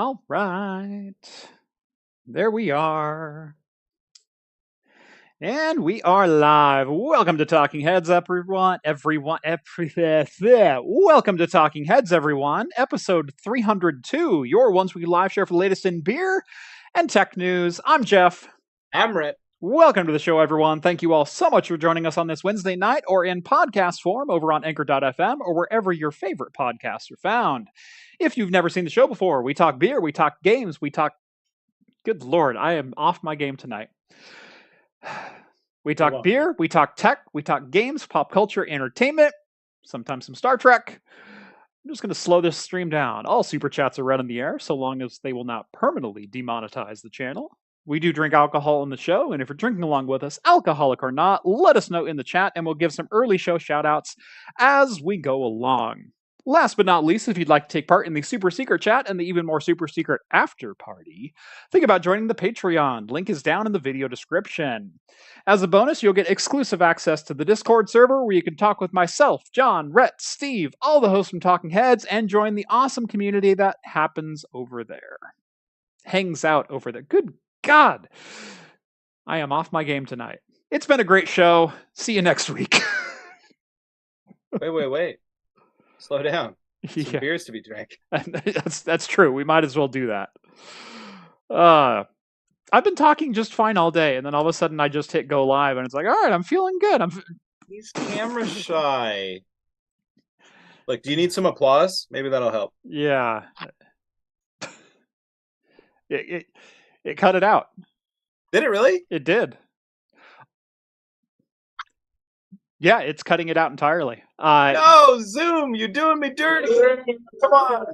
All right. There we are. And we are live. Welcome to Talking Heads, everyone. Welcome to Talking Heads, everyone. Episode 302, your once weekly live share for the latest in beer and tech news. I'm Jeff. I'm Rett. Welcome to the show, everyone. Thank you all so much for joining us on this Wednesday night or in podcast form over on Anchor.fm or wherever your favorite podcasts are found. If you've never seen the show before, we talk beer, we talk games, we talk... Good Lord, I am off my game tonight. We talk beer, we talk tech, we talk games, pop culture, entertainment, sometimes some Star Trek. I'm just going to slow this stream down. All super chats are read in the air, so long as they will not permanently demonetize the channel. We do drink alcohol on the show, and if you're drinking along with us, alcoholic or not, let us know in the chat, and we'll give some early show shout-outs as we go along. Last but not least, if you'd like to take part in the super secret chat and the even more super secret after party, think about joining the Patreon. Link is down in the video description. As a bonus, you'll get exclusive access to the Discord server where you can talk with myself, John, Rett, Steve, all the hosts from Talking Heads, and join the awesome community that happens over there. Hangs out over there. Good God. I am off my game tonight. It's been a great show. See you next week. Wait. Slow down. Some beers to be drank. That's true. We might as well do that. I've been talking just fine all day, and then all of a sudden I just hit go live, and it's like, all right, I'm feeling good. He's camera shy. Like, do you need some applause? Maybe that'll help. Yeah. It cut it out. Did it really? It did. Yeah, it's cutting it out entirely. No, Zoom, you're doing me dirty. Come on.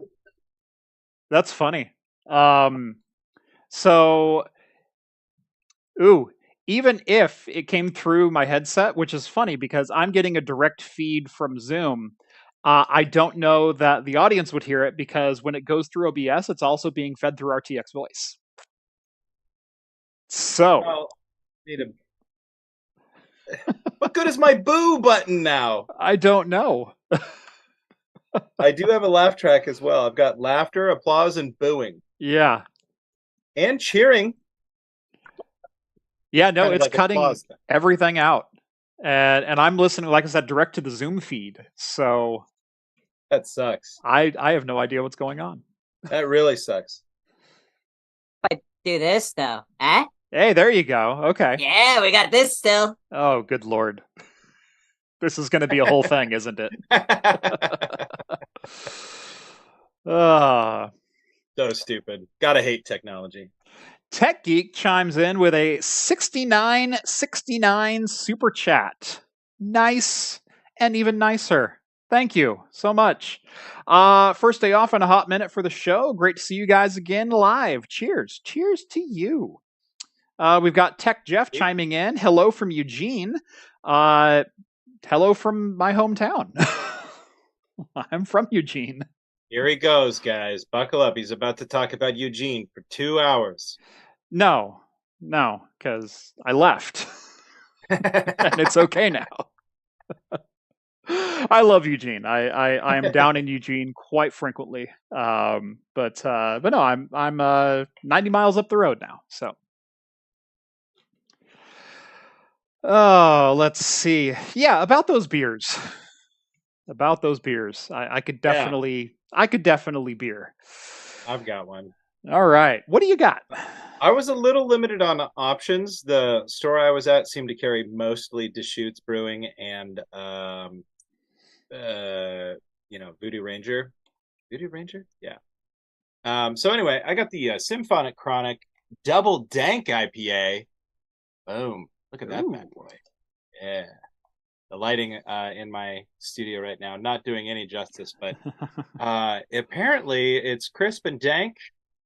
That's funny. Even if it came through my headset, which is funny because I'm getting a direct feed from Zoom, I don't know that the audience would hear it because when it goes through OBS, it's also being fed through RTX voice. So, what good is my boo button now? I don't know. I do have a laugh track as well. I've got laughter, applause, and booing. Yeah. And cheering. Yeah, no, it's like cutting everything out. And I'm listening, like I said, direct to the Zoom feed. So that sucks. I have no idea what's going on. That really sucks. I do this though, eh? Hey, there you go. Okay. Yeah, we got this still. Oh, good Lord. This is going to be a whole thing, isn't it? So stupid. Gotta hate technology. Tech Geek chimes in with a 6969 super chat. Nice and even nicer. Thank you so much. First day off on a hot minute for the show. Great to see you guys again live. Cheers. Cheers to you. We've got Tech Jeff chiming in. Hello from Eugene. Hello from my hometown. I'm from Eugene. Here he goes, guys. Buckle up. He's about to talk about Eugene for 2 hours. No, because I left. And it's okay now. I love Eugene. I am down in Eugene quite frequently. But no, I'm 90 miles up the road now. So. Oh, let's see. Yeah, about those beers. I could definitely beer. I've got one. All right. What do you got? I was a little limited on options. The store I was at seemed to carry mostly Deschutes Brewing and Voodoo Ranger. Voodoo Ranger? Yeah. So anyway, I got the Symphonic Chronic Double Dank IPA. Boom. Look at that bad boy. Yeah. The lighting in my studio right now, not doing any justice, but apparently it's crisp and dank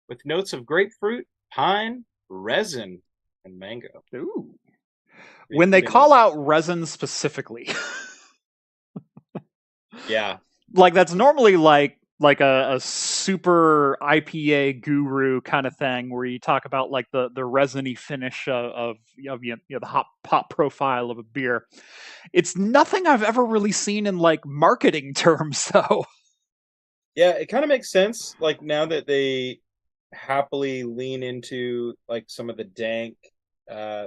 with notes of grapefruit, pine, resin, and mango. Ooh. When they call out resin specifically. Yeah. Like that's normally like a super IPA guru kind of thing where you talk about like the resiny finish of the hop profile of a beer. It's nothing I've ever really seen in like marketing terms though. Yeah, it kind of makes sense like now that they happily lean into like some of the dank,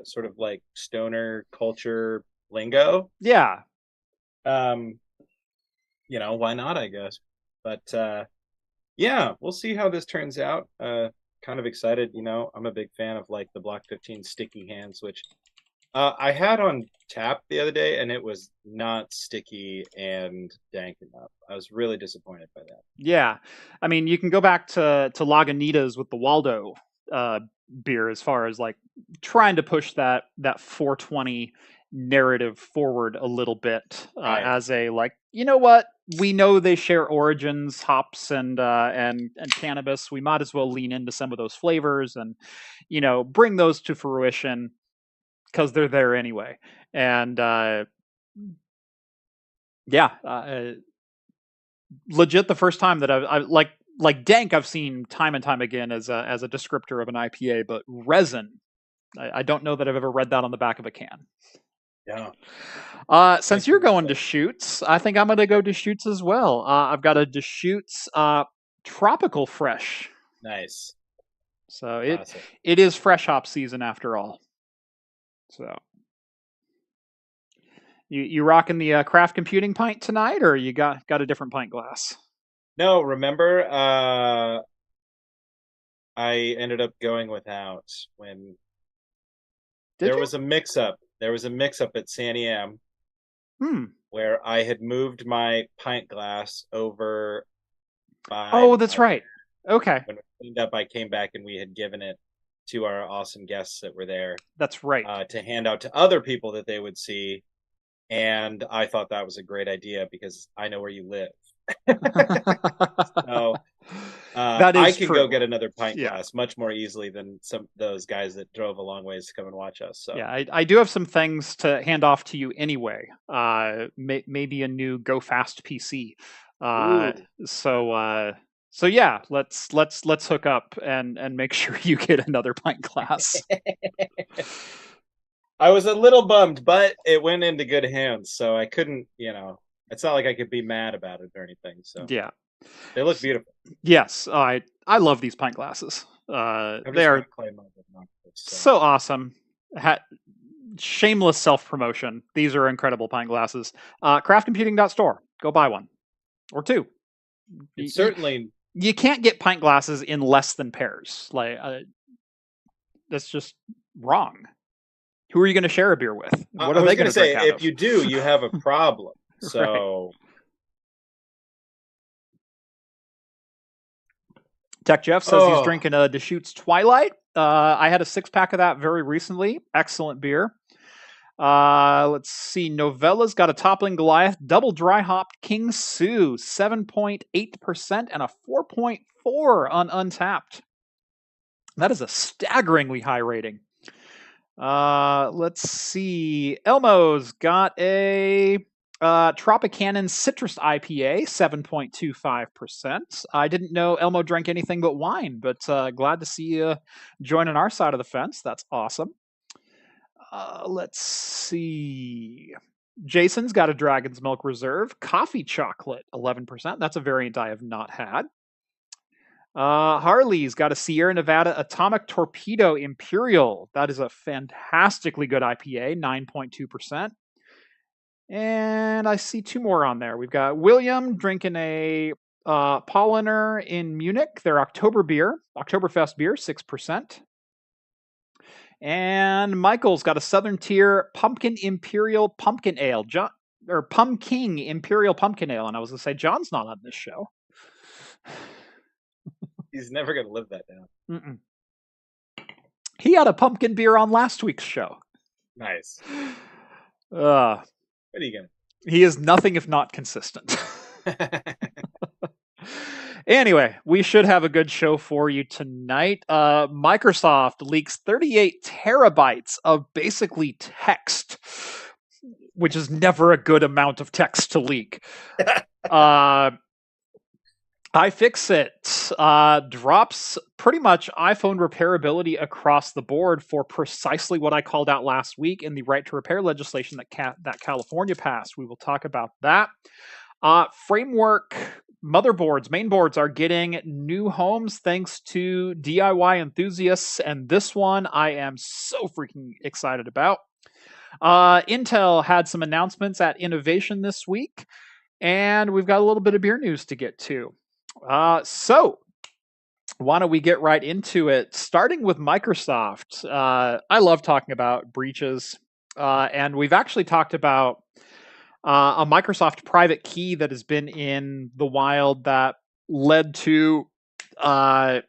sort of like stoner culture lingo. Yeah. Why not, I guess. But yeah, we'll see how this turns out. Kind of excited, I'm a big fan of like the Block 15 sticky hands, which I had on tap the other day, and it was not sticky and dank enough. I was really disappointed by that. Yeah. I mean, you can go back to Lagunitas with the Waldo beer as far as like trying to push that 420 narrative forward a little bit Right. as a like, you know what? We know they share origins, hops and cannabis. We might as well lean into some of those flavors and bring those to fruition because they're there anyway. And legit the first time that I like dank I've seen time and time again as a descriptor of an IPA, but resin, I don't know that I've ever read that on the back of a can. Yeah. Since you're going Deschutes, I think I'm going to go Deschutes as well. I've got a Deschutes Tropical Fresh. Nice. So it is fresh hop season after all. So you rocking the craft computing pint tonight, or you got a different pint glass? No, remember, I ended up going without when there was a mix-up. There was a mix-up at San Am where I had moved my pint glass over by... Oh, that's right. Okay. When we cleaned up, I came back and we had given it to our awesome guests that were there. That's right. To hand out to other people that they would see. And I thought that was a great idea because I know where you live. So I can go get another pint glass much more easily than some of those guys that drove a long ways to come and watch us. So yeah, I do have some things to hand off to you anyway. Maybe a new Go Fast PC. So yeah, let's hook up and make sure you get another pint glass. I was a little bummed, but it went into good hands, so I couldn't, it's not like I could be mad about it or anything. So yeah, they look beautiful. Yes, I love these pint glasses. They are so awesome. Shameless self-promotion. These are incredible pint glasses. Craftcomputing.store. Go buy one or two. Certainly, you can't get pint glasses in less than pairs. Like that's just wrong. Who are you going to share a beer with? What are they going to say? If you do, you have a problem. So. Right. Tech Jeff says he's drinking a Deschutes Twilight. I had a 6-pack of that very recently. Excellent beer. Let's see. Novella's got a Toppling Goliath double dry hopped King Sue, 7.8% and a 4.4 on Untapped. That is a staggeringly high rating. Let's see. Elmo's got a Tropicana Citrus IPA, 7.25%. I didn't know Elmo drank anything but wine, but glad to see you joining our side of the fence. That's awesome. Let's see. Jason's got a Dragon's Milk Reserve Coffee Chocolate, 11%. That's a variant I have not had. Harley's got a Sierra Nevada Atomic Torpedo Imperial. That is a fantastically good IPA, 9.2%. And I see 2 more on there. We've got William drinking a Polliner in Munich, their Oktoberfest beer, 6%. And Michael's got a Southern Tier Pumpkin Imperial Pumpkin Ale, Pumpkin Imperial Pumpkin Ale. And I was going to say, John's not on this show. He's never going to live that down. Mm-mm. He had a pumpkin beer on last week's show. Nice. What are you going to? He is nothing if not consistent. Anyway, we should have a good show for you tonight. Microsoft leaks 38 terabytes of basically text, which is never a good amount of text to leak. iFixIt drops pretty much iPhone repairability across the board for precisely what I called out last week in the right to repair legislation that California passed. We will talk about that. Framework motherboards, mainboards are getting new homes thanks to DIY enthusiasts, and this one I am so freaking excited about. Intel had some announcements at Innovation this week, and we've got a little bit of beer news to get to. So, why don't we get right into it? Starting with Microsoft. I love talking about breaches, and we've actually talked about a Microsoft private key that has been in the wild that led to, the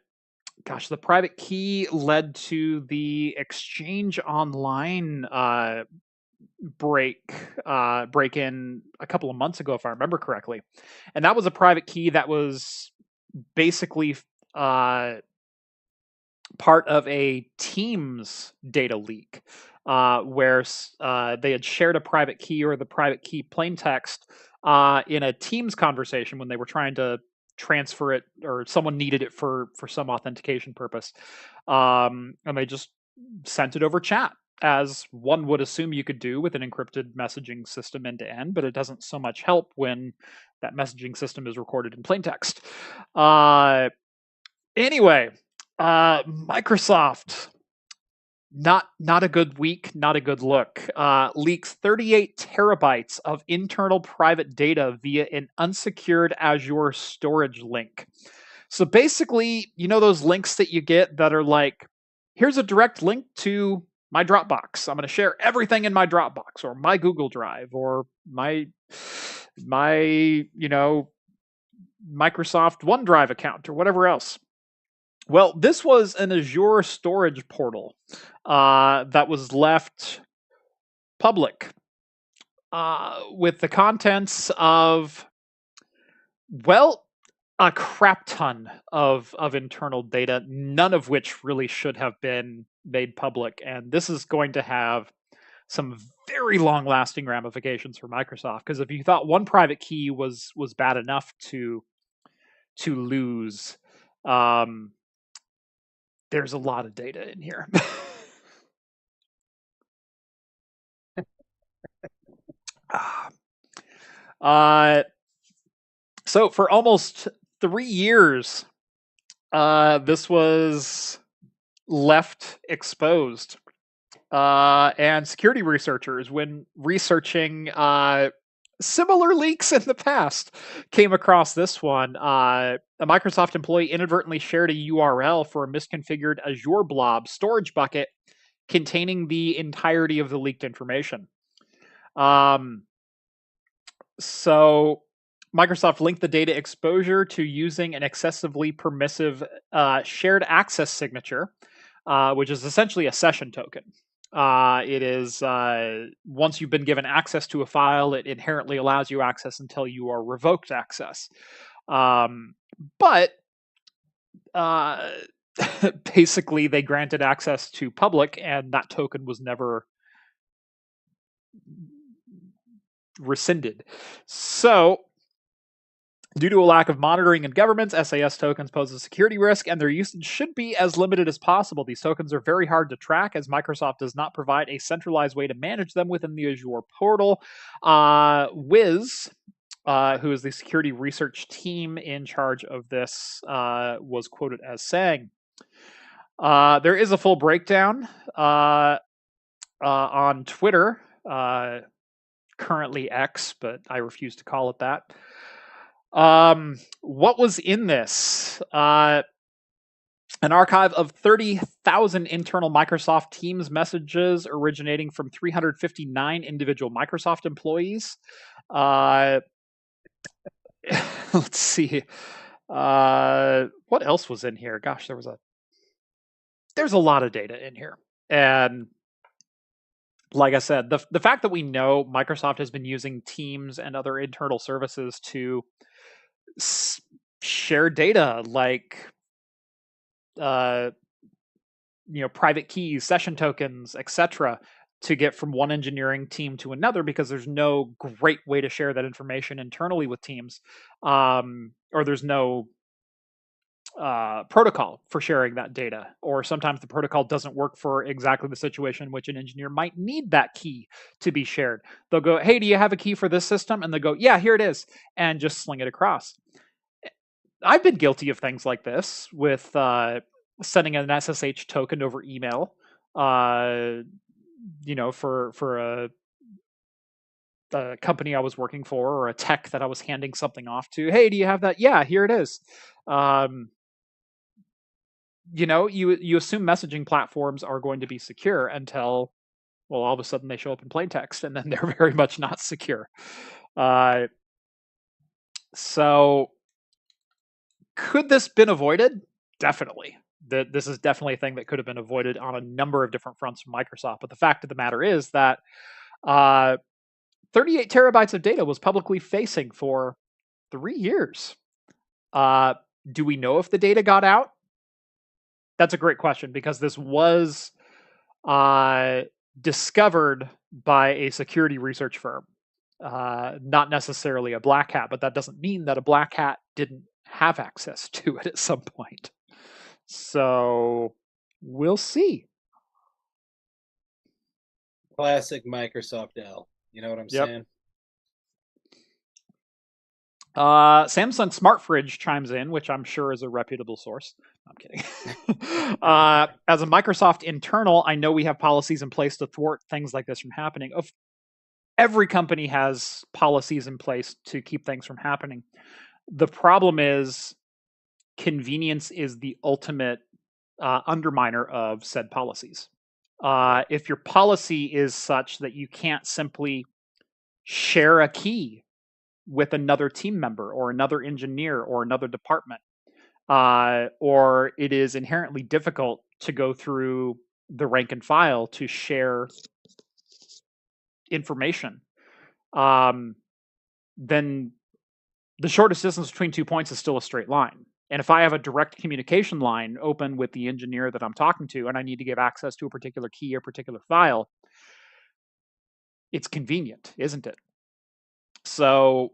private key led to the Exchange Online break in a couple of months ago, if I remember correctly, and that was a private key that was basically part of a Teams data leak, where they had shared a private key or the private key plaintext in a Teams conversation when they were trying to transfer it, or someone needed it for some authentication purpose, and they just sent it over chat, as one would assume you could do with an encrypted messaging system end to end, but it doesn't so much help when that messaging system is recorded in plaintext. Anyway, Microsoft, not a good week, not a good look. Leaks 38 terabytes of internal private data via an unsecured Azure storage link. So basically, you know those links that you get that are like, here's a direct link to my Dropbox. I'm going to share everything in my Dropbox or my Google Drive or my Microsoft OneDrive account or whatever else. Well, this was an Azure storage portal that was left public with the contents of, a crap ton of internal data, none of which really should have been made public. And this is going to have some very long-lasting ramifications for Microsoft, because if you thought one private key was bad enough to lose, there's a lot of data in here. So for almost 3 years, this was left exposed. And security researchers, when researching similar leaks in the past, came across this one. A Microsoft employee inadvertently shared a URL for a misconfigured Azure blob storage bucket containing the entirety of the leaked information. So Microsoft linked the data exposure to using an excessively permissive shared access signature, which is essentially a session token. It is, once you've been given access to a file, it inherently allows you access until you are revoked access. But basically, they granted access to public, and that token was never rescinded. So, due to a lack of monitoring in governments, SAS tokens pose a security risk, and their usage should be as limited as possible. These tokens are very hard to track, as Microsoft does not provide a centralized way to manage them within the Azure portal. Wiz, who is the security research team in charge of this, was quoted as saying, there is a full breakdown on Twitter, currently X, but I refuse to call it that. What was in this? An archive of 30,000 internal Microsoft Teams messages originating from 359 individual Microsoft employees. Let's see. What else was in here? Gosh, there's a lot of data in here. And like I said, the fact that we know Microsoft has been using Teams and other internal services to share data like private keys, session tokens, etc., to get from one engineering team to another, because there's no great way to share that information internally with teams, or there's no protocol for sharing that data, or sometimes the protocol doesn't work for exactly the situation in which an engineer might need that key to be shared. They'll go, hey, do you have a key for this system? And they'll go, yeah, here it is, and just sling it across. I've been guilty of things like this with sending an SSH token over email. For a company I was working for, or a tech that I was handing something off to. Hey, do you have that? Yeah, here it is. You assume messaging platforms are going to be secure until, well, all of a sudden they show up in plain text, and then they're very much not secure. So could this been avoided? Definitely. This is definitely a thing that could have been avoided on a number of different fronts from Microsoft. But the fact of the matter is that 38 terabytes of data was publicly facing for 3 years. Do we know if the data got out? That's a great question, because this was discovered by a security research firm. Not necessarily a black hat, but that doesn't mean that a black hat didn't have access to it at some point. So we'll see. Classic Microsoft L. You know what I'm saying? Samsung Smart Fridge chimes in, which I'm sure is a reputable source. I'm kidding. As a Microsoft internal, I know we have policies in place to thwart things like this from happening. Every company has policies in place to keep things from happening. The problem is convenience is the ultimate underminer of said policies. If your policy is such that you can't simply share a key with another team member or another engineer or another department, or it is inherently difficult to go through the rank and file to share information, then the shortest distance between 2 points is still a straight line. And if I have a direct communication line open with the engineer that I'm talking to, and I need to give access to a particular key or particular file, it's convenient, isn't it? So,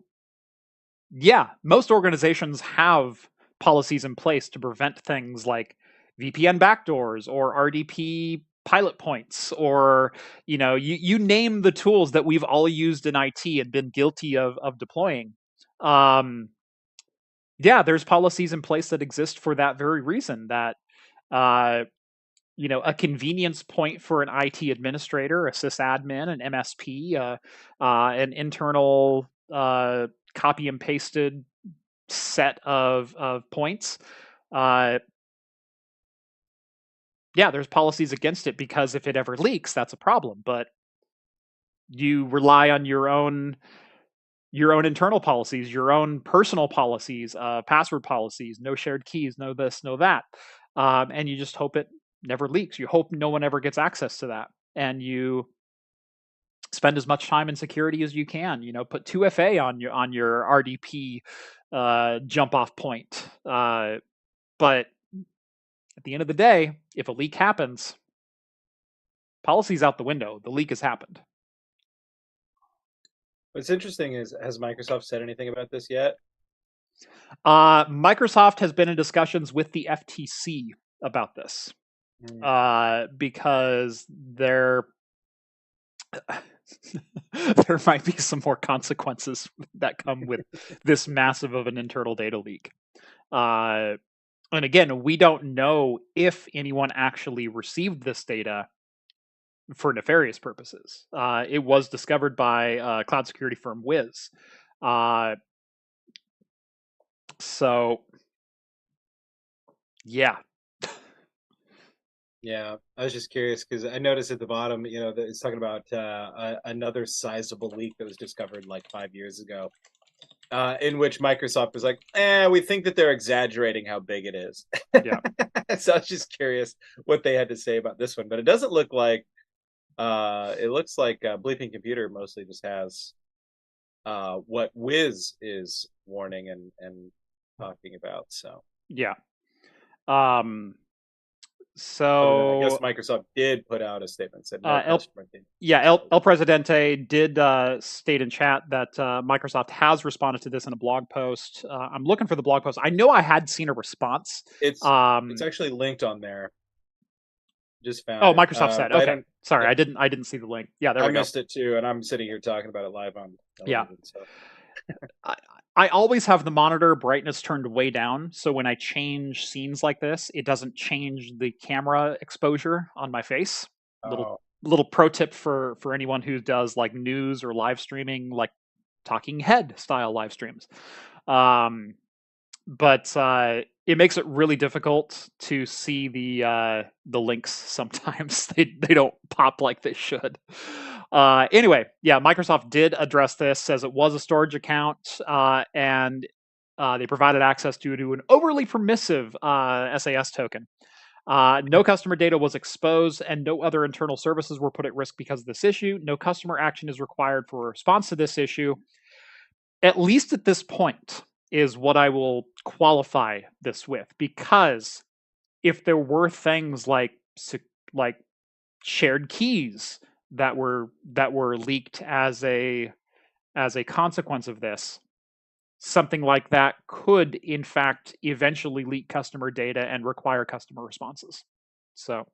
yeah, most organizations have policies in place to prevent things like VPN backdoors or RDP pilot points, or you name the tools that we've all used in IT and been guilty of deploying. There's policies in place that exist for that very reason, that a convenience point for an IT administrator, a sysadmin, an MSP, an internal copy and pasted set of points. There's policies against it, because if it ever leaks, that's a problem. But you rely on your own internal policies, your own personal policies, password policies, no shared keys, no this, no that. And you just hope it never leaks. You hope no one ever gets access to that. And you spend as much time in security as you can. Put 2FA on your RDP jump off point. But at the end of the day, if a leak happens, policy's out the window. The leak has happened. What's interesting is, has Microsoft said anything about this yet? Microsoft has been in discussions with the FTC about this, because there might be some more consequences that come with this massive of an internal data leak. And again, we don't know if anyone actually received this data for nefarious purposes. It was discovered by cloud security firm Wiz. So, yeah. Yeah, I was just curious because I noticed at the bottom, that it's talking about another sizable leak that was discovered like 5 years ago, in which Microsoft was like, we think that they're exaggerating how big it is. Yeah. So I was just curious what they had to say about this one. But it doesn't look like, it looks like Bleeping Computer mostly just has what Wiz is warning and talking about. So, yeah. So I guess Microsoft did put out a statement said El Presidente did state in chat that Microsoft has responded to this in a blog post. I'm looking for the blog post. I know I had seen a response. It's actually linked on there. Just found. Oh, Microsoft said. Okay, sorry, yeah. I didn't see the link. Yeah, there we go. I missed it too, and I'm sitting here talking about it live on television. Yeah. So. I always have the monitor brightness turned way down, so when I change scenes like this, it doesn't change the camera exposure on my face. Little pro tip for anyone who does like news or live streaming, like talking head style live streams. But it makes it really difficult to see the links sometimes. They don't pop like they should. Anyway, yeah, Microsoft did address this as it was a storage account, and they provided access to an overly permissive SAS token. No customer data was exposed, and no other internal services were put at risk because of this issue. No customer action is required for a response to this issue, at least at this point, is what I will qualify this with. Because if there were things like shared keys that were leaked as a consequence of this, something like that could in fact eventually leak customer data and require customer responses. So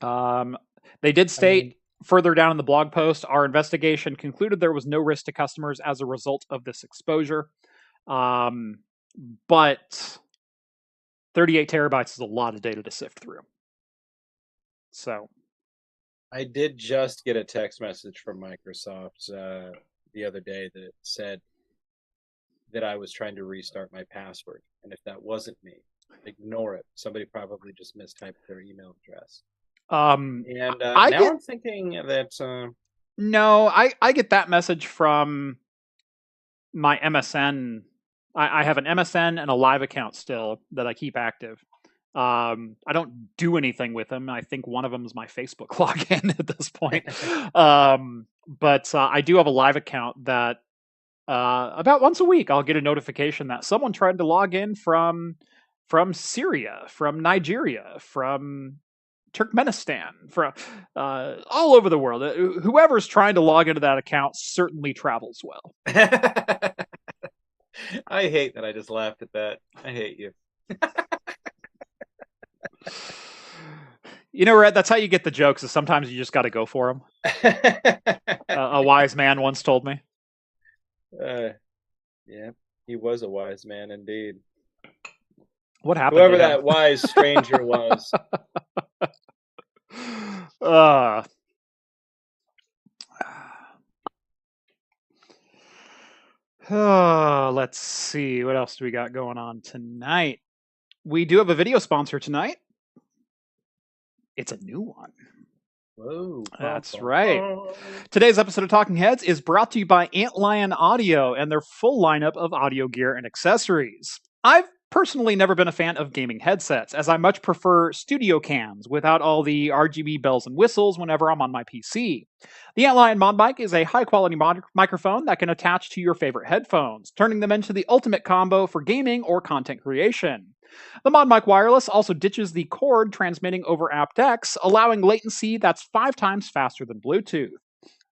they did state further down in the blog post, our investigation concluded there was no risk to customers as a result of this exposure. But 38 terabytes is a lot of data to sift through. So I did just get a text message from Microsoft the other day that said that I was trying to restart my password. And if that wasn't me, ignore it. Somebody probably just mistyped their email address. And I'm thinking that... No, I get that message from my MSN. I have an MSN and a live account still that I keep active. I don't do anything with them. I think one of them is my Facebook login at this point. But I do have a live account that about once a week I'll get a notification that someone tried to log in from Syria, from Nigeria, from Turkmenistan, from all over the world. Whoever's trying to log into that account certainly travels well. I hate that I just laughed at that. I hate you. You know, Rett, that's how you get the jokes, is sometimes you just got to go for them. A wise man once told me. Yeah, he was a wise man indeed. What happened Whoever to him? that wise stranger was. Let's see. What else do we got going on tonight? We do have a video sponsor tonight. It's a new one. Whoa. That's right. Today's episode of Talking Heads is brought to you by Antlion Audio and their full lineup of audio gear and accessories. I've personally never been a fan of gaming headsets, as I much prefer studio cams without all the RGB bells and whistles whenever I'm on my PC. The Antlion Mod Mic is a high-quality microphone that can attach to your favorite headphones, turning them into the ultimate combo for gaming or content creation. The Mod Mic Wireless also ditches the cord transmitting over aptX, allowing latency that's 5 times faster than Bluetooth.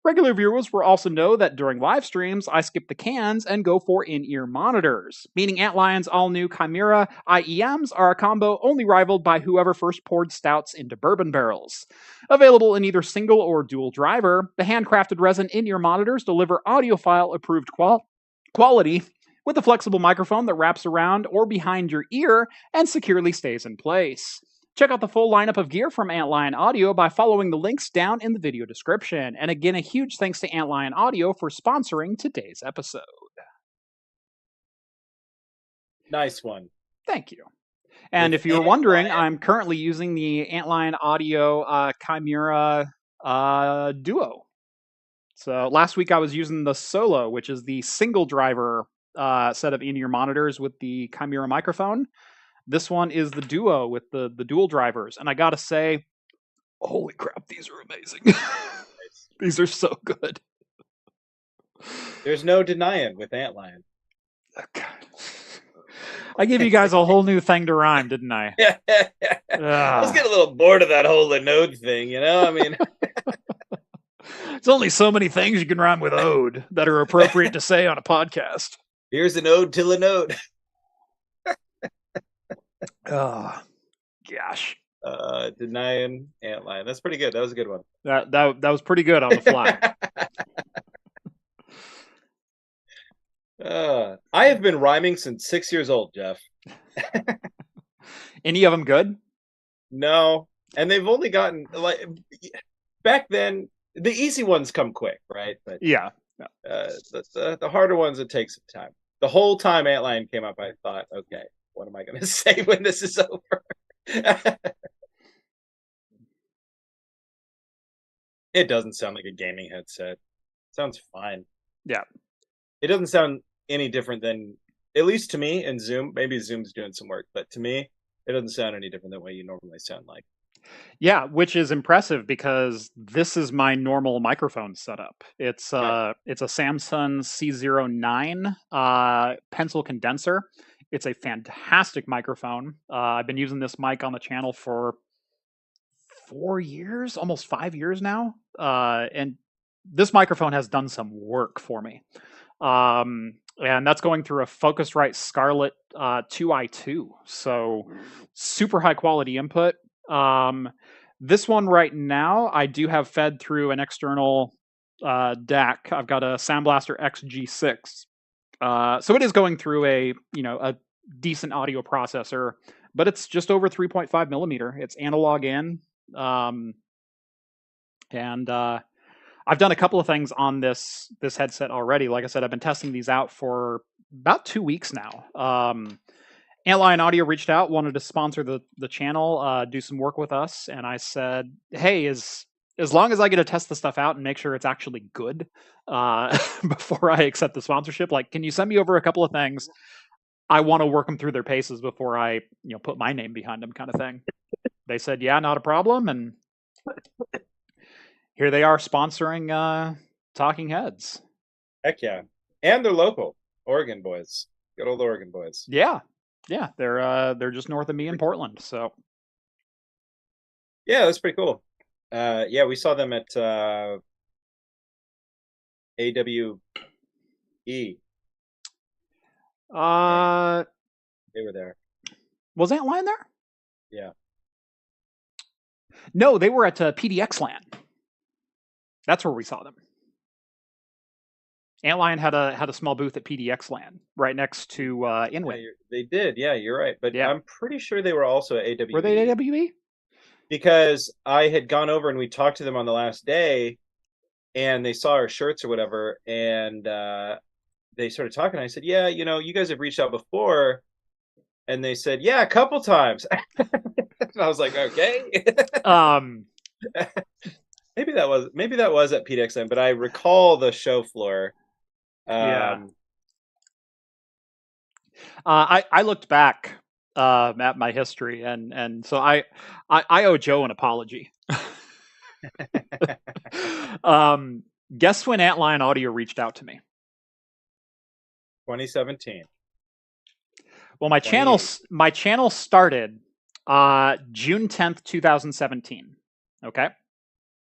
Regular viewers will also know that during live streams, I skip the cans and go for in-ear monitors, meaning Antlion's all-new Chimera IEMs are a combo only rivaled by whoever first poured stouts into bourbon barrels. Available in either single or dual driver, the handcrafted resin in-ear monitors deliver audiophile-approved quality with a flexible microphone that wraps around or behind your ear and securely stays in place. Check out the full lineup of gear from Antlion Audio by following the links down in the video description. And again, a huge thanks to Antlion Audio for sponsoring today's episode. Nice one. Thank you. And if you were wondering, I'm currently using the Antlion Audio Chimera Duo. So last week I was using the Solo, which is the single driver set of in-ear monitors with the Chimera microphone. This one is the Duo with the dual drivers. And I gotta say, holy crap, these are amazing. These are so good. There's no denying with Antlion. Oh, God. I gave you guys a whole new thing to rhyme, didn't I? I was getting a little bored of that whole Linode thing, you know? I mean... There's only so many things you can rhyme with ode that are appropriate to say on a podcast. Here's an ode to Linode. Oh, gosh. Denying Antlion. That's pretty good. That was a good one. That was pretty good on the fly. I have been rhyming since 6 years old, Jeff. Any of them good? No, and they've only gotten like back then. The easy ones come quick, right? But Yeah. the harder ones, it takes some time. The whole time Antlion came up, I thought, okay, what am I going to say when this is over? It doesn't sound like a gaming headset. It sounds fine. Yeah. It doesn't sound any different than, at least to me, in Zoom. Maybe Zoom's doing some work, but to me, it doesn't sound any different than what you normally sound like. Yeah, which is impressive because this is my normal microphone setup. It's a Samsung C09 pencil condenser. It's a fantastic microphone. I've been using this mic on the channel for 4 years, almost 5 years now. And this microphone has done some work for me. And that's going through a Focusrite Scarlett 2i2. So super high quality input. This one right now, I do have fed through an external DAC. I've got a Sound Blaster XG6. So it is going through a decent audio processor, but it's just over 3.5 millimeter. It's analog in. And I've done a couple of things on this headset already. Like I said, I've been testing these out for about 2 weeks now. Antlion Audio reached out, wanted to sponsor the channel, do some work with us, and I said, "Hey, as long as I get to test the stuff out and make sure it's actually good before I accept the sponsorship, like, can you send me over a couple of things? I want to work them through their paces before I, put my name behind them, kind of thing." They said, "Yeah, not a problem," and here they are sponsoring Talking Heads. Heck yeah, and they're local, Oregon boys. Good old Oregon boys. Yeah, they're just north of me in Portland. So yeah, that's pretty cool. Yeah, we saw them at AWE. They were there. Was Antlion there? Yeah. No, they were at PDX Land. That's where we saw them. Antlion had a small booth at PDX Land right next to Inwit. Yeah, they did. Yeah, you're right. But yeah. I'm pretty sure they were also at AWE. Were they at AWE? Because I had gone over and we talked to them on the last day, and they saw our shirts or whatever, and they started talking. I said, "Yeah, you guys have reached out before," and they said, "Yeah, a couple times." And I was like, "Okay." Maybe that was at PDX Land, but I recall the show floor. Yeah. I looked back at my history, and so I owe Joe an apology. Guess when Antlion Audio reached out to me? 2017. Well, my channel started June 10th, 2017. Okay.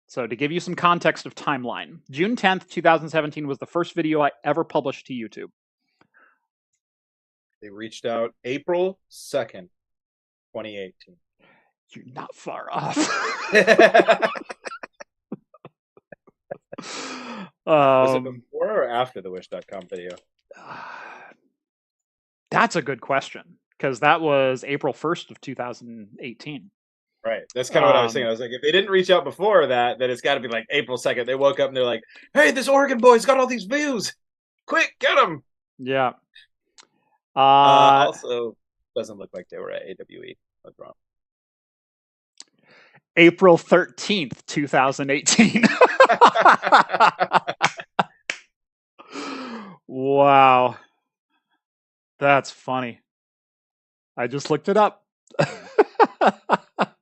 So to give you some context of timeline, June 10th, 2017 was the first video I ever published to YouTube. They reached out April 2nd, 2018. You're not far off. Was it before or after the Wish.com video? That's a good question, because that was April 1st of 2018. Right. That's kind of what I was thinking. I was like, if they didn't reach out before that, then it's got to be like April 2nd. They woke up and they're like, "Hey, this Oregon boy's got all these views. Quick, get them." Yeah. Also, doesn't look like they were at AWE. That's wrong. April 13th, 2018. Wow. That's funny. I just looked it up.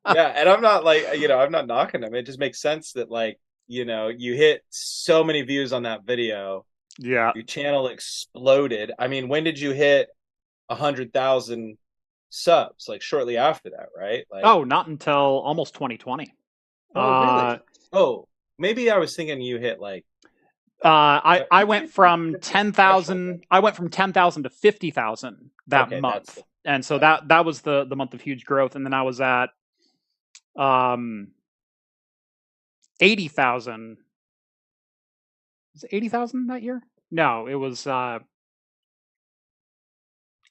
Yeah, and I'm not like, I'm not knocking them. It just makes sense that, like, you hit so many views on that video. Yeah. Your channel exploded. I mean, when did you hit 100,000 subs? Like shortly after that, right? Like, not until almost 2020. Oh, really? Oh, maybe I was thinking you hit like. I went from 10,000. I went from 10,000 to 50,000 that month, and so that was the month of huge growth. And then I was at 80,000. Was it 80,000 that year? No, it was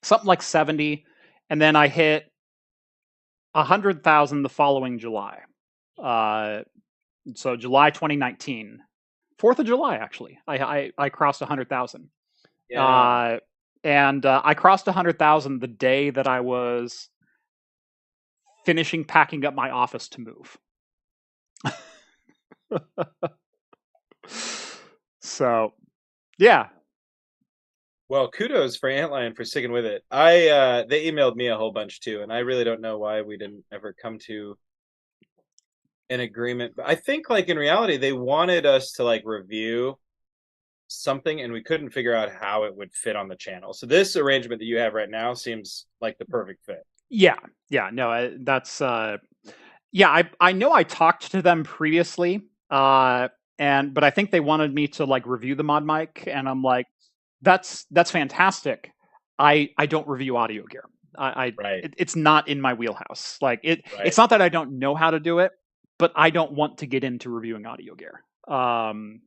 something like 70, and then I hit 100,000 the following July. So July 2019, 4th of July actually, I crossed 100,000. Yeah. And I crossed 100,000 the day that I was finishing packing up my office to move. So, yeah. Well, kudos for Antlion for sticking with it. They emailed me a whole bunch too, and I really don't know why we didn't ever come to an agreement. But I think, like, in reality, they wanted us to like review something, and we couldn't figure out how it would fit on the channel. So this arrangement that you have right now seems like the perfect fit. Yeah, no, that's yeah. I know I talked to them previously, but I think they wanted me to like review the mod mic, and I'm like, that's fantastic. I don't review audio gear. Right. It's not in my wheelhouse. Like Right. it's not that I don't know how to do it, but I don't want to get into reviewing audio gear. I'm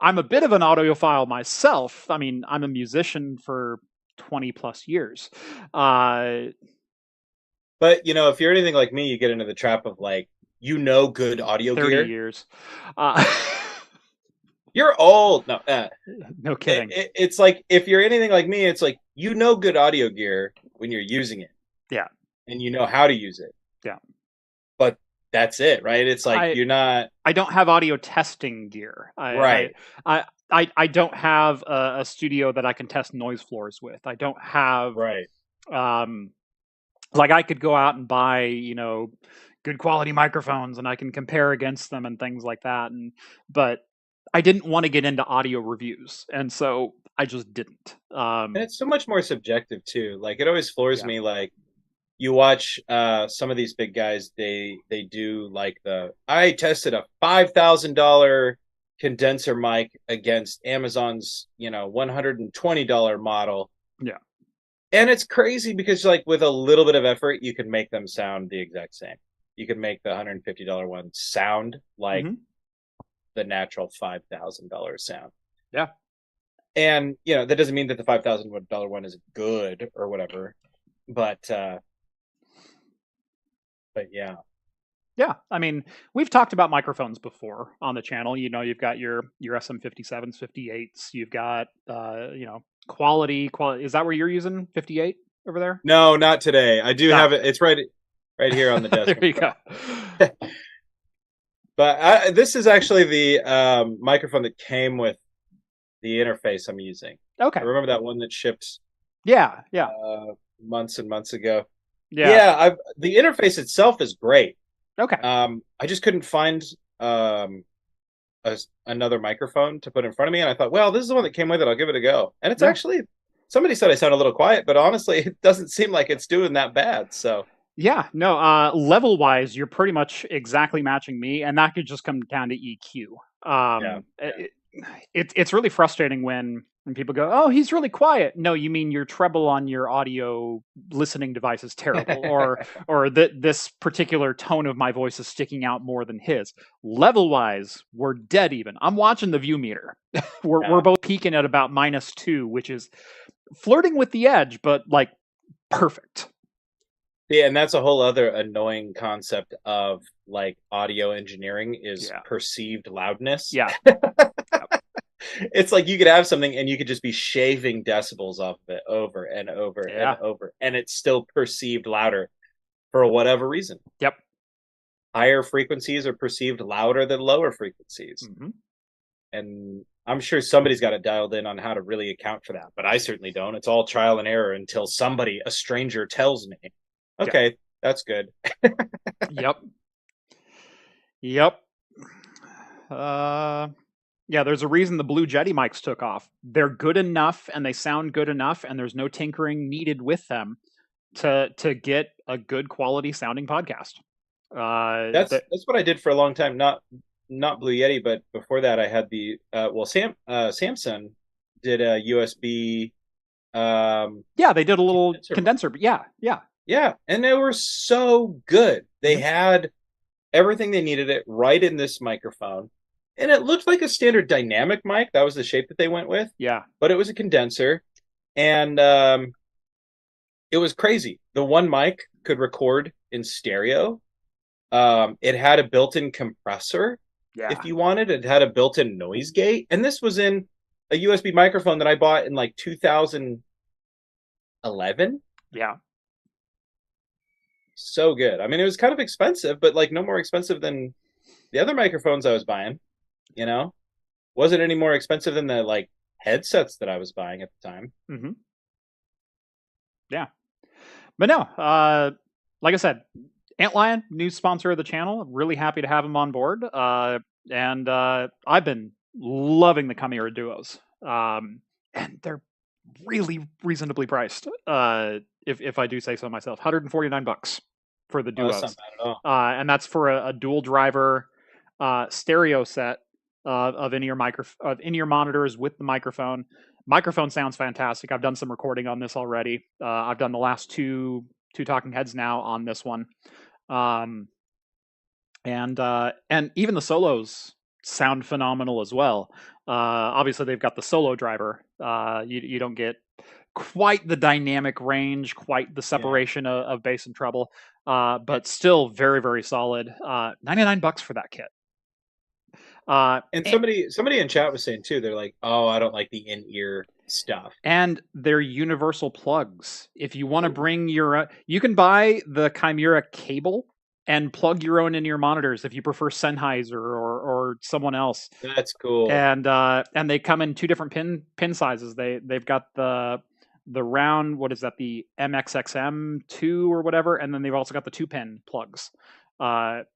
a bit of an audiophile myself. I mean, I'm a musician for 20 plus years. But you know, if you're anything like me, you get into the trap of like, good audio 30 gear. years. You're old. No, no kidding. It's like, if you're anything like me, it's like, good audio gear when you're using it. Yeah. And you know how to use it. Yeah. But that's it, right? It's like, you're not. I don't have audio testing gear. Right. I don't have a studio that I can test noise floors with. I don't have. Right. Like I could go out and buy, good quality microphones, and I can compare against them and things like that. But I didn't want to get into audio reviews, and so I just didn't. And it's so much more subjective too. Like, it always floors me. Like, you watch some of these big guys, they do like I tested a $5,000 condenser mic against Amazon's $120 model. Yeah. And it's crazy because, like, with a little bit of effort, you can make them sound the exact same. You can make the $150 one sound like the natural $5,000 sound. Yeah. And, that doesn't mean that the $5,000 one is good or whatever. But yeah. Yeah. I mean, we've talked about microphones before on the channel. You've got your SM57s, 58s. You've got, quality. Is that where you're using 58 over there? No, not today. I do have it. It's right here on the desk. There you go. But this is actually the microphone that came with the interface I'm using. Okay. I remember that one that shipped. Yeah. Months and months ago. Yeah. The interface itself is great. Okay. I just couldn't find another microphone to put in front of me, and I thought, well, this is the one that came with it. I'll give it a go. And it's actually, somebody said I sound a little quiet, but honestly, it doesn't seem like it's doing that bad. So yeah, no, level wise, you're pretty much exactly matching me, and that could just come down to EQ. It's really frustrating when people go, "Oh, he's really quiet." No, you mean your treble on your audio listening device is terrible, or that this particular tone of my voice is sticking out more than his. Level wise, we're dead even. I'm watching the view meter. We're both peaking at about -2, which is flirting with the edge, but like perfect. Yeah, and that's a whole other annoying concept of like audio engineering is perceived loudness. Yeah. It's like you could have something and you could just be shaving decibels off of it over and over and over, and it's still perceived louder for whatever reason. Yep. Higher frequencies are perceived louder than lower frequencies. And I'm sure somebody's got it dialed in on how to really account for that, but I certainly don't. It's all trial and error until a stranger tells me, okay, that's good. Yep. Yeah, there's a reason the Blue Jetty mics took off. They're good enough and they sound good enough, and there's no tinkering needed with them to get a good quality sounding podcast. That's what I did for a long time. Not Blue Yeti, but before that I had the Samsung did a USB. They did a little condenser, but yeah, and they were so good. They had everything they needed it right in this microphone. And it looked like a standard dynamic mic. That was the shape that they went with. Yeah. But it was a condenser. And it was crazy. The one mic could record in stereo. It had a built-in compressor if you wanted. It had a built-in noise gate, and this was in a USB microphone that I bought in like 2011. Yeah. So good. I mean, it was kind of expensive, but like no more expensive than the other microphones I was buying. You know, wasn't any more expensive than the like headsets that I was buying at the time. Mm-hmm. Yeah. But no, like I said, Antlion, new sponsor of the channel. Really happy to have him on board. And I've been loving the Chimera duos. And they're really reasonably priced. If I do say so myself, $149 for the duos. That's not bad at all. And that's for a dual driver stereo set of in-ear monitors with the microphone. Microphone sounds fantastic. I've done some recording on this already. I've done the last two talking heads now on this one. And even the solos sound phenomenal as well. Obviously, they've got the solo driver. You don't get quite the dynamic range, quite the separation of bass and treble, but still very, very solid. $99 for that kit. And somebody in chat was saying too, they're like, "Oh, I don't like the in-ear stuff." And they're universal plugs. If you want to bring your, you can buy the Chimera cable and plug your own in-ear monitors if you prefer Sennheiser or someone else. That's cool. And they come in two different pin sizes. They've got the round, what is that, the MXXM2 or whatever, and then they've also got the 2-pin plugs.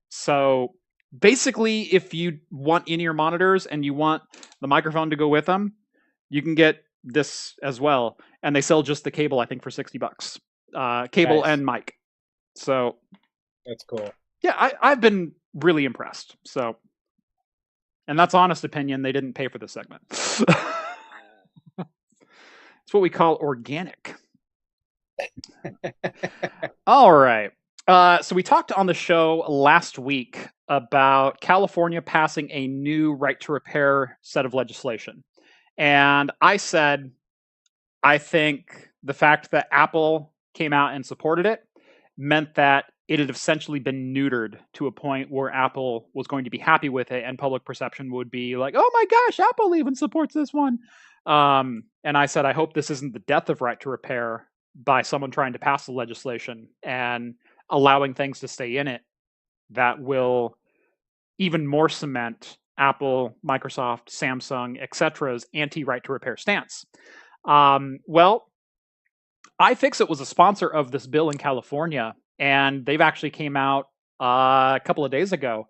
So basically, if you want in-ear monitors and you want the microphone to go with them, you can get this as well. And they sell just the cable, I think, for $60. Cable Nice. and mic. So that's cool. Yeah, I've been really impressed. So, and that's honest opinion. They didn't pay for this segment. It's what we call organic. All right. So we talked on the show last week about California passing a new right to repair set of legislation. And I said, I think the fact that Apple came out and supported it meant that it had essentially been neutered to a point where Apple was going to be happy with it and public perception would be like, oh my gosh, Apple even supports this one. And I said, I hope this isn't the death of right to repair by someone trying to pass the legislation and allowing things to stay in it that will even more cement Apple, Microsoft, Samsung, etc.'s anti-right to repair stance. Well, iFixIt was a sponsor of this bill in California, and they've actually came out a couple of days ago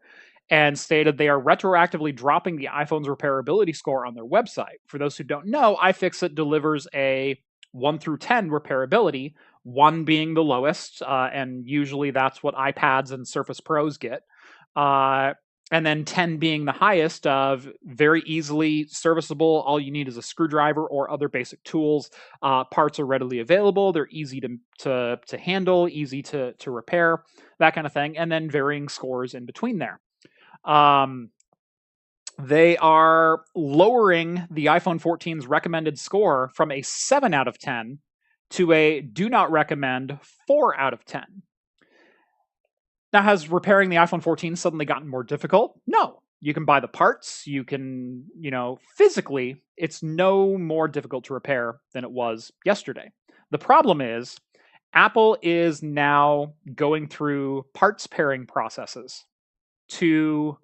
and stated they are retroactively dropping the iPhone's repairability score on their website. For those who don't know, iFixIt delivers a 1 through 10 repairability, 1 being the lowest, and usually that's what iPads and Surface Pros get. And then 10 being the highest of very easily serviceable. All you need is a screwdriver or other basic tools. Parts are readily available. They're easy to handle, easy to repair, that kind of thing. And then varying scores in between there. They are lowering the iPhone 14's recommended score from a 7 out of 10 to a do not recommend 4 out of 10. Now, has repairing the iPhone 14 suddenly gotten more difficult? No. You can buy the parts. You can, physically, it's no more difficult to repair than it was yesterday. The problem is, Apple is now going through parts pairing processes to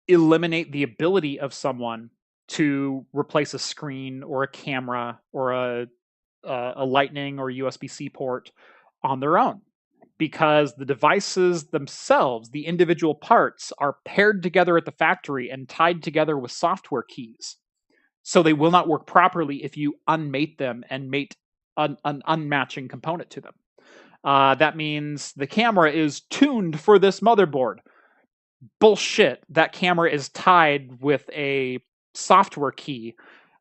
eliminate the ability of someone to replace a screen or a camera or a Lightning or USB-C port on their own. Because the devices themselves, the individual parts, are paired together at the factory and tied together with software keys. So they will not work properly if you unmate them and mate an unmatching component to them. That means the camera is tuned for this motherboard. Bullshit. That camera is tied with a software key.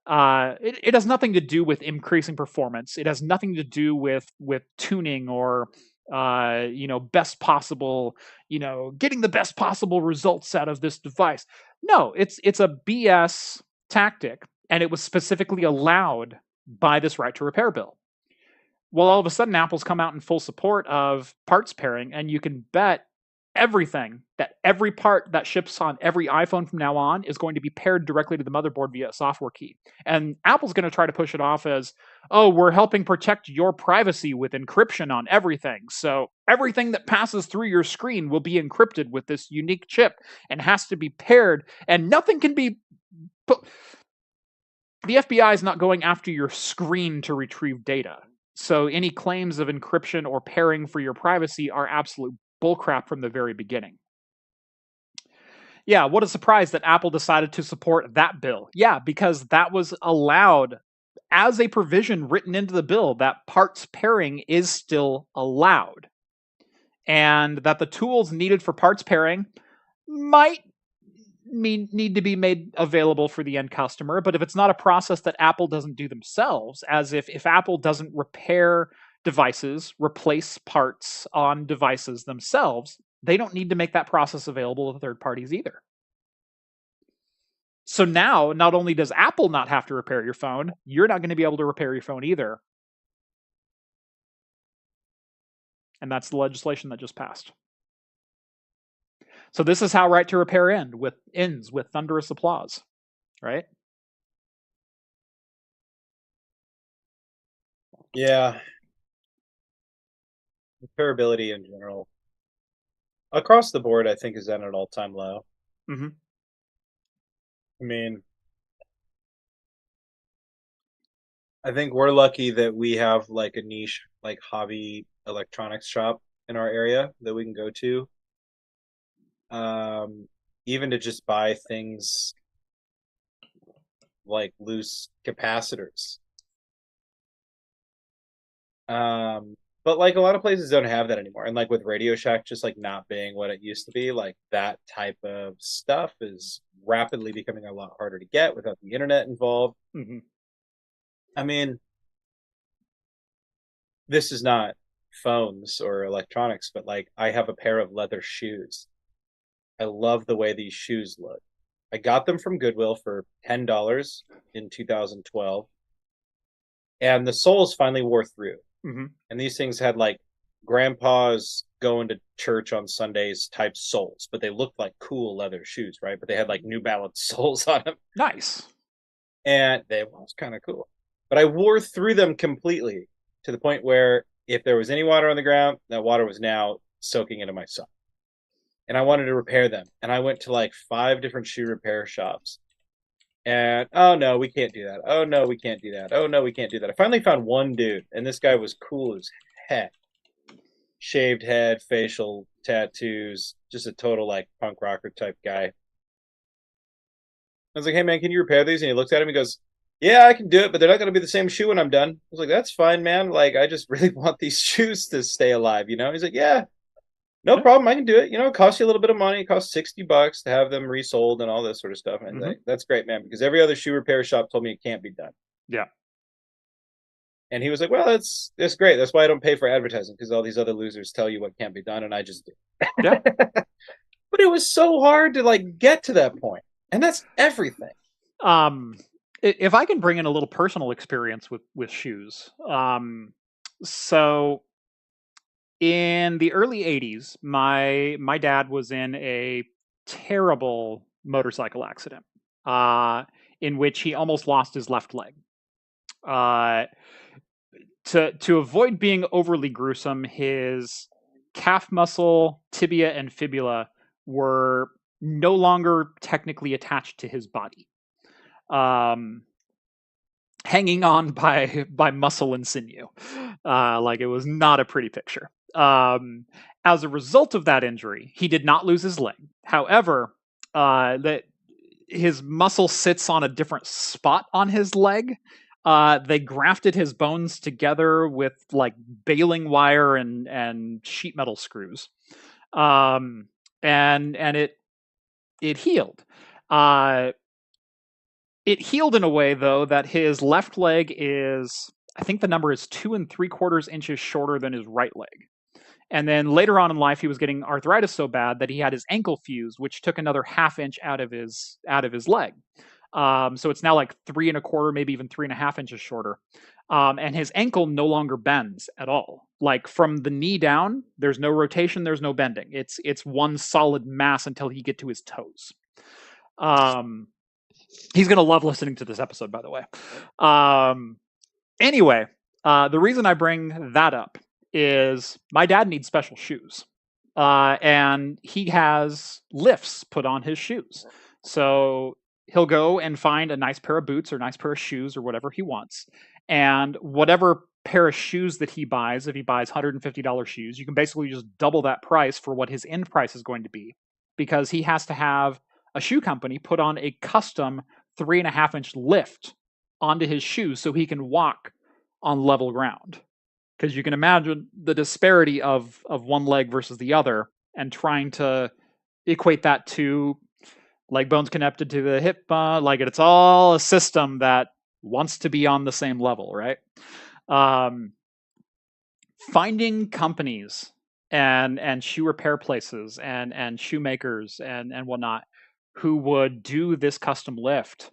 It has nothing to do with increasing performance. It has nothing to do with tuning or best possible, getting the best possible results out of this device. No, it's a BS tactic, and it was specifically allowed by this right to repair bill. Well, all of a sudden, Apple's come out in full support of parts pairing, and you can bet everything that every part that ships on every iPhone from now on is going to be paired directly to the motherboard via a software key. And Apple's going to try to push it off as, oh, we're helping protect your privacy with encryption on everything. So everything that passes through your screen will be encrypted with this unique chip and has to be paired, and nothing can be put. The FBI is not going after your screen to retrieve data. So any claims of encryption or pairing for your privacy are absolute bullcrap from the very beginning. Yeah, what a surprise that Apple decided to support that bill. Yeah, because that was allowed as a provision written into the bill, that parts pairing is still allowed. And that the tools needed for parts pairing might need to be made available for the end customer, but if it's not a process that Apple doesn't do themselves, as if Apple doesn't repair devices, replace parts on devices themselves, they don't need to make that process available to third parties either. So now, not only does Apple not have to repair your phone, you're not going to be able to repair your phone either. And that's the legislation that just passed. So this is how right to repair ends with thunderous applause, right? Yeah. Repairability in general, across the board, I think is at an all-time low. Mm-hmm. I mean, I think we're lucky that we have like a niche, like hobby electronics shop in our area that we can go to. Even to just buy things like loose capacitors. But like a lot of places don't have that anymore. And like with Radio Shack just like not being what it used to be, like that type of stuff is rapidly becoming a lot harder to get without the internet involved. Mm-hmm. I mean, this is not phones or electronics, but like I have a pair of leather shoes. I love the way these shoes look. I got them from Goodwill for $10 in 2012. And the soles finally wore through. Mm-hmm. And these things had like grandpa's going to church on Sundays type soles, but they looked like cool leather shoes, right? But they had like New Balance soles on them. Nice. And they was kind of cool. But I wore through them completely to the point where if there was any water on the ground, that water was now soaking into my sock. And I wanted to repair them. And I went to like 5 different shoe repair shops. And oh no, we can't do that. Oh no, we can't do that. Oh no, we can't do that. I finally found one dude, and this guy was cool as heck. Shaved head, facial tattoos, just a total like punk rocker type guy. I was like, hey man, can you repair these? And he looks at him and goes, yeah, I can do it, but they're not going to be the same shoe when I'm done. I was like, that's fine, man. Like, I just really want these shoes to stay alive, you know? He's like, yeah, no problem. I can do it. You know, it costs you a little bit of money. It costs $60 to have them resold and all this sort of stuff. And like, that's great, man, because every other shoe repair shop told me it can't be done. Yeah. And he was like, well, that's great. That's why I don't pay for advertising, because all these other losers tell you what can't be done, and I just do. Yeah. But it was so hard to like get to that point. And that's everything. If I can bring in a little personal experience with shoes. So in the early 80s, my dad was in a terrible motorcycle accident in which he almost lost his left leg. To avoid being overly gruesome, his calf muscle, tibia, and fibula were no longer technically attached to his body, hanging on by muscle and sinew. Like it was not a pretty picture. As a result of that injury, he did not lose his leg. However, that his muscle sits on a different spot on his leg. They grafted his bones together with like baling wire and sheet metal screws, and it healed. It healed in a way though that his left leg is, I think the number is 2 3/4 inches shorter than his right leg. And then later on in life, he was getting arthritis so bad that he had his ankle fused, which took another 1/2 inch out of his leg. So it's now like 3 1/4, maybe even 3.5 inches shorter. and his ankle no longer bends at all. Like from the knee down, there's no rotation, there's no bending. It's one solid mass until he get to his toes. He's gonna love listening to this episode, by the way. Anyway, the reason I bring that up is my dad needs special shoes, and he has lifts put on his shoes. So he'll go and find a nice pair of boots or nice pair of shoes or whatever he wants, and whatever pair of shoes that he buys, if he buys $150 shoes, you can basically just double that price for what his end price is going to be, because he has to have a shoe company put on a custom 3.5-inch lift onto his shoes so he can walk on level ground. Because you can imagine the disparity of one leg versus the other, and trying to equate that to leg bones connected to the hip bone. Like, it's all a system that wants to be on the same level, right? Finding companies and shoe repair places and shoemakers and whatnot who would do this custom lift.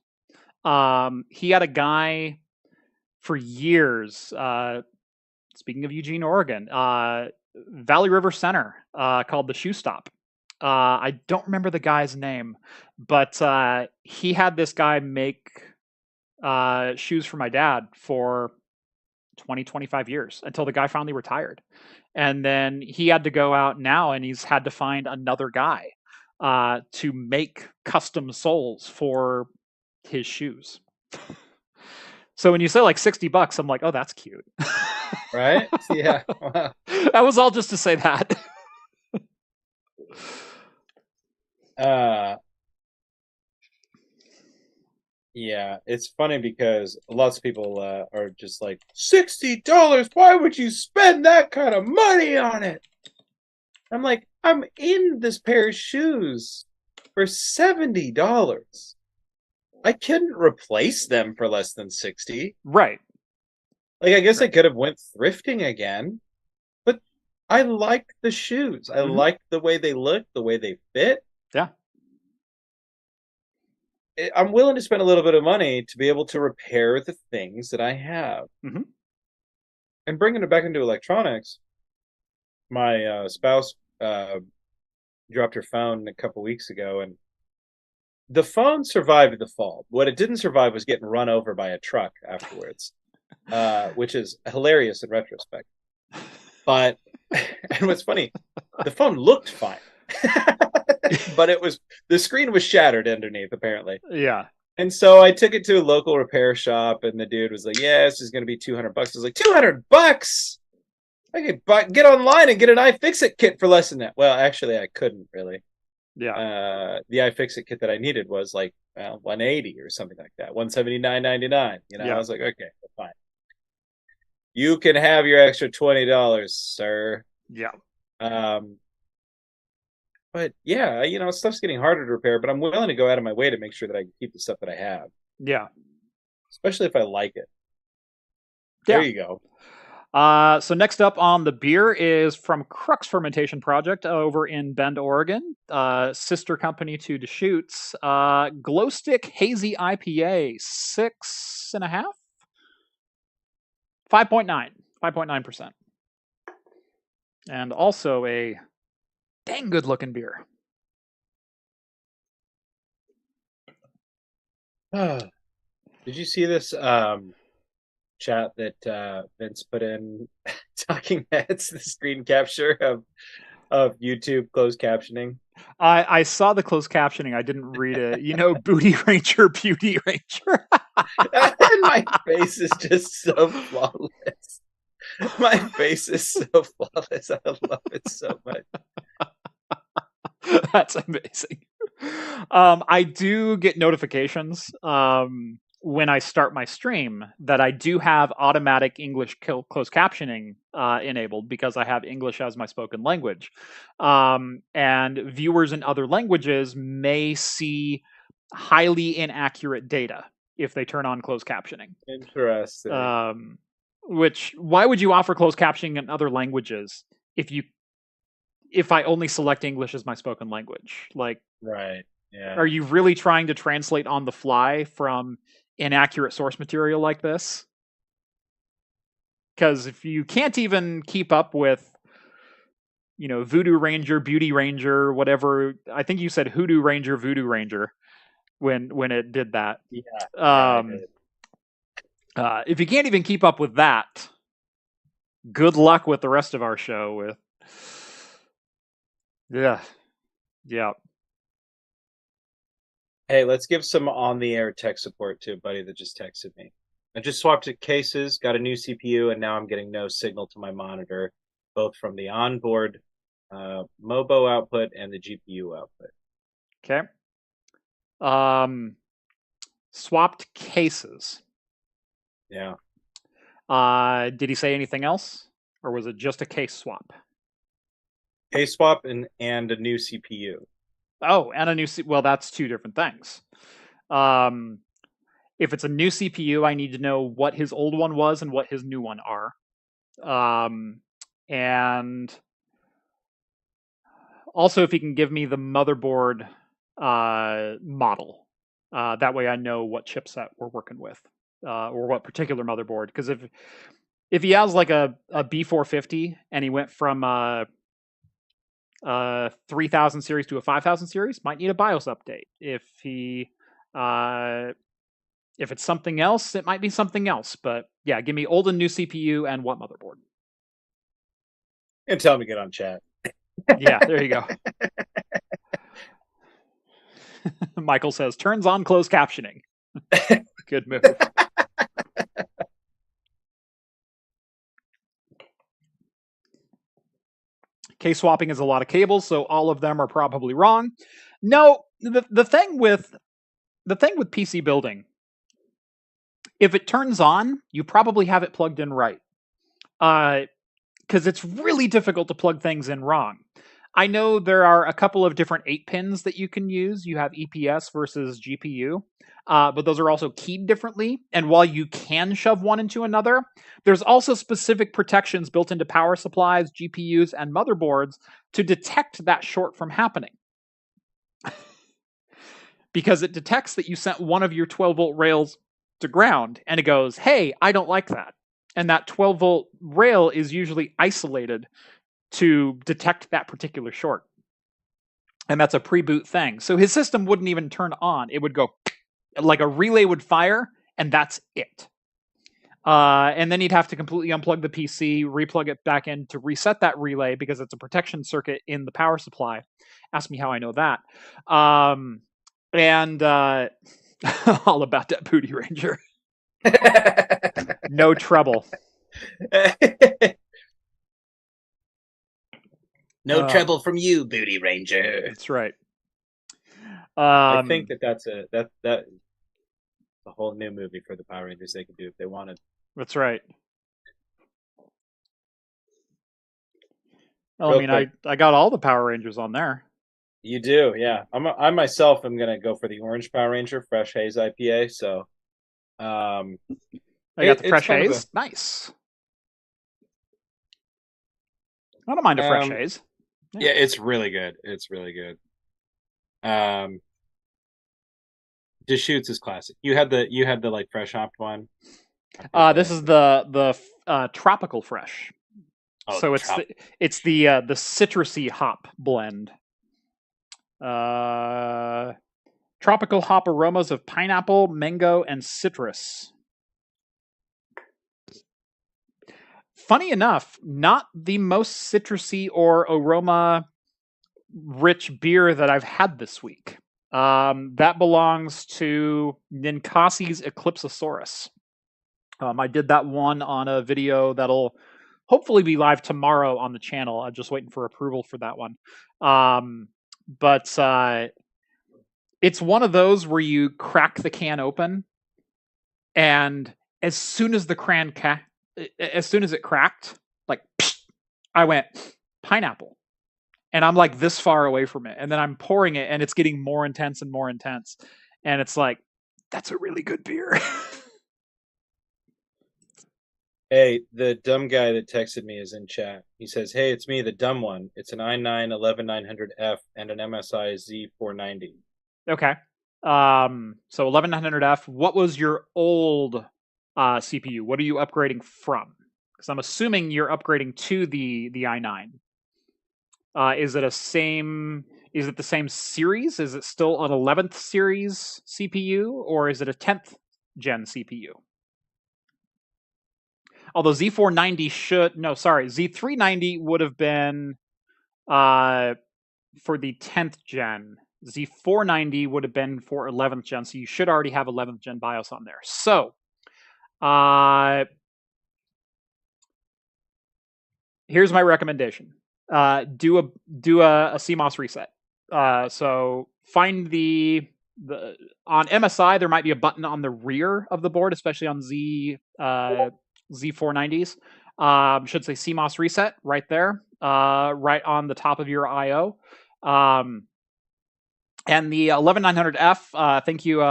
He had a guy for years, speaking of Eugene, Oregon, Valley River Center, called the Shoe Stop. I don't remember the guy's name, but he had this guy make shoes for my dad for 20, 25 years until the guy finally retired. And then he had to go out now, and he's had to find another guy to make custom soles for his shoes. So when you say like $60, I'm like, oh, that's cute. Right? Yeah. Wow. That was all just to say that. Yeah, it's funny because lots of people are just like, $60? Why would you spend that kind of money on it? I'm like, I'm in this pair of shoes for $70. I couldn't replace them for less than 60. Right. Like, I guess I could have went thrifting again, but I liked the shoes. I liked the way they looked, the way they fit. Yeah. I'm willing to spend a little bit of money to be able to repair the things that I have. And bringing it back into electronics, my spouse dropped her phone a couple weeks ago, and the phone survived the fall. What it didn't survive was getting run over by a truck afterwards, which is hilarious in retrospect. But, and what's funny, the phone looked fine. But the screen was shattered underneath, apparently. Yeah. And so I took it to a local repair shop, and the dude was like, yeah, this is going to be $200. I was like, $200? I could get online and get an iFixIt kit for less than that. Well, actually, I couldn't really. Yeah. The iFixIt kit that I needed was like $180 or something like that, $179.99. Yeah. I was like, okay, fine. You can have your extra $20, sir. Yeah. But yeah, stuff's getting harder to repair, but I'm willing to go out of my way to make sure that I can keep the stuff that I have. Yeah. Especially if I like it. Yeah. There you go. So next up on the beer is from Crux Fermentation Project over in Bend, Oregon. Sister company to Deschutes. Glow Stick Hazy IPA, 6.5? 5.9%. And also a dang good looking beer. Did you see this chat that Vince put in Talking Heads, the screen capture of YouTube closed captioning? I saw the closed captioning. I didn't read it. Booty Ranger, Beauty Ranger. And my face is just so flawless. My face is so flawless. I love it so much. That's amazing. I do get notifications when I start my stream that I do have automatic English closed captioning enabled, because I have English as my spoken language. And viewers in other languages may see highly inaccurate data if they turn on closed captioning. Interesting. Why would you offer closed captioning in other languages if I only select English as my spoken language? Like, right. Yeah. Are you really trying to translate on the fly from inaccurate source material like this? Because if you can't even keep up with, Voodoo Ranger, Beauty Ranger, whatever, I think you said Hoodoo Ranger, Voodoo Ranger when it did that. Yeah. I did. If you can't even keep up with that, good luck with the rest of our show. Yeah. Hey, let's give some on-the-air tech support to a buddy that just texted me. I just swapped cases, got a new CPU, and now I'm getting no signal to my monitor, both from the onboard MOBO output and the GPU output. Okay. Swapped cases. Yeah. Did he say anything else, or was it just a case swap? Case swap and a new CPU. Oh, and a new well, that's two different things. If it's a new CPU, I need to know what his old one was and what his new one are. And also, if he can give me the motherboard model, that way I know what chipset we're working with, or what particular motherboard. Because if he has like a B450 and he went from 3000 series to a 5000 series, might need a BIOS update. If it's something else, it might be something else. But yeah, give me old and new CPU and what motherboard. And tell him to get on chat. Yeah, there you go. Michael says, turns on closed captioning. Good move. Case swapping is a lot of cables, so all of them are probably wrong. No, the thing with PC building, if it turns on, you probably have it plugged in right. Because it's really difficult to plug things in wrong. I know there are a couple of different 8 pins that you can use. You have EPS versus GPU, but those are also keyed differently. And while you can shove one into another, there's also specific protections built into power supplies, GPUs, and motherboards to detect that short from happening. Because it detects that you sent one of your 12-volt rails to ground, and it goes, hey, I don't like that. And that 12-volt rail is usually isolated to detect that particular short. And that's a pre-boot thing. So his system wouldn't even turn on. It would go like a relay would fire, and that's it. And then you'd have to completely unplug the PC, replug it back in to reset that relay because it's a protection circuit in the power supply. Ask me how I know that. And all about that Booty Ranger. No trouble. No trouble from you, Booty Ranger. That's right. I think that's a whole new movie for the Power Rangers they could do if they wanted. That's right. Well, I got all the Power Rangers on there. You do, yeah. I myself am gonna go for the Orange Power Ranger Fresh Haze IPA. So, I got the Fresh Haze. Nice. I don't mind a Fresh Haze. Yeah, it's really good. It's really good. Deschutes is classic. You had the like fresh hopped one. This is the tropical fresh. Oh, so it's the citrusy hop blend. Tropical hop aromas of pineapple, mango, and citrus. Funny enough, not the most citrusy or aroma-rich beer that I've had this week. That belongs to Ninkasi's Eclipsosaurus. I did that one on a video that'll hopefully be live tomorrow on the channel. I'm just waiting for approval for that one. But it's one of those where you crack the can open, and as soon as it cracked, like, I went, pineapple. And I'm like this far away from it. And then I'm pouring it, and it's getting more intense and more intense. And it's like, that's a really good beer. Hey, the dumb guy that texted me is in chat. He says, hey, it's me, the dumb one. It's an i9 11900F and an MSI Z490. Okay. So 11900F. What was your old CPU? What are you upgrading from? Because I'm assuming you're upgrading to the i9. Is it the same series? Is it still an 11th series CPU, or is it a 10th gen CPU? Although Z390 would have been for the 10th gen. Z490 would have been for 11th gen, so you should already have 11th gen BIOS on there. So, here's my recommendation. Do a CMOS reset. So find the on MSI, there might be a button on the rear of the board, especially on Z490s. Should say CMOS reset right there, right on the top of your I/O. And the 11900F, thank you,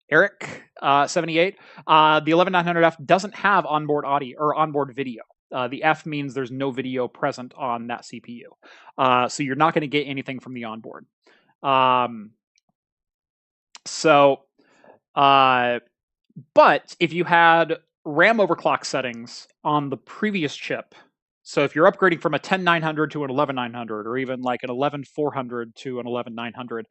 Eric 78. The 11900F doesn't have onboard audio or onboard video. The F means there's no video present on that CPU. So you're not going to get anything from the onboard. But if you had RAM overclock settings on the previous chip, so if you're upgrading from a 10900 to an 11900, or even like an 11400 to an 11900,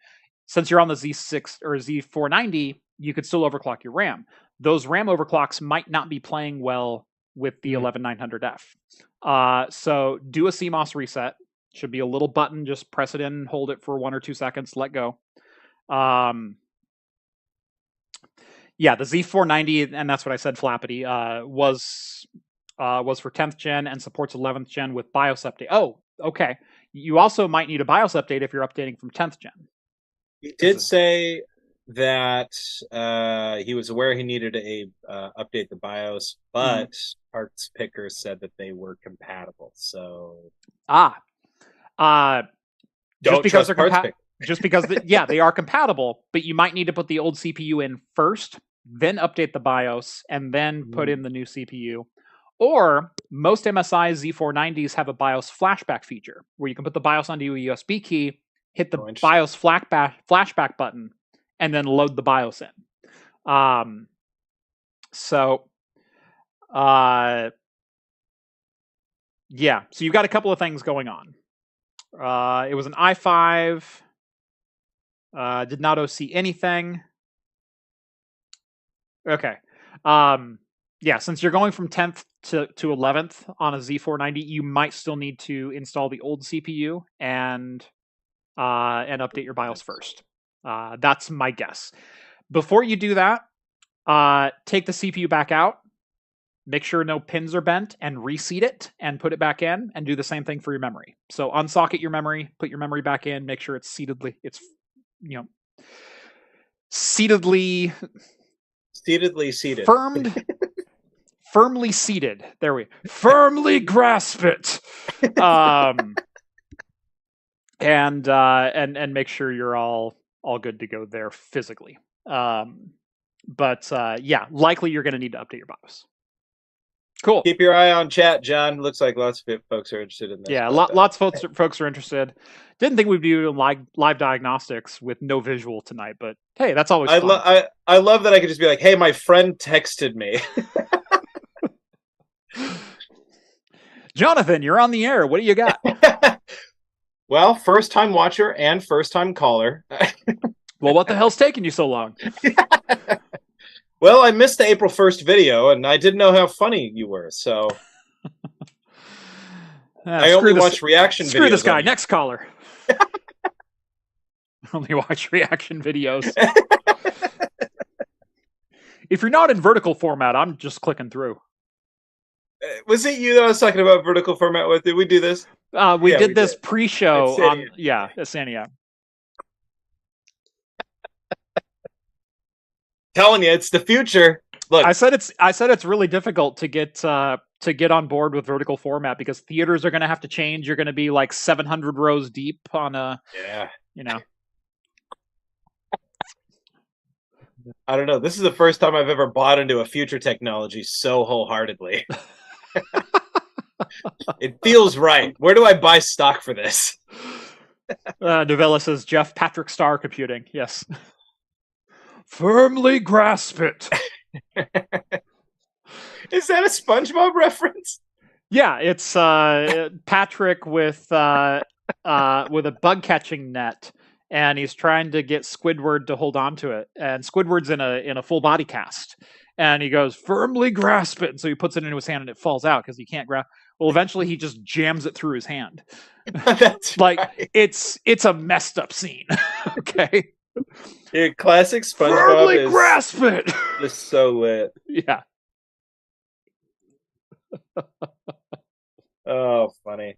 since you're on the Z6 or Z490, you could still overclock your RAM. Those RAM overclocks might not be playing well with the 11900F. So do a CMOS reset. Should be a little button. Just press it in, hold it for 1 or 2 seconds, let go. Yeah, the Z490, and that's what I said, Flappity, was for 10th gen and supports 11th gen with BIOS update. Oh, okay. You also might need a BIOS update if you're updating from 10th gen. He did say that he was aware he needed to update the BIOS, but Parts Picker said that they were compatible. So just because they're compatible. Just because, they are compatible, but you might need to put the old CPU in first, then update the BIOS, and then put in the new CPU. Or most MSI Z490s have a BIOS flashback feature where you can put the BIOS onto a USB key, hit the BIOS flashback button, and then load the BIOS in. So you've got a couple of things going on. It was an i5. Did not OC anything. Okay. Since you're going from 10th to 11th on a Z490, you might still need to install the old CPU and update your BIOS first. That's my guess. Before you do that, take the CPU back out, make sure no pins are bent, and reseat it and put it back in, and do the same thing for your memory. So unsocket your memory, put your memory back in, make sure it's seatedly seated. Firmly seated. There we firmly grasp it. And make sure you're all good to go there physically. Likely you're going to need to update your BIOS. Cool. Keep your eye on chat, John. Looks like lots of folks are interested in this. Yeah, lots of folks are interested. Didn't think we'd be doing live diagnostics with no visual tonight, but hey, that's always fun. I love that I could just be like, hey, my friend texted me. Jonathan, you're on the air. What do you got? Well, first-time watcher and first-time caller. Well, what the hell's taking you so long? Well, I missed the April 1st video, and I didn't know how funny you were, so... I only watch reaction videos. Screw this guy. Next caller. Only watch reaction videos. If you're not in vertical format, I'm just clicking through. Was it you that I was talking about vertical format with? Did we do this? We did this pre-show on Siena. Telling you, it's the future. Look, I said it's really difficult to get on board with vertical format because theaters are going to have to change. You're going to be like 700 rows deep on a I don't know. This is the first time I've ever bought into a future technology so wholeheartedly. It feels right. Where do I buy stock for this? Novella says Jeff Patrick Star Computing. Yes. Firmly grasp it. Is that a SpongeBob reference? Yeah, it's Patrick with a bug catching net, and he's trying to get Squidward to hold on to it, and Squidward's in a full body cast, and he goes, firmly grasp it, and so he puts it into his hand and it falls out because he can't grab. Well, eventually he just jams it through his hand. That's like right. it's a messed up scene. Okay. Yeah, classic SpongeBob Firmly is grasp it. just so lit. Yeah. Oh, funny.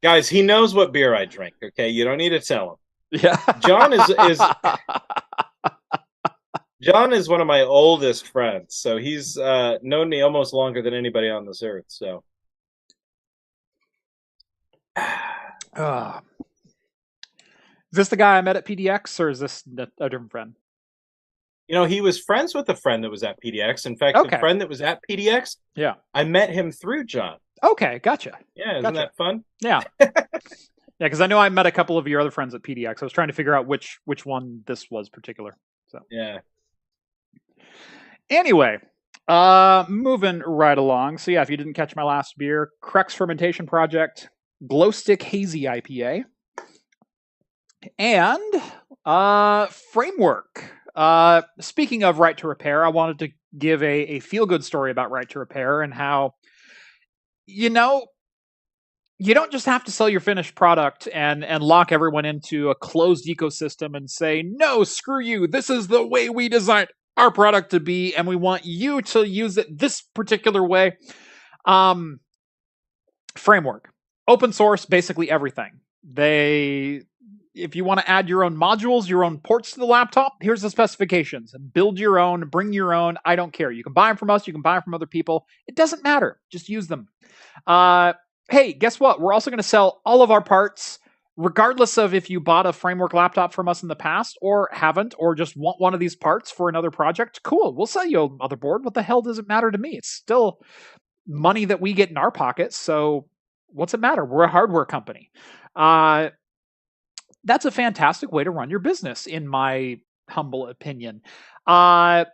Guys, he knows what beer I drink, okay? You don't need to tell him. Yeah. John is one of my oldest friends, so he's known me almost longer than anybody on this earth, so. Is this the guy I met at PDX, or is this a different friend? You know, he was friends with a friend that was at PDX. In fact, Okay. the friend that was at PDX, Yeah. I met him through John. Okay, gotcha. Yeah, isn't Gotcha. that fun? Yeah. Yeah, because I know I met a couple of your other friends at PDX. I was trying to figure out which one this was particular. So Yeah. anyway, moving right along. So yeah, if you didn't catch my last beer, Crex Fermentation Project, Glow Stick Hazy IPA, and Framework. Speaking of Right to Repair, I wanted to give a feel-good story about Right to Repair and how, you know, you don't just have to sell your finished product and lock everyone into a closed ecosystem and say, no, screw you. This is the way we designed our product to be, and we want you to use it this particular way. Framework. Open source, basically everything. If you want to add your own modules, your own ports to the laptop, here's the specifications. Build your own, bring your own. I don't care. You can buy them from us. You can buy them from other people. It doesn't matter. Just use them. Hey, guess what? We're also going to sell all of our parts, regardless of if you bought a Framework laptop from us in the past or haven't, or just want one of these parts for another project. Cool. We'll sell you a motherboard. What the hell does it matter to me? It's still money that we get in our pockets. So what's it matter? We're a hardware company. That's a fantastic way to run your business, in my humble opinion. That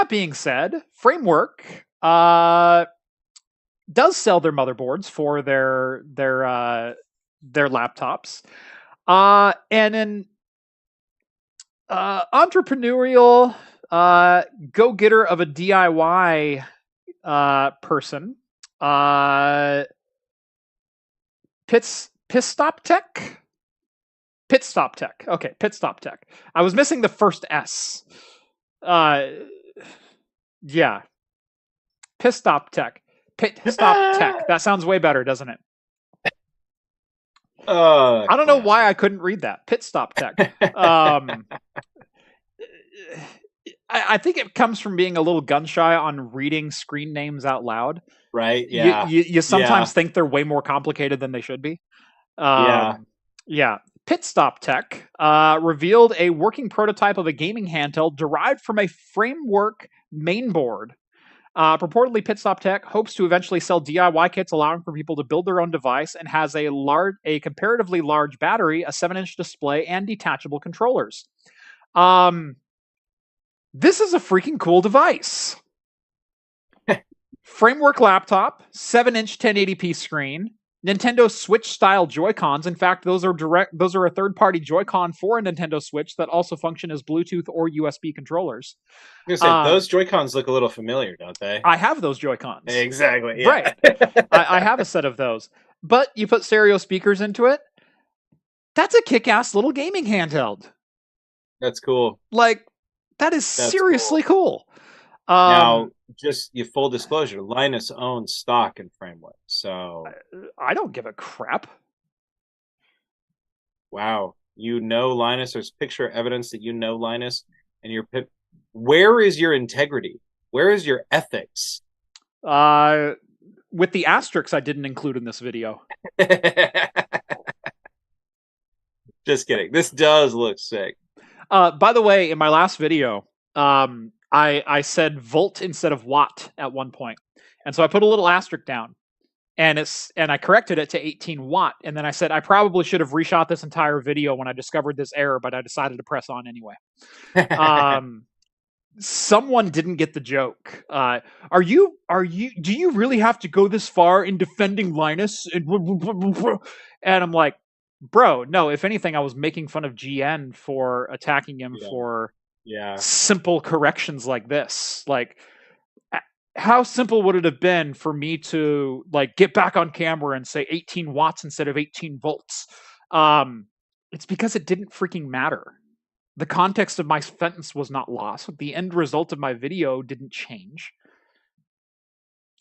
being said, Framework does sell their motherboards for their laptops, and an entrepreneurial go-getter of a DIY person, Pit Stop Tech. Okay, Pit Stop Tech. I was missing the first S. Yeah. Pit Stop Tech. Pit Stop Tech. That sounds way better, doesn't it? I don't know why I couldn't read that. Pit Stop Tech. I think it comes from being a little gun shy on reading screen names out loud. Right, yeah. You sometimes think they're way more complicated than they should be. Yeah. Pit Stop Tech revealed a working prototype of a gaming handheld derived from a Framework mainboard. Purportedly, Pit Stop Tech hopes to eventually sell DIY kits allowing for people to build their own device, and has a comparatively large battery, a 7-inch display, and detachable controllers. This is a freaking cool device. Framework laptop, 7-inch 1080p screen, Nintendo Switch style Joy-Cons. In fact, those are a third-party Joy-Con for a Nintendo Switch that also function as Bluetooth or USB controllers. I was gonna say, those Joy-Cons look a little familiar, don't they? I have those Joy-Cons. Exactly. Yeah. Right. I have a set of those. But you put stereo speakers into it, that's a kick-ass little gaming handheld. That's cool. Like, that's seriously cool. Now, just full disclosure, Linus owns stock in Framework, so I don't give a crap. Wow, you know Linus. There's picture evidence that you know Linus, and where is your integrity? Where is your ethics? With the asterisks I didn't include in this video. Just kidding. This does look sick. By the way, in my last video, I said volt instead of watt at one point. And so I put a little asterisk down, and I corrected it to 18 watt. And then I said, I probably should have reshot this entire video when I discovered this error, but I decided to press on anyway. someone didn't get the joke. Do you really have to go this far in defending Linus? And I'm like, bro, no, if anything, I was making fun of GN for attacking him for simple corrections like this. Like, how simple would it have been for me to like get back on camera and say 18 watts instead of 18 volts? It's because it didn't freaking matter. The context of my sentence was not lost. The end result of my video didn't change.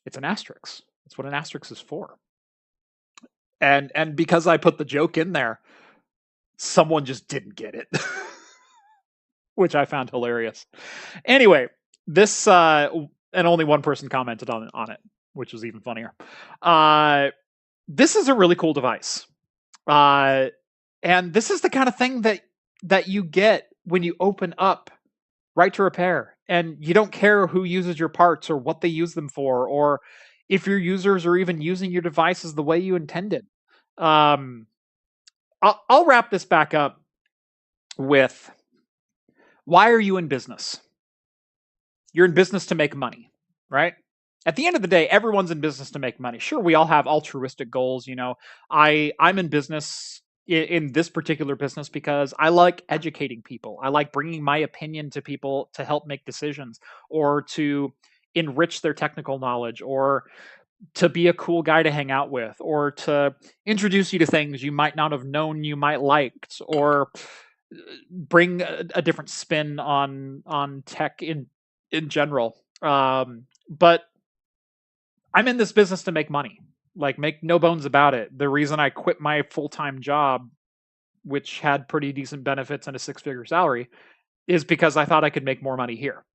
It's an asterisk. That's what an asterisk is for. And because I put the joke in there, someone just didn't get it, which I found hilarious. Anyway, this and only one person commented on it, which was even funnier. This is a really cool device, and this is the kind of thing that you get when you open up Right to Repair, and you don't care who uses your parts or what they use them for, or if your users are even using your devices the way you intended. I'll wrap this back up with, why are you in business? You're in business to make money, right? At the end of the day, everyone's in business to make money. Sure, we all have altruistic goals. I'm in business in this particular business because I like educating people. I like bringing my opinion to people to help make decisions, or to enrich their technical knowledge, or to be a cool guy to hang out with, or to introduce you to things you might not have known you might liked, or bring a different spin on tech in general. But I'm in this business to make money. Like, make no bones about it. The reason I quit my full-time job, which had pretty decent benefits and a 6-figure salary, is because I thought I could make more money here.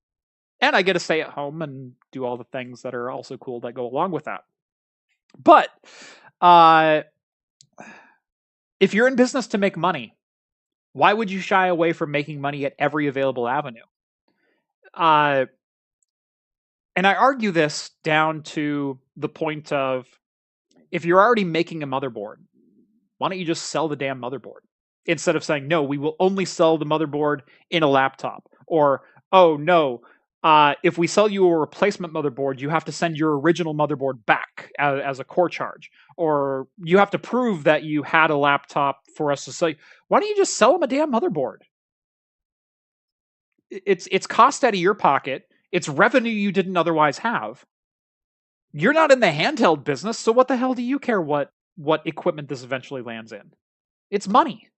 And I get to stay at home and do all the things that are also cool that go along with that. But if you're in business to make money, why would you shy away from making money at every available avenue? And I argue this down to the point of, if you're already making a motherboard, why don't you just sell the damn motherboard? Instead of saying, no, we will only sell the motherboard in a laptop. Or, oh, no, if we sell you a replacement motherboard, you have to send your original motherboard back as a core charge. Or you have to prove that you had a laptop for us to sell you. Why don't you just sell them a damn motherboard? It's cost out of your pocket. It's revenue you didn't otherwise have. You're not in the handheld business, so what the hell do you care what equipment this eventually lands in? It's money.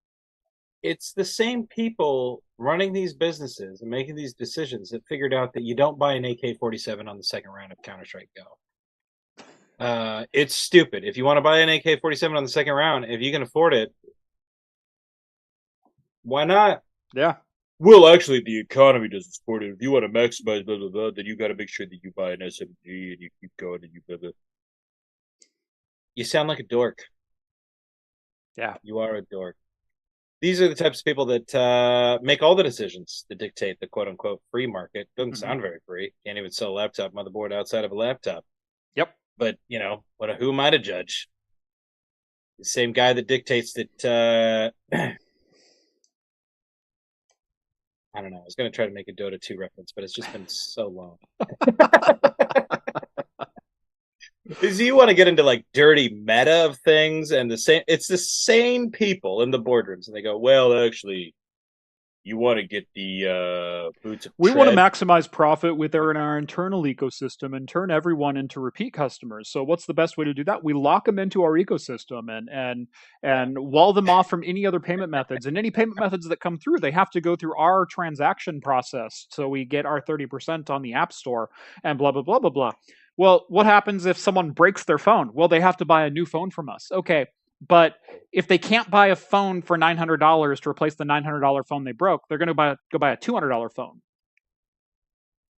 It's the same people running these businesses and making these decisions that figured out that you don't buy an AK-47 on the second round of Counter-Strike Go. It's stupid. If you want to buy an AK-47 on the second round, if you can afford it, why not? Yeah. Well, actually, the economy doesn't support it. If you want to maximize blah, blah, blah, then you got to make sure that you buy an SMG and you keep going and you blah, blah. You sound like a dork. Yeah. You are a dork. These are the types of people that make all the decisions that dictate the quote-unquote free market. Doesn't sound very free. Can't even sell a laptop motherboard outside of a laptop. Yep. But, who am I to judge? The same guy that dictates that... I don't know. I was going to try to make a Dota 2 reference, but it's just been so long. Is you want to get into like dirty meta of things, and it's the same people in the boardrooms, and they go, well, actually, you want to get the boots of we tread. want to maximize profit within our internal ecosystem and turn everyone into repeat customers. So what's the best way to do that? We lock them into our ecosystem and wall them off from any other payment methods. And any payment methods that come through, they have to go through our transaction process, so we get our 30% on the App Store and blah, blah, blah, blah, blah. Well, what happens if someone breaks their phone? Well, they have to buy a new phone from us. Okay, but if they can't buy a phone for $900 to replace the $900 phone they broke, they're going to go buy a $200 phone.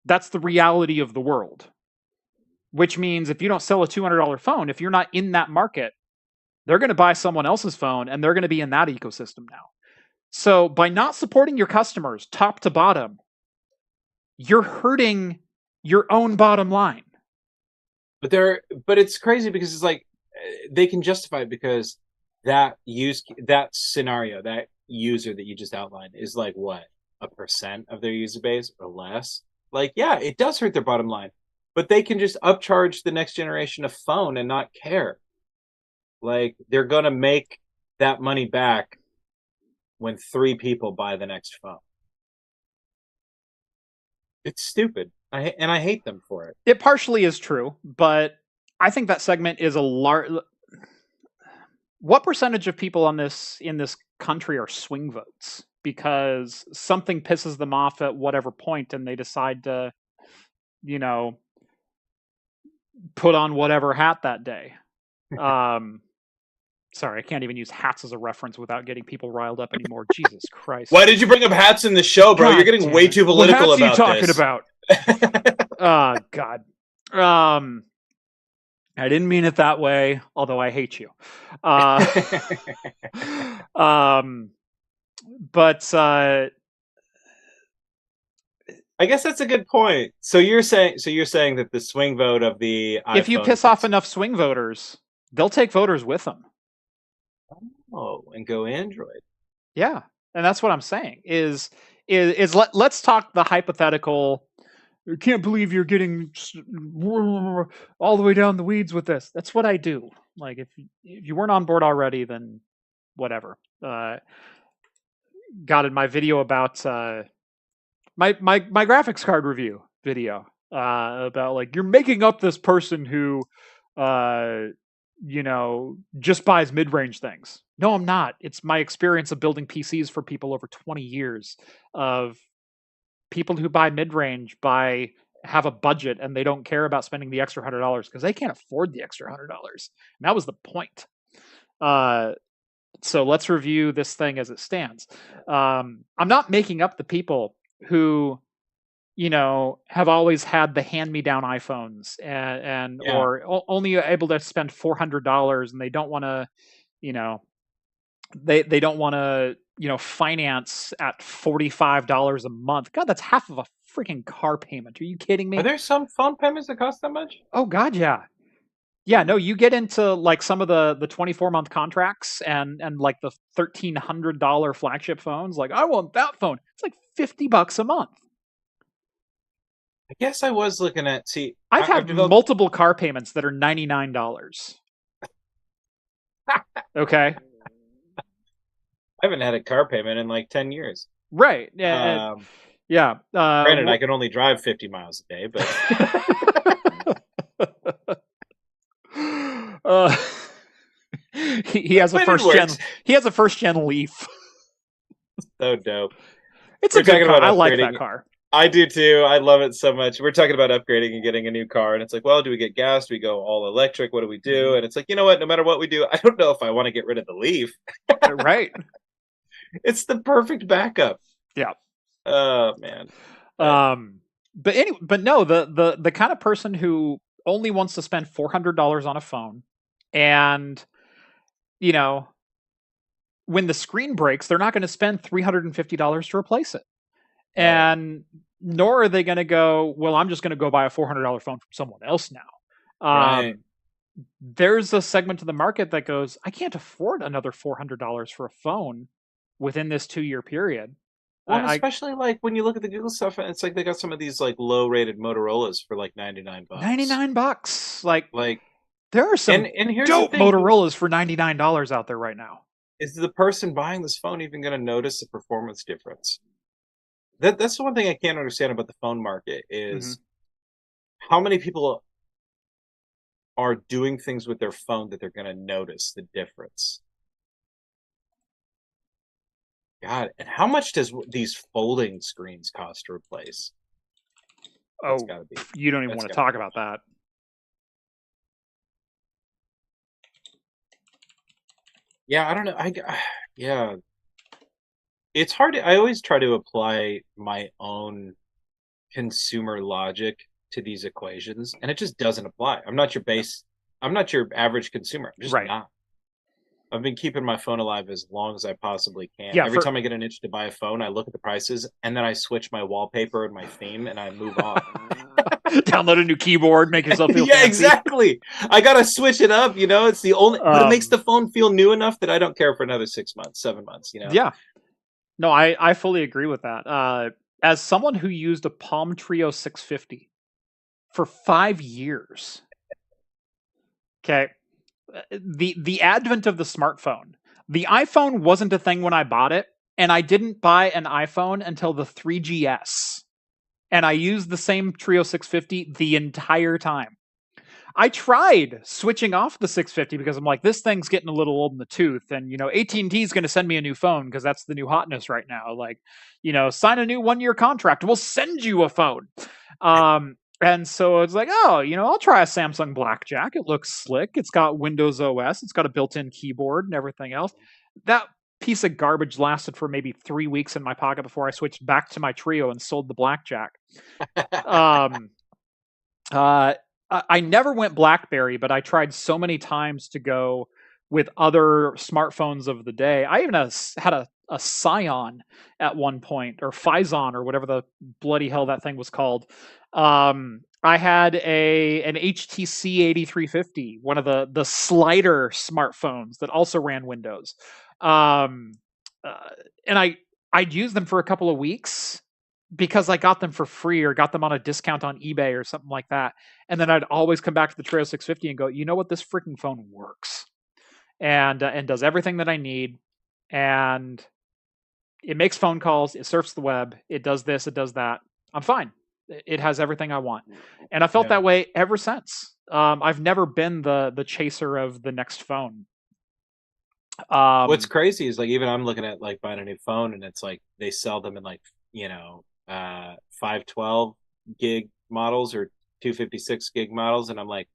That's the reality of the world. Which means if you don't sell a $200 phone, if you're not in that market, they're going to buy someone else's phone, and they're going to be in that ecosystem now. So by not supporting your customers top to bottom, you're hurting your own bottom line. But it's crazy because it's like they can justify it because that scenario, that user that you just outlined is like what, 1% of their user base or less. Like, yeah, it does hurt their bottom line, but they can just upcharge the next generation of phone and not care. Like, they're going to make that money back when 3 people buy the next phone. It's stupid. I hate them for it. It partially is true, but I think that segment is a large. What percentage of people in this country are swing votes because something pisses them off at whatever point and they decide to, put on whatever hat that day? Sorry, I can't even use hats as a reference without getting people riled up anymore. Jesus Christ. Why did you bring up hats in the show, bro? God, you're getting way too political what hats about are you this. talking about? God. I didn't mean it that way, although I hate you. But I guess that's a good point. So you're saying that the swing vote of the iPhone, if you piss off enough swing voters, they'll take voters with them. Oh, and go Android. Yeah, and that's what I'm saying. Let's talk the hypothetical. I can't believe you're getting all the way down the weeds with this. That's what I do. Like, if you weren't on board already, then whatever. Got in my video about my graphics card review video about, like, you're making up this person who just buys mid-range things. No, I'm not. It's my experience of building PCs for people over 20 years of people who buy mid-range have a budget and they don't care about spending the extra $100 because they can't afford the extra $100. And that was the point. So let's review this thing as it stands. I'm not making up the people who, have always had the hand-me-down iPhones and or only able to spend $400 and they don't want to, they don't want to, finance at $45 a month. God, that's half of a freaking car payment. Are you kidding me? Are there some phone payments that cost that much? Oh God, yeah. Yeah, no, you get into like some of the 24-month contracts and like the $1,300 flagship phones. Like, I want that phone. It's like $50 a month. I guess I was looking at. I've had multiple car payments that are $99. Okay. I haven't had a car payment in like 10 years. Right. Yeah. Yeah. Granted, I can only drive 50 miles a day, but he has a first gen. He has a first gen Leaf. So dope. It's a good car. I like that car. I do too. I love it so much. We're talking about upgrading and getting a new car, and it's like, well, do we get gas? Do we go all electric? What do we do? And it's like, you know what? No matter what we do, I don't know if I want to get rid of the Leaf. Right. It's the perfect backup. Yeah. Oh man. But anyway, but no, the kind of person who only wants to spend $400 on a phone, and when the screen breaks, they're not going to spend $350 to replace it. And nor are they going to go, well, I'm just going to go buy a $400 phone from someone else now. Right. There's a segment of the market that goes, I can't afford another $400 for a phone within this 2-year period. Well, especially like when you look at the Google stuff, and it's like they got some of these like low-rated Motorola's for like $99. $99. Like there are some and here's dope the thing, Motorola's for $99 out there right now. Is the person buying this phone even going to notice a performance difference? That's the one thing I can't understand about the phone market is how many people are doing things with their phone that they're going to notice the difference. God, and how much does these folding screens cost to replace? Oh, you don't even want to talk about that. Yeah, I don't know. Yeah. It's hard I always try to apply my own consumer logic to these equations, and it just doesn't apply. I'm not your average consumer. I'm just not. I've been keeping my phone alive as long as I possibly can. Yeah, Every time I get an itch to buy a phone, I look at the prices, and then I switch my wallpaper and my theme, and I move on. Download a new keyboard, make yourself feel fancy. Exactly. I gotta switch it up. It's the only, but it makes the phone feel new enough that I don't care for another 6 months, 7 months. Yeah. No, I fully agree with that. as someone who used a Palm Trio 650 for 5 years, okay, the advent of the smartphone, the iPhone wasn't a thing when I bought it, and I didn't buy an iPhone until the 3GS. And I used the same Trio 650 the entire time. I tried switching off the 650 because I'm like, this thing's getting a little old in the tooth, and AT&T is going to send me a new phone because that's the new hotness right now. Like, sign a new 1-year contract, we'll send you a phone. And so it's like, oh, I'll try a Samsung Blackjack. It looks slick. It's got Windows OS. It's got a built-in keyboard and everything else. That piece of garbage lasted for maybe 3 weeks in my pocket before I switched back to my Trio and sold the Blackjack. I never went BlackBerry, but I tried so many times to go with other smartphones of the day. I even had a Scion at one point, or Phison, or whatever the bloody hell that thing was called. I had an HTC 8350, one of the slider smartphones that also ran Windows. And I'd use them for a couple of weeks because I got them for free or got them on a discount on eBay or something like that. And then I'd always come back to the Trio 650 and go, you know what? This freaking phone works and does everything that I need. And it makes phone calls. It surfs the web. It does this. It does that. I'm fine. It has everything I want. And I felt that way ever since. I've never been the chaser of the next phone. What's crazy is like, even I'm looking at like buying a new phone, and it's like they sell them in like 512 gig models or 256 gig models, and I'm like,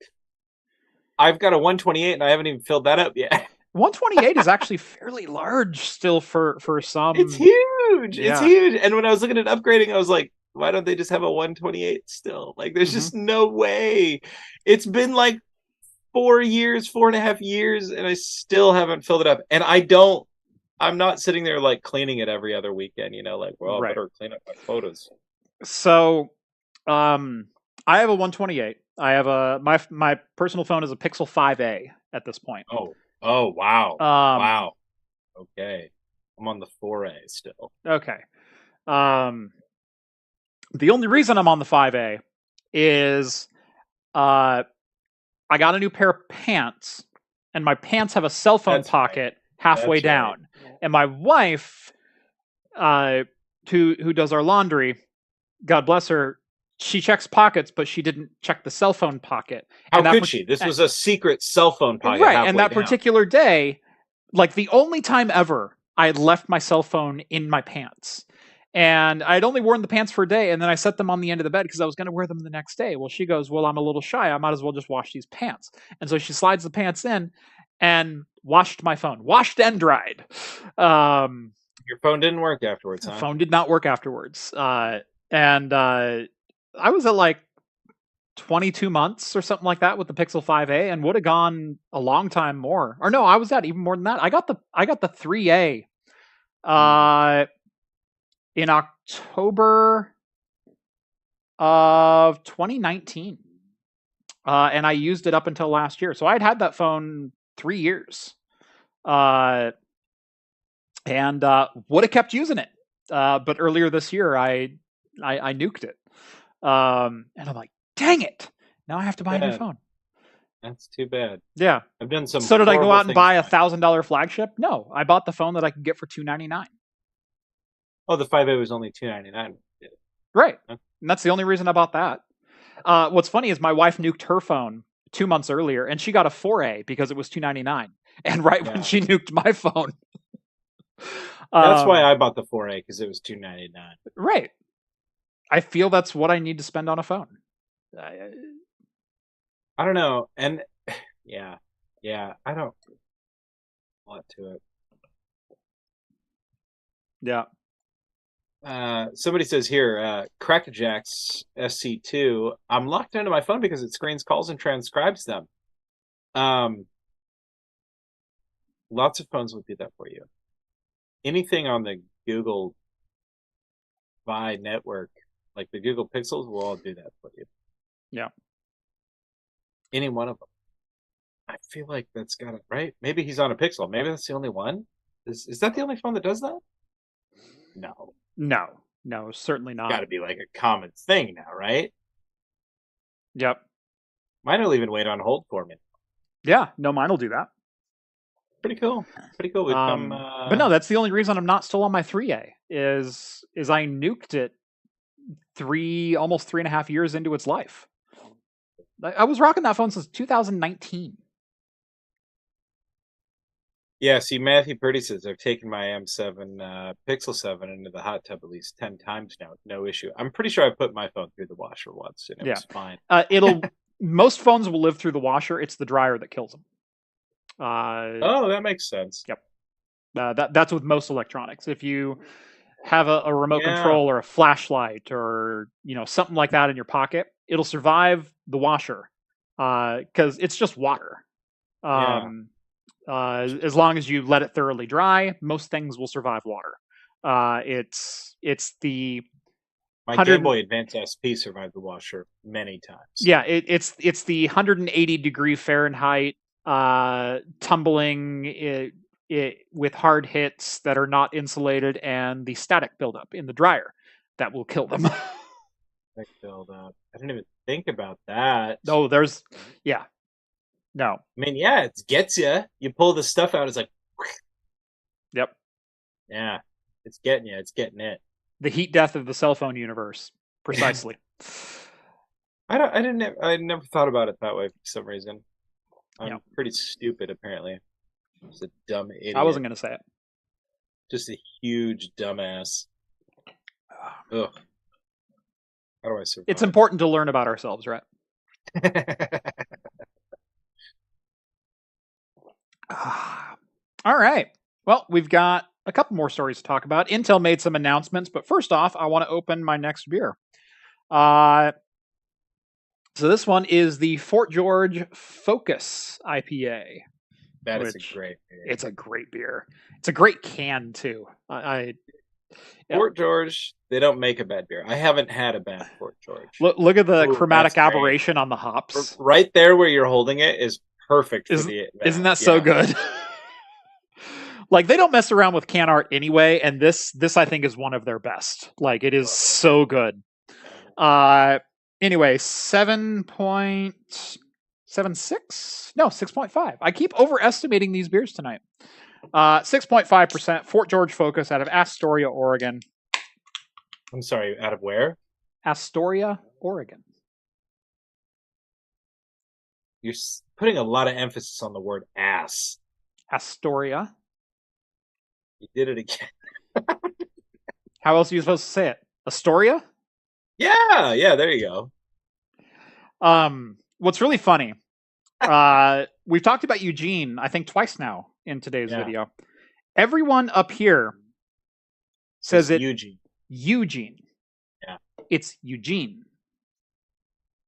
I've got a 128 and I haven't even filled that up yet. 128 is actually fairly large still for some. It's huge. Yeah. It's huge. And when I was looking at upgrading, I was like, why don't they just have a 128 still? Like, there's just no way. It's been like 4.5 years, and I still haven't filled it up. And I'm not sitting there like cleaning it every other weekend, like, well, I better clean up my photos. So, I have a 128. I have my personal phone is a Pixel 5a at this point. Oh, wow. Wow. Okay. I'm on the 4a still. Okay. The only reason I'm on the 5a is, I got a new pair of pants, and my pants have a cell phone pocket halfway down. And my wife, who does our laundry, God bless her, she checks pockets, but she didn't check the cell phone pocket. How could she? This was a secret cell phone pocket. Right, and that particular day, like the only time ever I had left my cell phone in my pants. And I'd only worn the pants for a day, and then I set them on the end of the bed because I was going to wear them the next day. Well, she goes, well, I'm a little shy. I might as well just wash these pants. And so she slides the pants in and washed my phone. Washed and dried. Your phone didn't work afterwards, huh? The phone did not work afterwards. And I was at like 22 months or something like that with the Pixel 5a, and would have gone a long time more. Or no, I was at even more than that. I got the 3a in October of 2019. And I used it up until last year. So I'd had that phone 3 years. And would have kept using it. But earlier this year, I nuked it. And I'm like, dang it! Now I have to buy a new phone. That's too bad. Yeah, I've done some. So did I go out and buy $1,000 flagship? No, I bought the phone that I could get for $299. Oh, the 5A was only $299. Right, and that's the only reason I bought that. What's funny is my wife nuked her phone 2 months earlier, and she got a 4A because it was $299. And when she nuked my phone, that's why I bought the 4A, because it was $299. Right. I feel that's what I need to spend on a phone. I don't know. And yeah, I don't want to it. Yeah. Somebody says here, Crackerjack's SC2, I'm locked into my phone because it screens calls and transcribes them. Lots of phones will do that for you. Anything on the Google Fi network, like the Google Pixels, will all do that for you. Yeah. Any one of them. I feel like that's got it, right? Maybe he's on a Pixel. Maybe that's the only one. Is that the only phone that does that? No. No, certainly Got not. to be like a common thing now, right? Yep. Mine will even wait on hold for me. Yeah, no, mine will do that. Pretty cool. Pretty cool. We've come. But no, that's the only reason I'm not still on my 3A is I nuked it almost 3.5 years into its life. I was rocking that phone since 2019. Yeah, see, Matthew Purdy says I've taken my M7 Pixel 7 into the hot tub at least 10 times now, no issue. I'm pretty sure I put my phone through the washer once and it was fine. Most phones will live through the washer. It's the dryer that kills them. Oh, that makes sense. Yep. That's with most electronics. If you have a remote control or a flashlight or something like that in your pocket, it'll survive the washer because it's just water. As long as you let it thoroughly dry, most things will survive water. It's the my Game Boy Advance SP survived the washer many times. Yeah, it's the 180 degree Fahrenheit tumbling it with hard hits that are not insulated and the static buildup in the dryer that will kill them. Static buildup. I didn't even think about that. No, No. I mean, yeah, it gets you. You pull the stuff out, it's like. Yep. Yeah, it's getting you. It's getting it. The heat death of the cell phone universe, precisely. I never thought about it that way for some reason. I'm pretty stupid, apparently. Just a dumb idiot. I wasn't going to say it. Just a huge dumbass. Ugh. How do I survive? It's important to learn about ourselves, right? All right. Well, we've got a couple more stories to talk about. Intel made some announcements, but first off, I want to open my next beer. So this one is the Fort George Focus IPA. That is a great beer. It's a great beer. It's a great can, too. Fort George, they don't make a bad beer. I haven't had a bad Fort George. Look at the chromatic aberration on the hops. Right there where you're holding it is perfect for the... Isn't that so good? Like, they don't mess around with can art anyway, and this I think is one of their best. Like, it is so good. Anyway, 7.76? No, 6.5. I keep overestimating these beers tonight. 6.5% Fort George Focus out of Astoria, Oregon. I'm sorry, out of where? Astoria, Oregon. You're putting a lot of emphasis on the word ass. Astoria. You did it again. How else are you supposed to say it? Astoria? Yeah, there you go. What's really funny, we've talked about Eugene, I think twice now in today's video. Everyone up here says it's Eugene. Yeah. It's Eugene.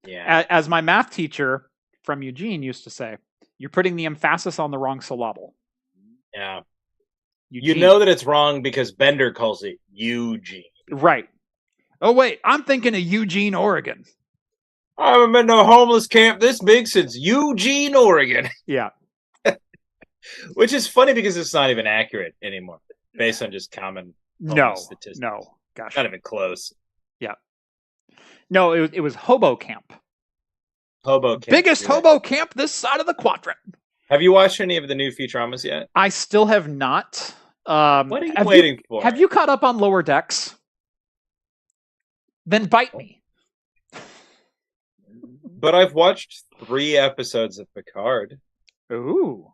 Yeah. As my math teacher from Eugene used to say, you're putting the emphasis on the wrong syllable. Yeah. Eugene. You know that it's wrong because Bender calls it Eugene. Right. Oh, wait, I'm thinking of Eugene, Oregon. I haven't been to a homeless camp this big since Eugene, Oregon. Yeah. Which is funny because it's not even accurate anymore, based on just common statistics. No, gosh. Not even close. Yeah. No, it was Hobo Camp. Hobo Camp. Biggest hobo camp this side of the quadrant. Have you watched any of the new Futurama's yet? I still have not. What are you waiting for? Have you caught up on Lower Decks? Then bite me. But I've watched 3 episodes of Picard. Ooh.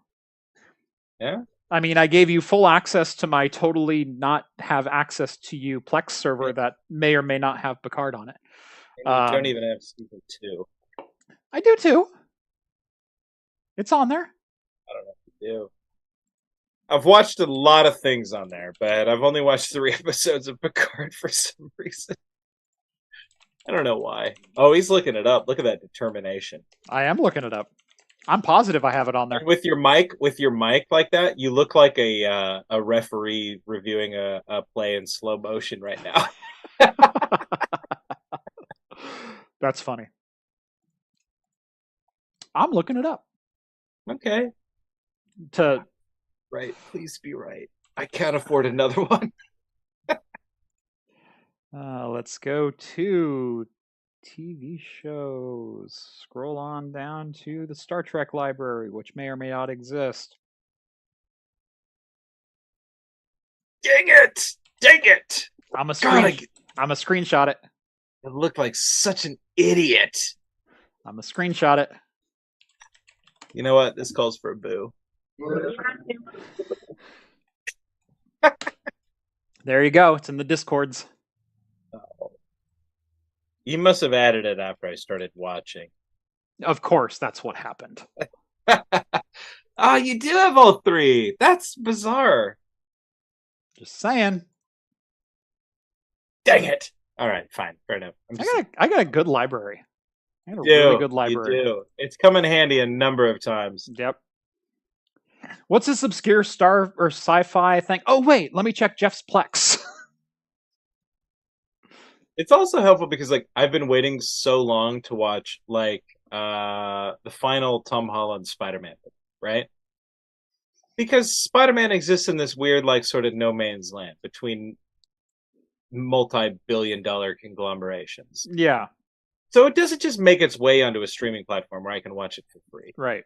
Yeah? I mean, I gave you full access to my totally not have access to you Plex server that may or may not have Picard on it. You don't even have season 2. I do too. It's on there. I don't know if you do. I've watched a lot of things on there, but I've only watched 3 episodes of Picard for some reason. I don't know why. Oh, he's looking it up. Look at that determination. I am looking it up. I'm positive I have it on there. And with your mic like that, you look like a referee reviewing a play in slow motion right now. That's funny. I'm looking it up. Okay. Right. Please be right. I can't afford another one. Let's go to TV shows. Scroll on down to the Star Trek library, which may or may not exist. Dang it! Dang it! I'm a God, screenshot it. I look like such an idiot. I'm a screenshot it. You know what? This calls for a boo. There you go. It's in the Discords. You must have added it after I started watching. Of course, that's what happened. Oh, you do have all three. That's bizarre. Just saying. Dang it. All right, fine. Fair enough. I got a good library. I got a really good library. You do. It's come in handy a number of times. Yep. What's this obscure star or sci-fi thing? Oh, wait. Let me check Jeff's Plex. It's also helpful because like I've been waiting so long to watch like the final Tom Holland Spider-Man, right? Because Spider-Man exists in this weird like sort of no man's land between multi-billion-dollar conglomerations. Yeah. So it doesn't just make its way onto a streaming platform where I can watch it for free. Right.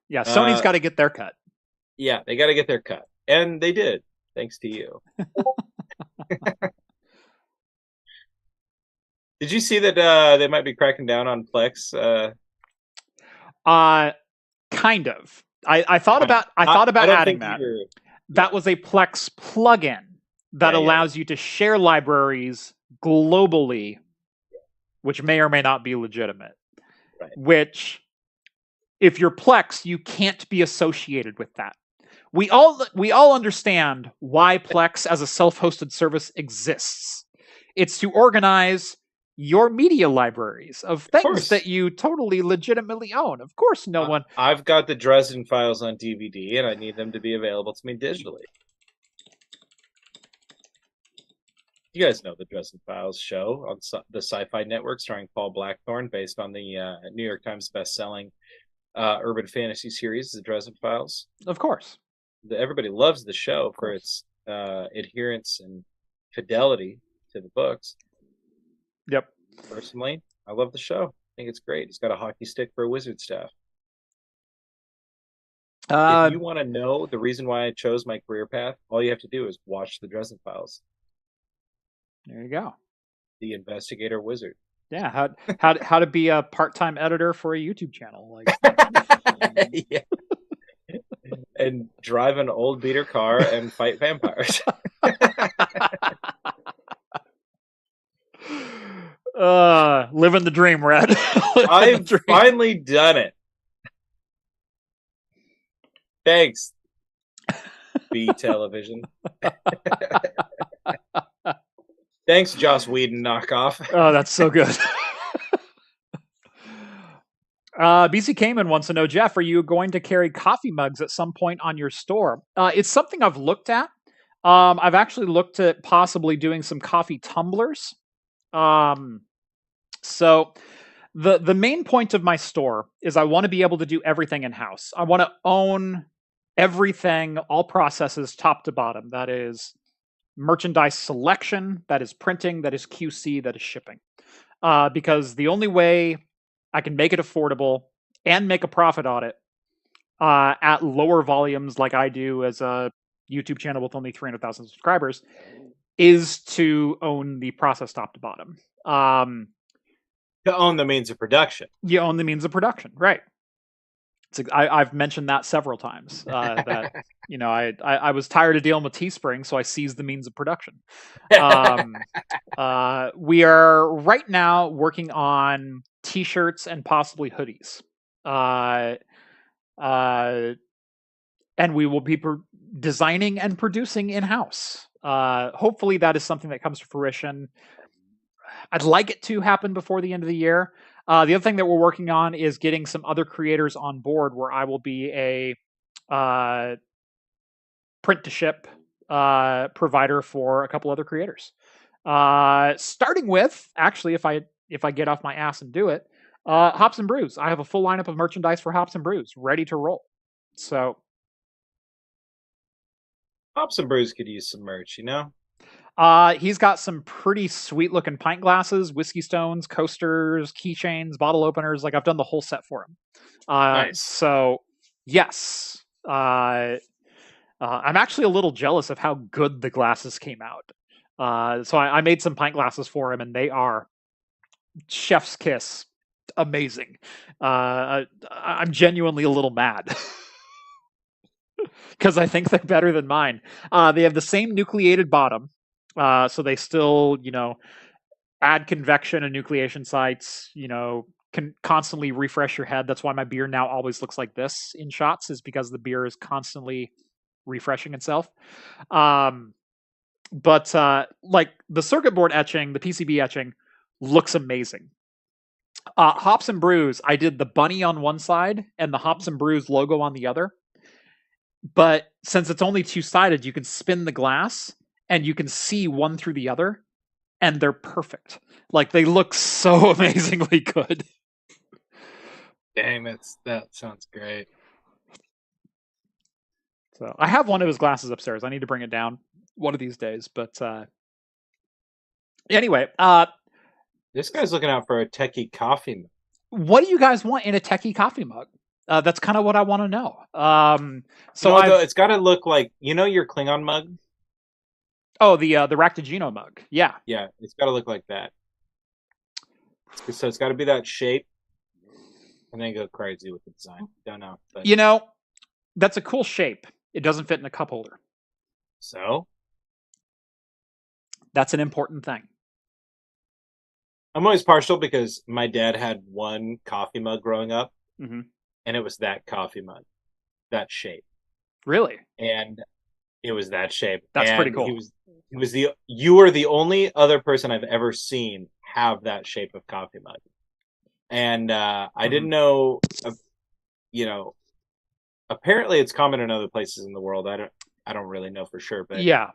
Yeah, Sony's got to get their cut. Yeah, they got to get their cut. And they did, thanks to you. Did you see that they might be cracking down on Plex? Kind of. I thought about adding that. That was a Plex plugin that allows you to share libraries globally, which may or may not be legitimate. Right. Which, if you're Plex, you can't be associated with that. We all understand why Plex as a self-hosted service exists. It's to organize your media libraries of things that you totally legitimately own. Of course, no one. I've got the Dresden Files on DVD, and I need them to be available to me digitally. You guys know the Dresden Files show on the Sci-Fi Network, starring Paul Blackthorne, based on the New York Times best-selling urban fantasy series, The Dresden Files. Of course. Everybody loves the show for its adherence and fidelity to the books. Yep. Personally, I love the show. I think it's great. It's got a hockey stick for a wizard staff. If you want to know the reason why I chose my career path, all you have to do is watch the Dresden Files. There you go. The investigator wizard. Yeah, how to be a part-time editor for a YouTube channel, like. Yeah. And drive an old beater car and fight vampires. Living the dream, Rett. I've finally done it. Thanks, B Television. Thanks, Joss Whedon knockoff. Oh, that's so good. BC Cayman wants to know, Jeff, are you going to carry coffee mugs at some point on your store? It's something I've looked at. I've actually looked at possibly doing some coffee tumblers. So the main point of my store is I want to be able to do everything in-house. I want to own everything, all processes, top to bottom. That is merchandise selection, that is printing, that is QC, that is shipping. Because the only way I can make it affordable and make a profit on it at lower volumes like I do as a YouTube channel with only 300,000 subscribers is to own the process top to bottom. To own the means of production. You own the means of production, right. I've mentioned that several times. That I was tired of dealing with Teespring, so I seized the means of production. We are right now working on T-shirts and possibly hoodies, and we will be designing and producing in-house. Hopefully, that is something that comes to fruition. I'd like it to happen before the end of the year. The other thing that we're working on is getting some other creators on board where I will be a print to ship provider for a couple other creators. Starting with, actually, if I get off my ass and do it, Hops and Brews. I have a full lineup of merchandise for Hops and Brews ready to roll. So Hops and Brews could use some merch, you know? He's got some pretty sweet looking pint glasses, whiskey stones, coasters, keychains, bottle openers. Like I've done the whole set for him. Nice. So yes, I'm actually a little jealous of how good the glasses came out. So I made some pint glasses for him, and they are chef's kiss, amazing. I'm genuinely a little mad. Because I think they're better than mine. They have the same nucleated bottom, so they still, add convection and nucleation sites. Can constantly refresh your head. That's why my beer now always looks like this in shots, is because the beer is constantly refreshing itself. But like the circuit board etching, the PCB etching looks amazing. Hops and Brews, I did the bunny on one side and the Hops and Brews logo on the other. But since it's only two-sided, you can spin the glass and you can see one through the other, and they're perfect. Like, they look so amazingly good. Dang, that sounds great. So I have one of his glasses upstairs. I need to bring it down one of these days. But anyway, this guy's looking out for a techie coffee mug. What do you guys want in a techie coffee mug? That's kind of what I want to know. So it's got to look like, your Klingon mug? Oh, the Raktajino mug. Yeah. Yeah, it's got to look like that. So it's got to be that shape, and then go crazy with the design. Don't know. But... that's a cool shape. It doesn't fit in a cup holder. So? That's an important thing. I'm always partial because my dad had one coffee mug growing up, mm-hmm. and it was that coffee mug, that shape. Really? And it was that shape. That's pretty cool. You were the only other person I've ever seen have that shape of coffee mug. And I didn't know, apparently it's common in other places in the world. I don't really know for sure, but yeah.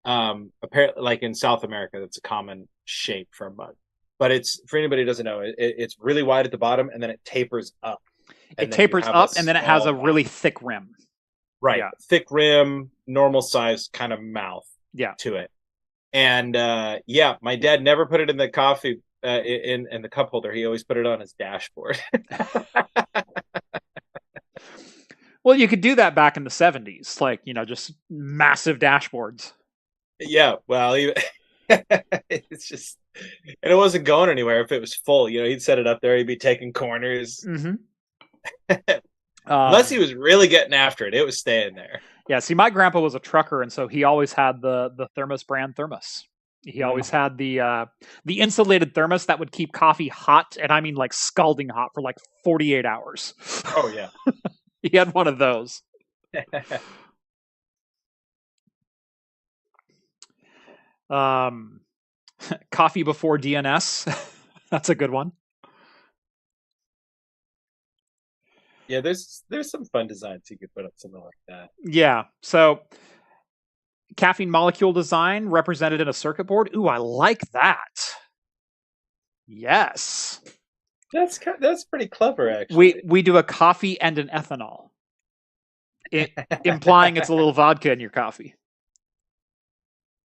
Apparently, like in South America, that's a common shape for a mug. But it's, for anybody who doesn't know, it's really wide at the bottom, and then it tapers up. It tapers up, and then it has a really thick rim. Right, yeah. Thick rim, normal size kind of mouth. Yeah. To it, and my dad never put it in the coffee in the cup holder. He always put it on his dashboard. Well, you could do that back in the 70s, like just massive dashboards. Yeah, well, it's just, and it wasn't going anywhere if it was full. He'd set it up there. He'd be taking corners. Mm-hmm. Unless he was really getting after it, it was staying there. Yeah, see, my grandpa was a trucker, and so he always had the Thermos brand thermos. He always had the insulated thermos that would keep coffee hot, and I mean like scalding hot for like 48 hours. Oh, yeah. He had one of those. Coffee before DNS. That's a good one. Yeah, there's some fun designs you could put up something like that. Yeah, so caffeine molecule design represented in a circuit board. Ooh, I like that. Yes. That's pretty clever, actually. We do a coffee and an ethanol, implying it's a little vodka in your coffee.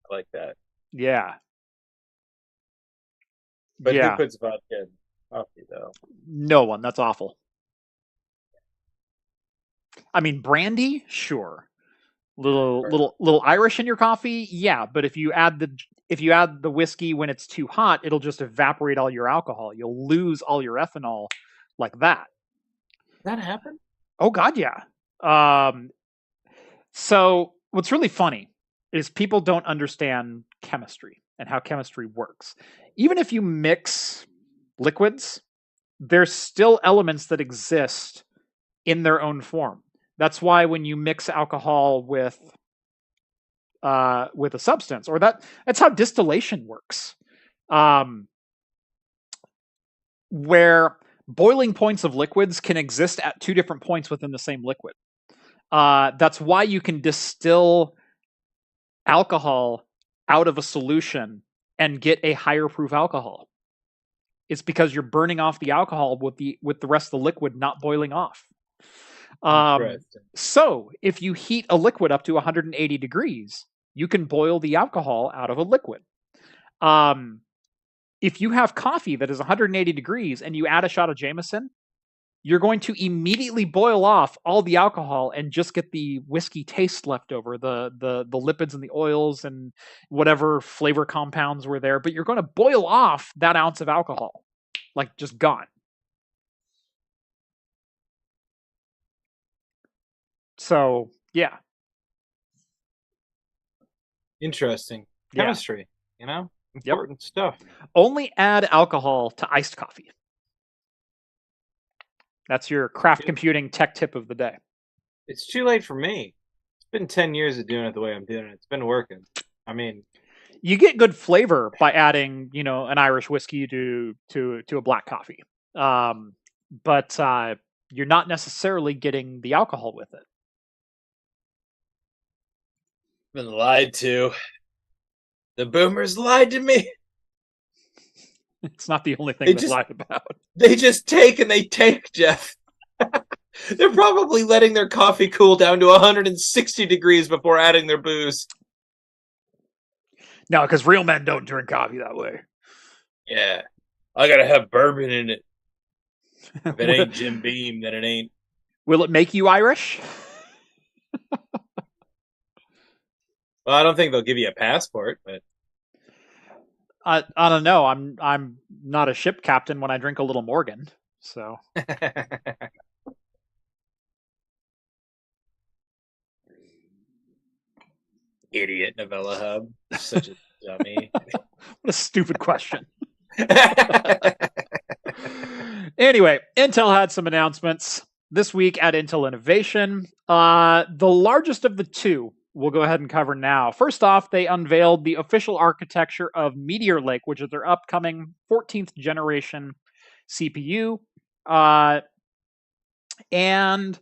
I like that. Yeah. But who puts vodka in coffee, though? No one. That's awful. I mean, brandy, sure. Little Irish in your coffee, yeah. But if you add the whiskey when it's too hot, it'll just evaporate all your alcohol. You'll lose all your ethanol like that. That happen? Oh God, yeah. So what's really funny is people don't understand chemistry and how chemistry works. Even if you mix liquids, there's still elements that exist in their own form. That's why when you mix alcohol with a substance, or that's how distillation works, where boiling points of liquids can exist at two different points within the same liquid. That's why you can distill alcohol out of a solution and get a higher proof alcohol. It's because you're burning off the alcohol with the rest of the liquid not boiling off. So if you heat a liquid up to 180 degrees, you can boil the alcohol out of a liquid. If you have coffee that is 180 degrees and you add a shot of Jameson, you're going to immediately boil off all the alcohol and just get the whiskey taste left over, the lipids and the oils and whatever flavor compounds were there. But you're going to boil off that ounce of alcohol, like just gone. So yeah, Interesting chemistry. Important stuff. Only add alcohol to iced coffee. That's your craft computing tech tip of the day. It's too late for me. It's been 10 years of doing it the way I'm doing it. It's been working. I mean, you get good flavor by adding, an Irish whiskey to a black coffee. But you're not necessarily getting the alcohol with it. Been lied to. The boomers lied to me. It's not the only thing they lied about. They just take and they take, Jeff. They're probably letting their coffee cool down to 160 degrees before adding their booze. No, because real men don't drink coffee that way. Yeah. I gotta have bourbon in it. If it ain't Jim Beam, then it ain't. Will it make you Irish? Well, I don't think they'll give you a passport, but I don't know. I'm not a ship captain when I drink a little Morgan, so. Idiot Novella Hub. Such a dummy. What a stupid question. Anyway, Intel had some announcements this week at Intel Innovation. The largest of the two we'll go ahead and cover now. First off, they unveiled the official architecture of Meteor Lake, which is their upcoming 14th generation CPU. And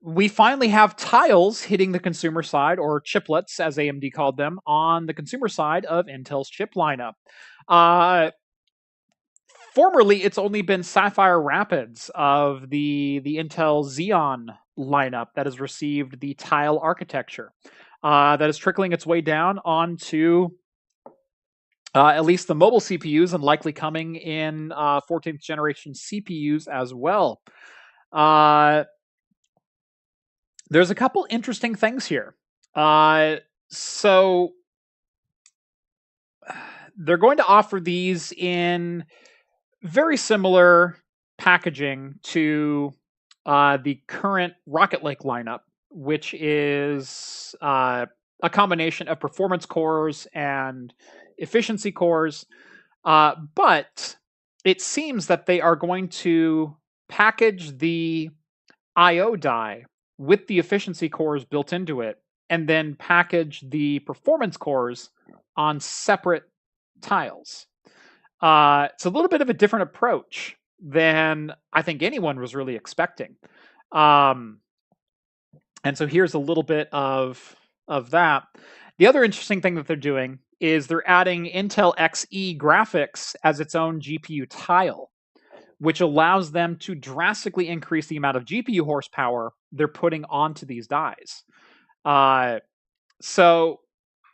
we finally have tiles hitting the consumer side, or chiplets, as AMD called them, on the consumer side of Intel's chip lineup. Formerly, it's only been Sapphire Rapids of the Intel Xeon lineup that has received the tile architecture. That is trickling its way down onto at least the mobile CPUs, and likely coming in 14th generation CPUs as well. There's a couple interesting things here. So they're going to offer these in very similar packaging to the current Rocket Lake lineup, which is a combination of performance cores and efficiency cores. But it seems that they are going to package the I/O die with the efficiency cores built into it, and then package the performance cores on separate tiles. It's a little bit of a different approach than I think anyone was really expecting. And so here's a little bit of that. The other interesting thing that they're doing is they're adding Intel Xe graphics as its own GPU tile, which allows them to drastically increase the amount of GPU horsepower they're putting onto these dies. So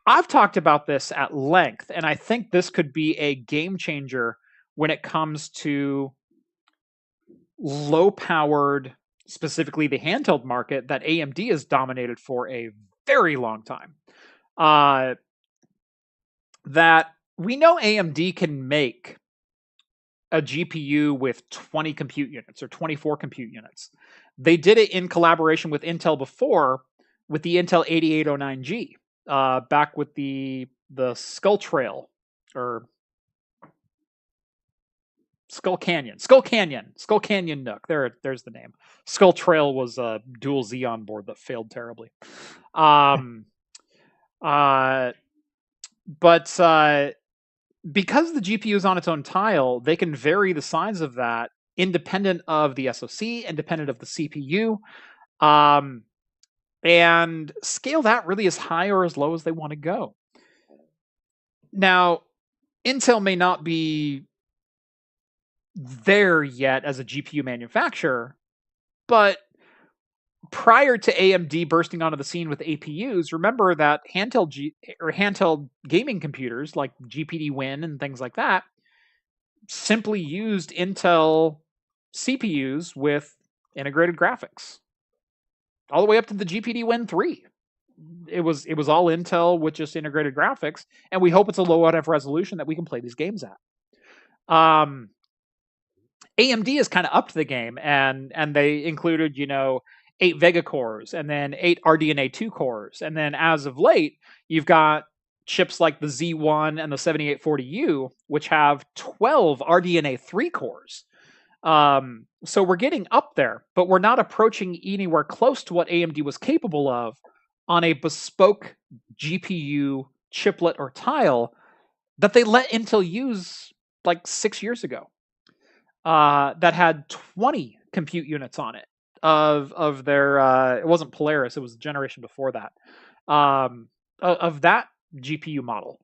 I've talked about this at length, and I think this could be a game changer when it comes to low-powered, specifically the handheld market that AMD has dominated for a very long time. That we know AMD can make a GPU with 20 compute units or 24 compute units. They did it in collaboration with Intel before with the Intel 8809G, back with the Skull Trail or Skull Canyon Nook. There's the name. Skull Trail was a dual Xeon board that failed terribly. But because the GPU is on its own tile, they can vary the size of that independent of the SoC, independent of the CPU, and scale that really as high or as low as they want to go. Now, Intel may not be there yet as a GPU manufacturer, but prior to AMD bursting onto the scene with APUs, remember that handheld gaming computers like GPD Win and things like that simply used Intel CPUs with integrated graphics, all the way up to the GPD Win 3. It was all Intel with just integrated graphics, and we hope it's a low enough resolution that we can play these games at. AMD has kind of upped the game, and they included, 8 Vega cores, and then 8 RDNA 2 cores, and then as of late, you've got chips like the Z1 and the 7840U, which have 12 RDNA 3 cores. So we're getting up there, but we're not approaching anywhere close to what AMD was capable of on a bespoke GPU chiplet or tile that they let Intel use like 6 years ago. That had 20 compute units on it of their it wasn't Polaris, it was the generation before that, of that GPU model.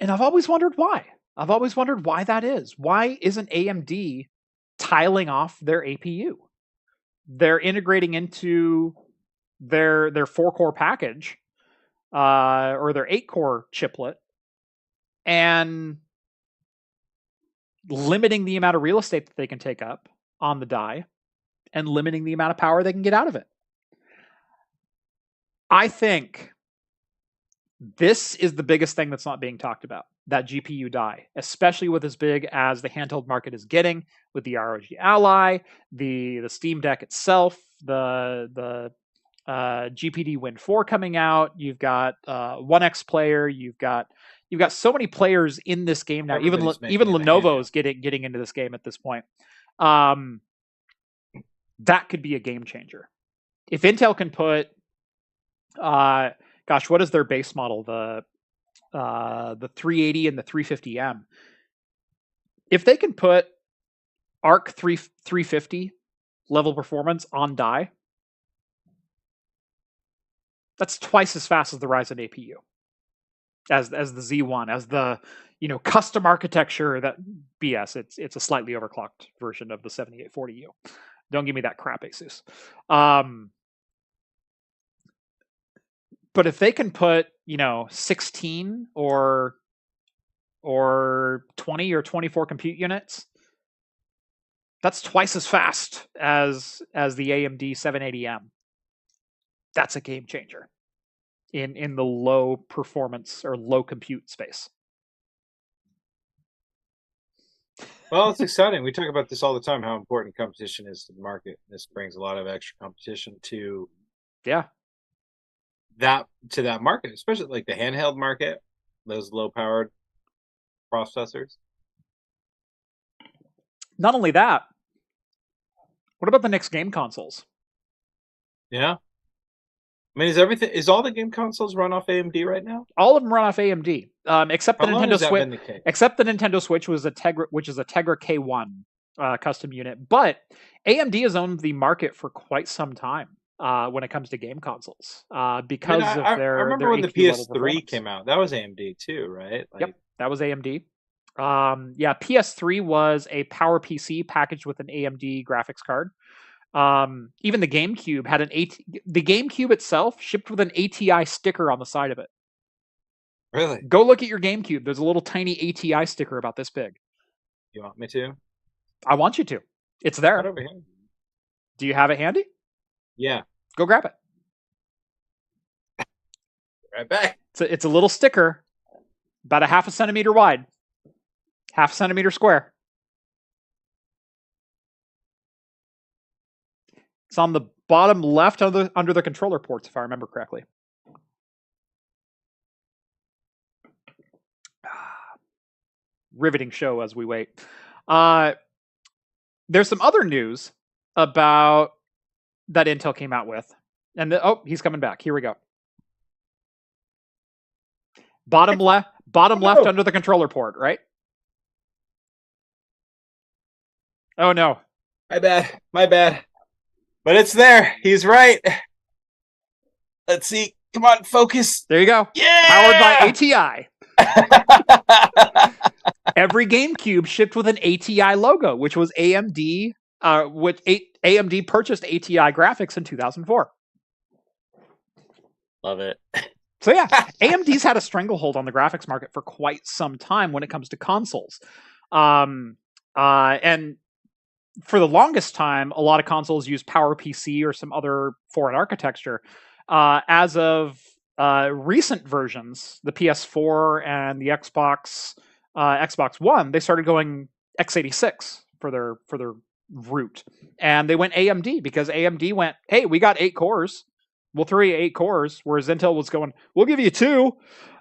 And I've always wondered why. That is. Why isn't AMD tiling off their APU? They're integrating into their 4-core package, or their 8-core chiplet, and limiting the amount of real estate that they can take up on the die, and limiting the amount of power they can get out of it. I think this is the biggest thing that's not being talked about, that GPU die, especially with as big as the handheld market is getting, with the ROG Ally, the Steam Deck itself, the GPD Win 4 coming out. You've got 1X player. You've got so many players in this game now. Even Lenovo is getting into this game at this point. That could be a game changer. If Intel can put, what is their base model? The 380 and the 350M. If they can put Arc 350 level performance on die, that's twice as fast as the Ryzen APU. As the Z1, as the custom architecture, that BS. It's a slightly overclocked version of the 7840U. Don't give me that crap, Asus. But if they can put 16 or 20 or 24 compute units, that's twice as fast as the AMD 780M. That's a game changer in the low performance or low compute space. Well, it's exciting. We talk about this all the time, how important competition is to the market. This brings a lot of extra competition to that market, especially like the handheld market, those low-powered processors. Not only that, what about the next game consoles? Yeah. I mean, is all the game consoles run off AMD right now? All of them run off AMD, except the Nintendo Switch. Except the Nintendo Switch which is a Tegra K1 custom unit. But AMD has owned the market for quite some time when it comes to game consoles, because of their. I remember when the PS3 came out. That was AMD too, right? Yep, that was AMD. PS3 was a Power PC packaged with an AMD graphics card. Even the GameCube had the GameCube itself shipped with an ATI sticker on the side of it. Really? Go look at your GameCube. There's a little tiny ATI sticker about this big. You want me to? I want you to. It's there. Right over here. Do you have it handy? Yeah. Go grab it. Right back. It's a little sticker, about a 0.5 centimeter wide, 0.5 centimeter square. It's on the bottom left under the controller ports, if I remember correctly. Riveting show as we wait. There's some other news about that Intel came out with. And he's coming back. Here we go. Bottom left under the controller port, right? Oh no. My bad. But it's there. He's right. Let's see. Come on, focus. There you go. Yeah! Powered by ATI. Every GameCube shipped with an ATI logo, which was AMD which AMD purchased ATI Graphics in 2004. Love it. So yeah, AMD's had a stranglehold on the graphics market for quite some time when it comes to consoles. And for the longest time, a lot of consoles use PowerPC or some other foreign architecture. As of recent versions, the PS4 and the Xbox One, they started going x86 for their root, and they went AMD because AMD went, "Hey, we got 8 cores. We'll throw you 8 cores," whereas Intel was going, "We'll give you 2."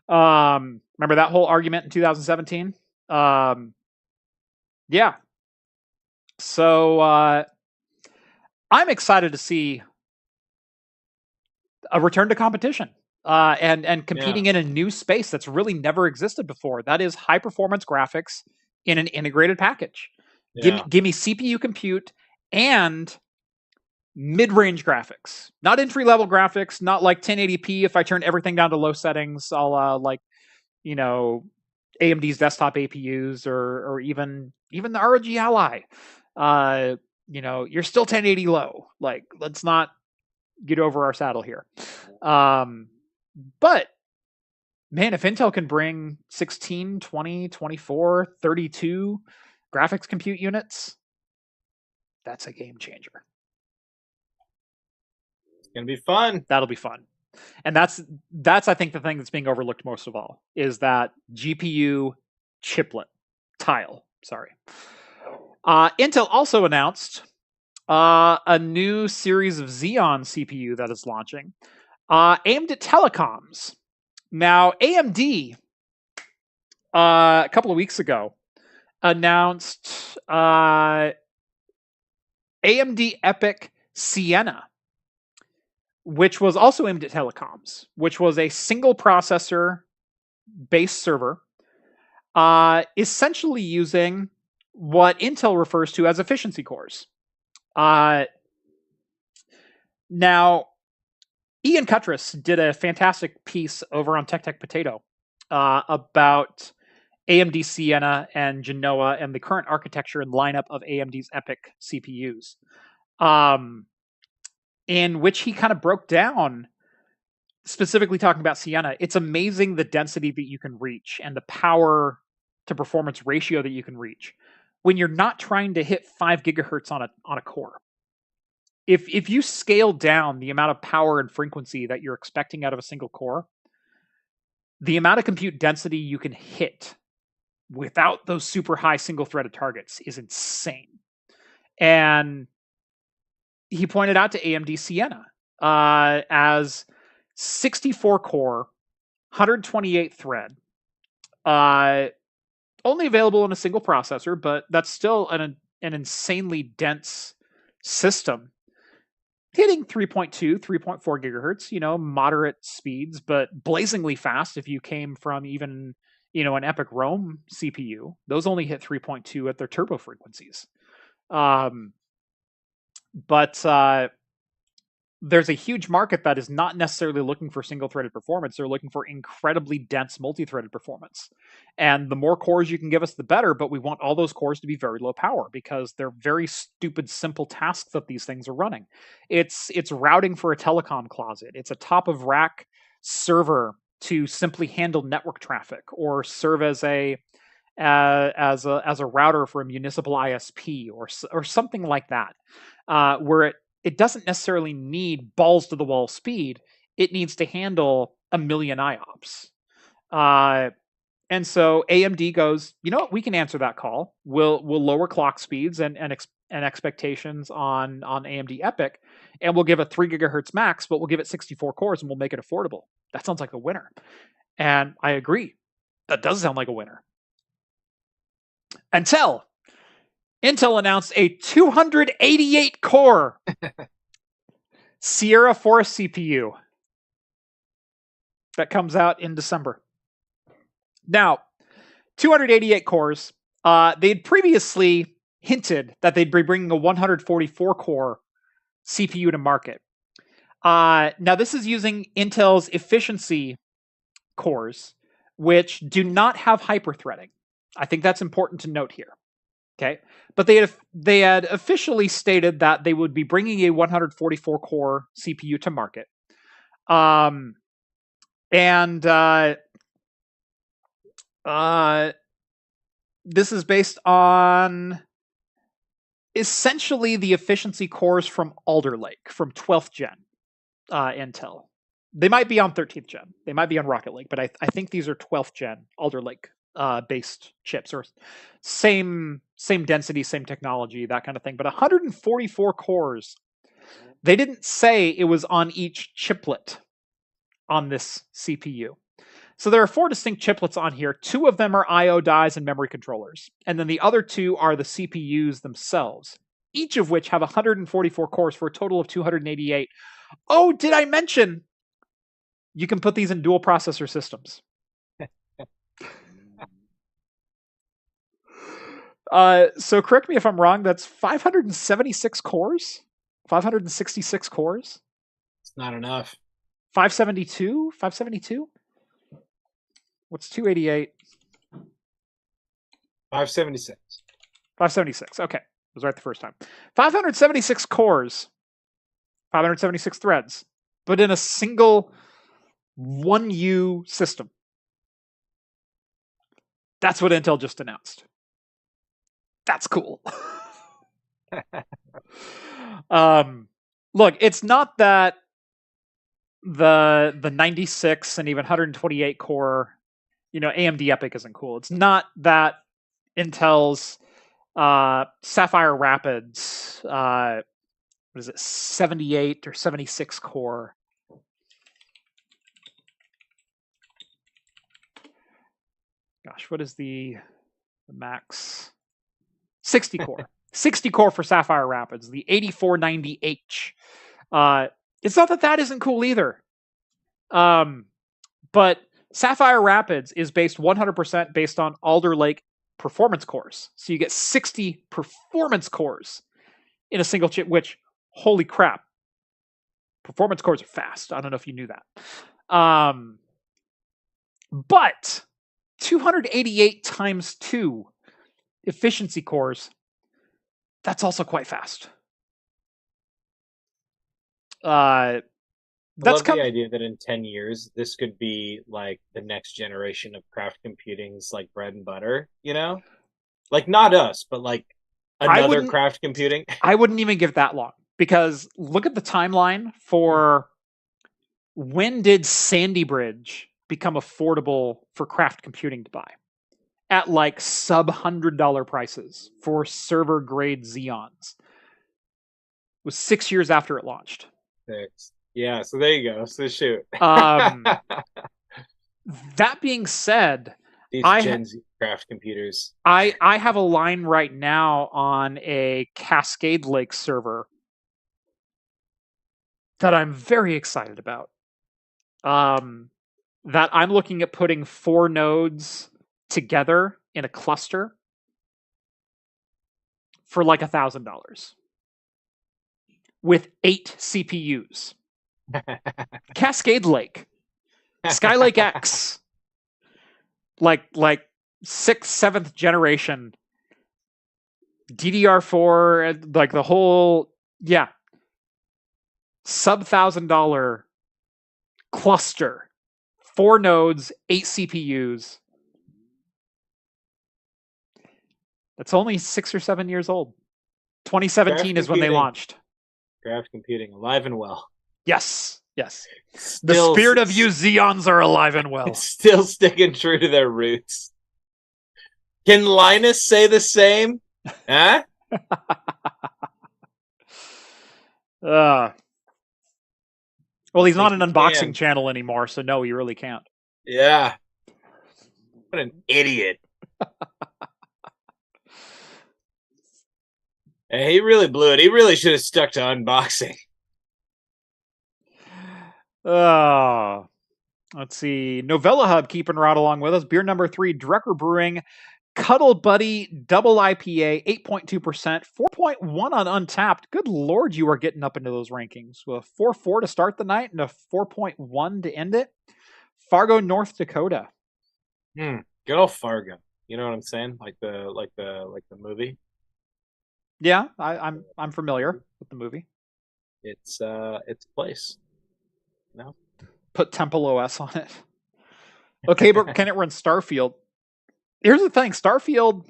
Remember that whole argument in 2017? Yeah. So I'm excited to see a return to competition and competing in a new space that's really never existed before. That is high performance graphics in an integrated package. Yeah. Give me CPU compute and mid-range graphics, not entry-level graphics, not like 1080p. If I turn everything down to low settings, I'll like, AMD's desktop APUs or even the ROG Ally. You're still 1080 low. Like, let's not get over our saddle here. But man, if Intel can bring 16, 20, 24, 32 graphics compute units, that's a game changer. It's gonna be fun. That'll be fun. And that's I think the thing that's being overlooked most of all is that GPU chiplet tile. Sorry. Intel also announced a new series of Xeon CPU that is launching, aimed at telecoms. Now, AMD a couple of weeks ago announced AMD EPYC Sienna, which was also aimed at telecoms, which was a single processor based server, essentially using what Intel refers to as efficiency cores. Now, Ian Cuttress did a fantastic piece over on Tech Potato about AMD Sienna and Genoa and the current architecture and lineup of AMD's EPYC CPUs, in which he kind of broke down, specifically talking about Sienna. It's amazing the density that you can reach and the power to performance ratio that you can reach when you're not trying to hit 5 gigahertz on a core. If you scale down the amount of power and frequency that you're expecting out of a single core, the amount of compute density you can hit without those super high single-threaded targets is insane. And he pointed out to AMD Sienna as 64-core, 128-thread, only available in a single processor, but that's still an insanely dense system, hitting 3.2, 3.4 gigahertz, moderate speeds, but blazingly fast if you came from even, an EPYC Rome CPU. Those only hit 3.2 at their turbo frequencies. But there's a huge market that is not necessarily looking for single-threaded performance. They're looking for incredibly dense multi-threaded performance. And the more cores you can give us, the better, but we want all those cores to be very low power because they're very stupid, simple tasks that these things are running. It's routing for a telecom closet. It's a top-of-rack server to simply handle network traffic or serve as a router for a municipal ISP or something like that, where it doesn't necessarily need balls to the wall speed. It needs to handle 1 million IOPS. And so AMD goes, you know what? We can answer that call. We'll lower clock speeds and expectations on AMD EPYC, and we'll give a 3 gigahertz max, but we'll give it 64 cores and we'll make it affordable. That sounds like a winner. And I agree. That does sound like a winner. Until Intel announced a 288 core Sierra Forest CPU that comes out in December. Now, 288 cores. They'd previously hinted that they'd be bringing a 144 core CPU to market. Now, this is using Intel's efficiency cores, which do not have hyperthreading. I think that's important to note here. Okay, but they had officially stated that they would be bringing a 144 core CPU to market. And this is based on essentially the efficiency cores from Alder Lake, from 12th gen Intel. They might be on 13th gen. They might be on Rocket Lake, but I think these are 12th gen Alder Lake based chips, or same density, same technology, that kind of thing. But 144 cores. They didn't say it was on each chiplet on this CPU. So there are 4 distinct chiplets on here. 2 of them are I/O dies and memory controllers, and then the other 2 are the CPUs themselves, each of which have 144 cores for a total of 288. Oh, did I mention you can put these in dual processor systems? So correct me if I'm wrong, that's 576 cores? 566 cores? It's not enough. 572? 572? What's 288? 576. 576. Okay. I was right the first time. 576 cores. 576 threads. But in a single 1U system. That's what Intel just announced. That's cool. Look, it's not that the 96 and even 128 core, AMD EPYC isn't cool. It's not that Intel's Sapphire Rapids, what is it, 78 or 76 core. Gosh, what is the max? 60 core. 60 core for Sapphire Rapids, the 8490H. It's not that isn't cool either. But Sapphire Rapids is based 100% based on Alder Lake performance cores. So you get 60 performance cores in a single chip, which, holy crap, performance cores are fast. I don't know if you knew that. But 288 times 2 efficiency cores, that's also quite fast. I love the idea that in 10 years, this could be like the next generation of craft computing's like bread and butter, Like not us, but like another craft computing. I wouldn't even give that long, because look at the timeline for when did Sandy Bridge become affordable for craft computing to buy? At like sub $100 prices for server grade Xeons. It was 6 years after it launched. 6. Yeah, so there you go. So shoot. That being said, these Gen Z craft computers. I have a line right now on a Cascade Lake server that I'm very excited about. That I'm looking at putting 4 nodes together in a cluster for like $1,000 with 8 CPUs. Cascade Lake, Skylake X, like 6th, 7th generation DDR4, like the whole, sub $1,000 cluster, 4 nodes, 8 CPUs. That's only 6 or 7 years old. 2017 is when they launched. Craft computing, alive and well. Yes. The spirit of you Xeons are alive and well. Still sticking true to their roots. Can Linus say the same? Huh? Well, he's not an unboxing channel anymore, so no, he really can't. Yeah. What an idiot. Hey, he really blew it. He really should have stuck to unboxing. Let's see. Novella Hub keeping right along with us. Beer number 3, Drecker Brewing, Cuddle Buddy Double IPA, 8.2%, 4.1 on Untapped. Good Lord, you are getting up into those rankings. With a 4.4 to start the night and a 4.1 to end it. Fargo, North Dakota. Good old Fargo. You know what I'm saying? Like the movie. Yeah, I'm familiar with the movie. It's place. No. Put Temple OS on it. Okay, but can it run Starfield? Here's the thing, Starfield,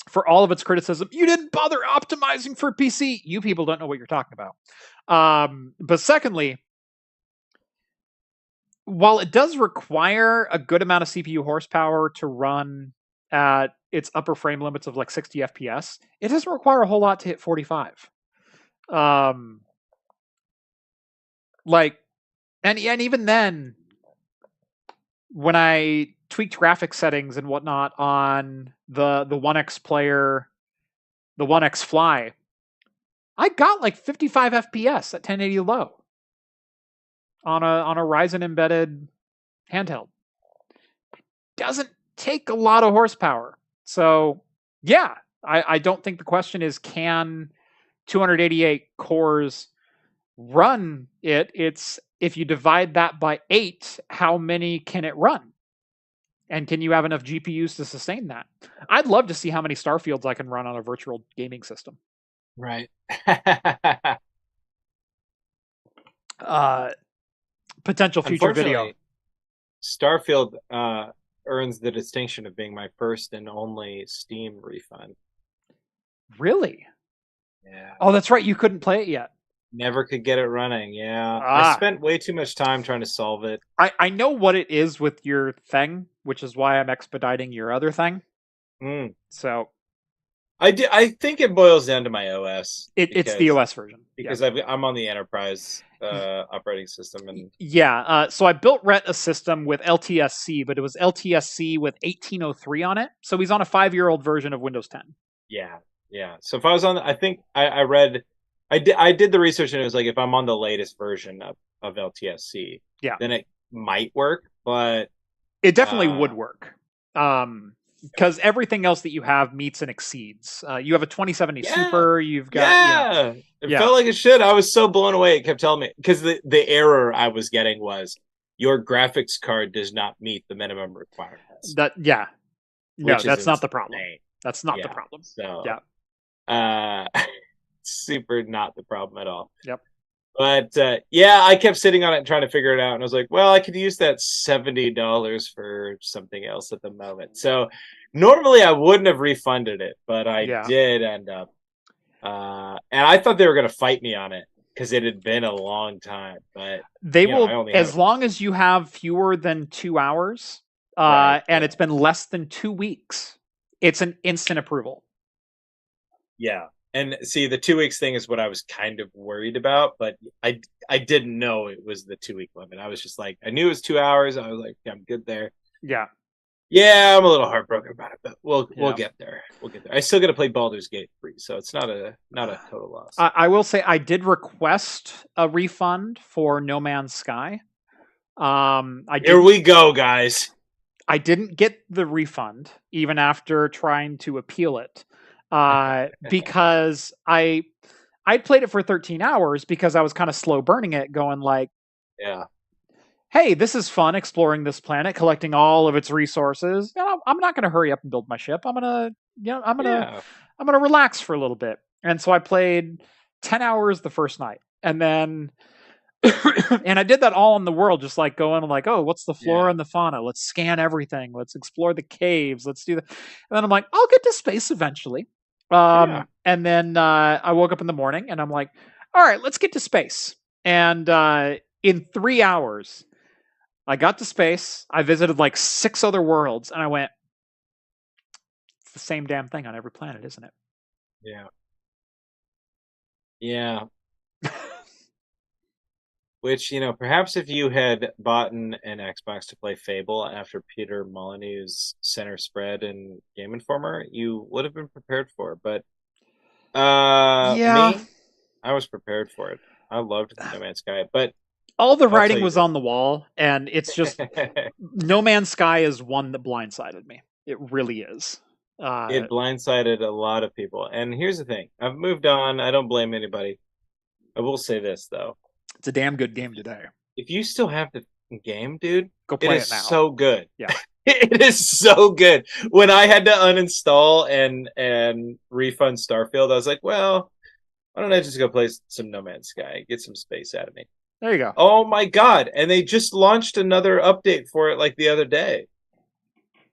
for all of its criticism, you didn't bother optimizing for PC. You people don't know what you're talking about. But secondly, while it does require a good amount of CPU horsepower to run at its upper frame limits of like 60 FPS, it doesn't require a whole lot to hit 45. And even then, when I tweaked graphics settings and whatnot on the One X player, the One X Fly, I got like 55 FPS at 1080 low on a Ryzen embedded handheld. Doesn't take a lot of horsepower. So yeah, I don't think the question is, can 288 cores run it? It's, if you divide that by 8, how many can it run? And can you have enough GPUs to sustain that? I'd love to see how many Starfields I can run on a virtual gaming system. Right. Potential future video. Starfield earns the distinction of being my first and only Steam refund. Really? Yeah. Oh, that's right. You couldn't play it yet. Never could get it running. Yeah. I spent way too much time trying to solve it. I know what it is with your thing, which is why I'm expediting your other thing. So I think it boils down to my OS. It's the OS version. Because I'm on the enterprise operating system. And yeah, so I built Rett a system with LTSC, but it was LTSC with 1803 on it. So he's on a 5-year-old version of Windows 10. Yeah. So if I was on, I think I read, I did the research, and it was like, if I'm on the latest version of LTSC, then it might work, but it definitely would work. Because everything else that you have meets and exceeds. You have a 2070 Super. You've got it felt like it should. I was so blown away. It kept telling me, because the error I was getting was, your graphics card does not meet the minimum requirements. No, that's not the problem. That's not the problem. So super not the problem at all. Yep. But I kept sitting on it and trying to figure it out, and I was like, well, I could use that $70 for something else at the moment. So normally I wouldn't have refunded it, but I did end up. And I thought they were going to fight me on it because it had been a long time. But they will, as long as you have fewer than 2 hours, and it's been less than 2 weeks, it's an instant approval. Yeah. And see, the 2 weeks thing is what I was kind of worried about, but I didn't know it was the 2 week limit. I was just like, I knew it was 2 hours. I was like, I'm good there. Yeah. Yeah, I'm a little heartbroken about it, but we'll get there. We'll get there. I still got to play Baldur's Gate 3, so it's not a total loss. I will say I did request a refund for No Man's Sky. Here we go, guys. I didn't get the refund even after trying to appeal it. Because I'd played it for 13 hours because I was kind of slow burning it, going like, hey, this is fun, exploring this planet, collecting all of its resources. I'm not going to hurry up and build my ship. I'm gonna relax for a little bit. And so I played 10 hours the first night, and then and I did that all in the world, just like going like, oh, what's the flora and the fauna? Let's scan everything. Let's explore the caves. Let's do that. And then I'm like, I'll get to space eventually. And then I woke up in the morning and I'm like, all right, let's get to space. And in 3 hours, I got to space. I visited like 6 other worlds, and I went, it's the same damn thing on every planet, isn't it? Yeah. Which, perhaps if you had bought an Xbox to play Fable after Peter Molyneux's center spread in Game Informer, you would have been prepared for it. But me, I was prepared for it. I loved No Man's Sky, but all the writing was on the wall, and it's just No Man's Sky is one that blindsided me. It really is. It blindsided a lot of people. And here's the thing. I've moved on. I don't blame anybody. I will say this, though. It's a damn good game today. If you still have the game, dude, go play it now. So good. Yeah. It is so good. When I had to uninstall and refund Starfield, I was like, well, why don't I just go play some No Man's Sky, get some space out of me? There you go. Oh my God. And they just launched another update for it like the other day.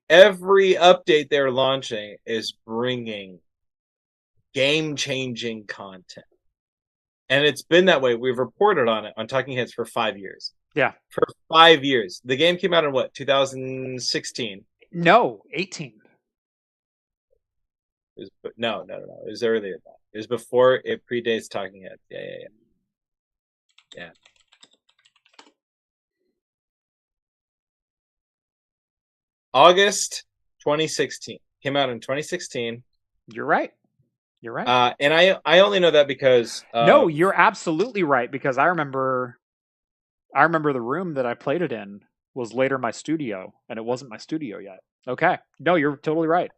Every update they're launching is bringing game-changing content. And it's been that way. We've reported on it on Talking Heads for 5 years. Yeah. For 5 years. The game came out in what, 2016? No, 18. No. It was earlier than that. It was before, it predates Talking Heads. Yeah. August 2016. Came out in 2016. You're right. You're right. And I only know that because no, you're absolutely right, because I remember the room that I played it in was later my studio, and it wasn't my studio yet. Okay. No, you're totally right.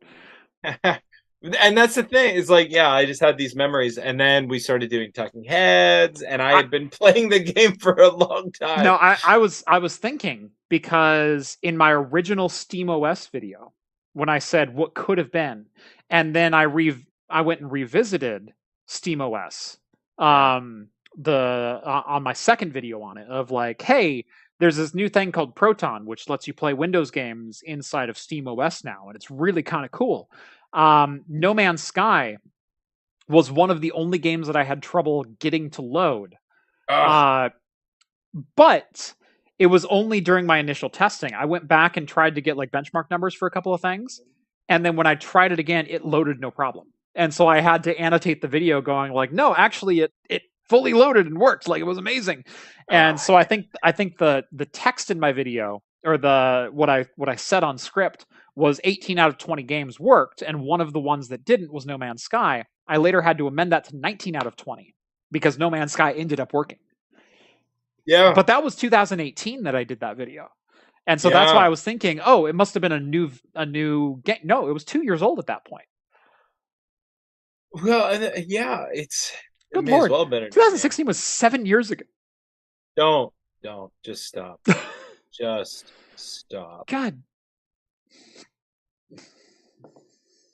And that's the thing. It's like, yeah, I just had these memories, and then we started doing Talking Heads, and I had been playing the game for a long time. No, I was thinking, because in my original SteamOS video, when I said what could have been, and then I went and revisited SteamOS, on my second video on it, of like, hey, there's this new thing called Proton, which lets you play Windows games inside of SteamOS now, and it's really kind of cool. No Man's Sky was one of the only games that I had trouble getting to load. But it was only during my initial testing. I went back and tried to get like benchmark numbers for a couple of things, and then when I tried it again, it loaded no problem. And so I had to annotate the video going like, no, actually it fully loaded and worked. Like, it was amazing. And so I think the text in my video, or what I said on script, was 18 out of 20 games worked, and one of the ones that didn't was No Man's Sky. I later had to amend that to 19 out of 20 because No Man's Sky ended up working. Yeah. But that was 2018 that I did that video. And so that's why I was thinking, oh, it must have been a new game. No, it was 2 years old at that point. Well, yeah, it Good may Lord. as well have been 2016 was 7 years ago. Don't. Just stop. Just stop. God.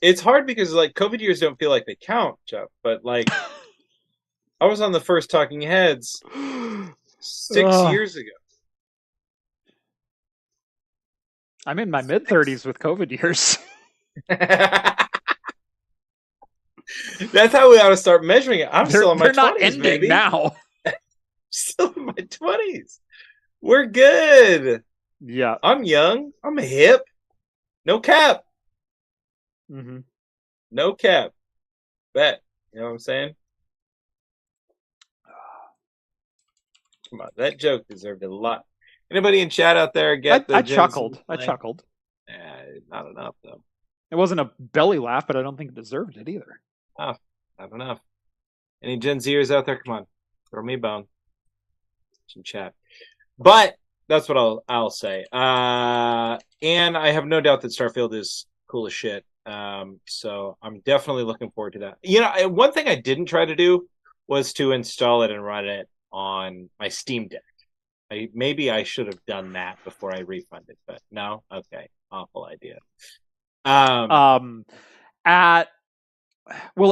It's hard because like COVID years don't feel like they count, Jeff. But like, I was on the first Talking Heads 6 years ago. I'm in my mid-30s with COVID years. That's how we ought to start measuring it. I'm still in my 20s, not ending baby. now. Still in my 20s. We're good. Yeah. I'm young. I'm hip. No cap. Mm-hmm. No cap. Bet. You know what I'm saying? Come on. That joke deserved a lot. Anybody in chat out there get the I chuckled. Not enough, though. It wasn't a belly laugh, but I don't think it deserved it either. Oh, not enough. Any Gen Zers out there? Come on. Throw me a bone. Some chat. But that's what I'll say. And I have no doubt that Starfield is cool as shit. So I'm definitely looking forward to that. You know, one thing I didn't try to do was to install it and run it on my Steam Deck. Maybe I should have done that before I refunded, but no. Okay, awful idea. At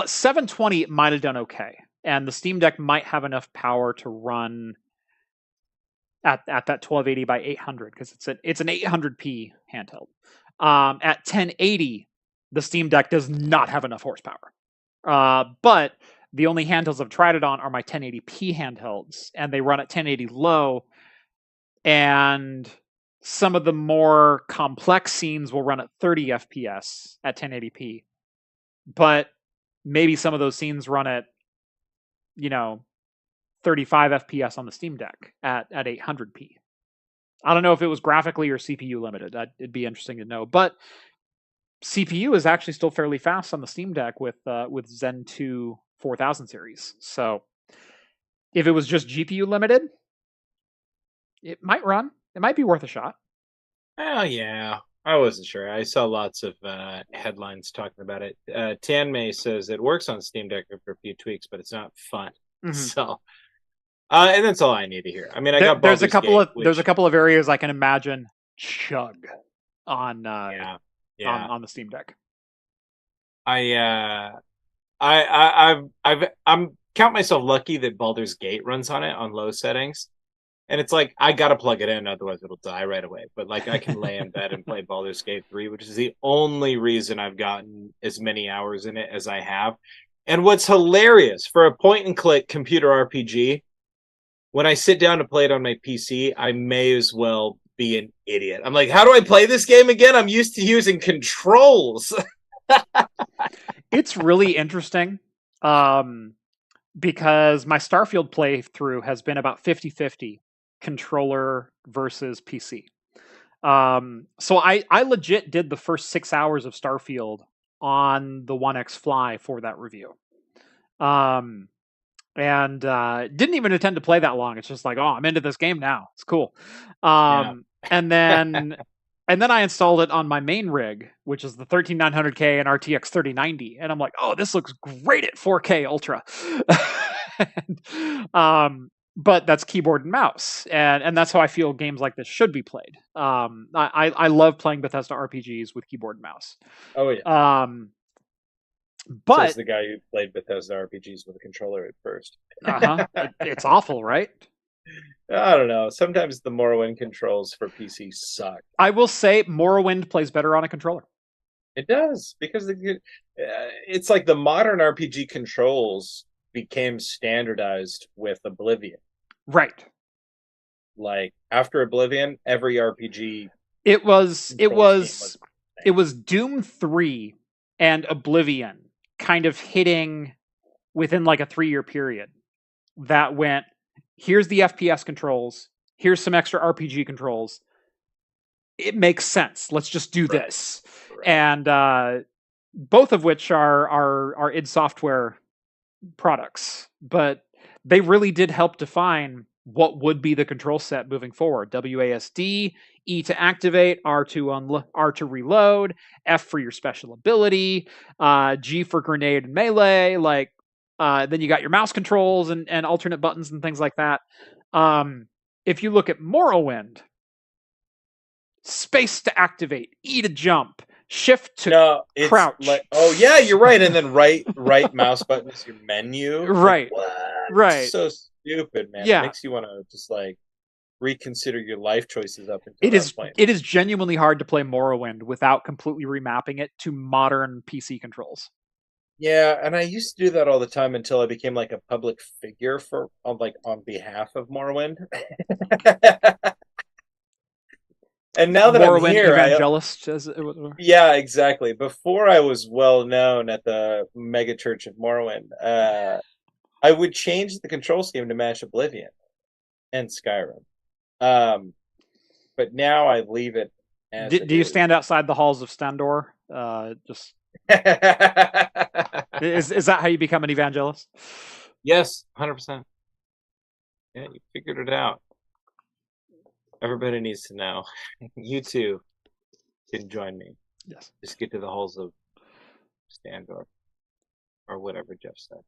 720, it might have done okay, and the Steam Deck might have enough power to run at that 1280 by 800 because it's an 800p handheld. At 1080, the Steam Deck does not have enough horsepower. But the only handhelds I've tried it on are my 1080p handhelds, and they run at 1080 low. And some of the more complex scenes will run at 30 FPS at 1080p. But maybe some of those scenes run at, 35 FPS on the Steam Deck at 800p. I don't know if it was graphically or CPU limited. It'd be interesting to know. But CPU is actually still fairly fast on the Steam Deck with Zen 2 4000 series. So if it was just GPU limited, it might run. It might be worth a shot. Oh, yeah. I wasn't sure. I saw lots of headlines talking about it. Tanmay says it works on Steam Deck after a few tweaks, but it's not fun. Mm-hmm. So, and that's all I need to hear. I mean, I got there's a couple of areas I can imagine chug. on Yeah. on the Steam Deck. I'm count myself lucky that Baldur's Gate runs on it on low settings. And it's like I gotta plug it in, otherwise it'll die right away. But like I can lay in bed and play Baldur's Gate 3, which is the only reason I've gotten as many hours in it as I have. And what's hilarious for a point and click computer RPG, when I sit down to play it on my PC, I may as well be an idiot. I'm like, how do I play this game again? I'm used to using controls. It's really interesting. Because my Starfield playthrough has been about 50-50 controller versus PC. So I legit did the first 6 hours of Starfield on the One X Fly for that review. And didn't even intend to play that long. It's just like, oh, I'm into this game now. It's cool. And then I installed it on my main rig, which is the 13900K and RTX 3090, and I'm like, oh, this looks great at 4K Ultra. But that's keyboard and mouse, and that's how I feel games like this should be played. I love playing Bethesda RPGs with keyboard and mouse. Oh yeah. But says the guy who played Bethesda RPGs with a controller at first. It's awful, right? I don't know. Sometimes the Morrowind controls for PC suck. I will say Morrowind plays better on a controller. It does, because it's like the modern RPG controls became standardized with Oblivion. Right. Like after Oblivion, every RPG it was Doom 3 and Oblivion kind of hitting within like a 3-year period that went, here's the FPS controls, here's some extra RPG controls. It makes sense. Let's just do this. Right. And both of which are id Software products, but they really did help define what would be the control set moving forward. WASD, E to activate, R to reload, F for your special ability, G for grenade and melee. Like then you got your mouse controls and alternate buttons and things like that. If you look at Morrowind, space to activate, E to jump, shift to crouch. Like, oh yeah, you're right. And then right mouse button is your menu. Right. Like, right. It's so stupid, man. Yeah. It makes you want to just like reconsider your life choices up until that point. It is genuinely hard to play Morrowind without completely remapping it to modern PC controls. Yeah, and I used to do that all the time until I became like a public figure on behalf of Morrowind. And now that Morrowind I'm here, evangelist, yeah, exactly. Before I was well known at the mega church of Morrowind, I would change the control scheme to match Oblivion and Skyrim. But now I leave it. As do you stand outside the halls of Stendur? Just is that how you become an evangelist? Yes, 100%. Yeah, you figured it out. Everybody needs to know. You too can join me. Yes. Just get to the halls of Stendur, or whatever Jeff said.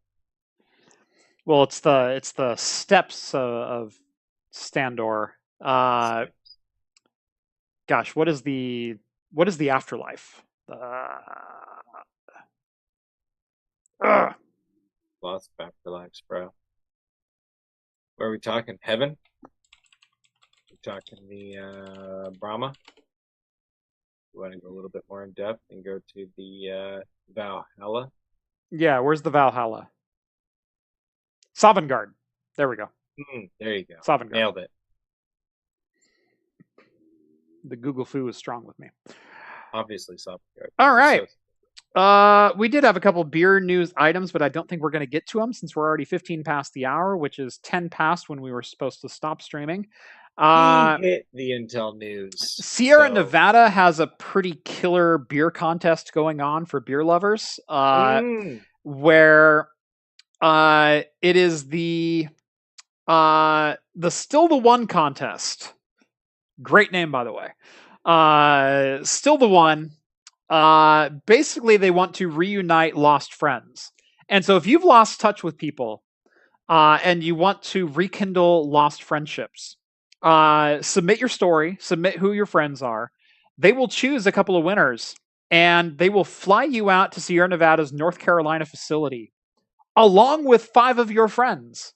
Well, it's the steps of Stendur. Gosh, what is the afterlife? Lots of afterlives, bro. Where are we talking? Heaven? Talking the Brahma. You want to go a little bit more in depth and go to the Valhalla? Yeah, where's the Valhalla? Sovngarde. There we go. There you go. Sovngarde. Nailed it. The Google foo is strong with me. Obviously, Sovngarde. All right. We did have a couple beer news items, but I don't think we're going to get to them since we're already 15 past the hour, which is 10 past when we were supposed to stop streaming. Hit the Intel news. Sierra Nevada has a pretty killer beer contest going on for beer lovers, where it is the Still the One contest. Great name, by the way. Still the One. Basically, they want to reunite lost friends. And so if you've lost touch with people and you want to rekindle lost friendships, submit your story, submit who your friends are, They will choose a couple of winners, and they will fly you out to Sierra Nevada's North Carolina facility, along with 5 of your friends,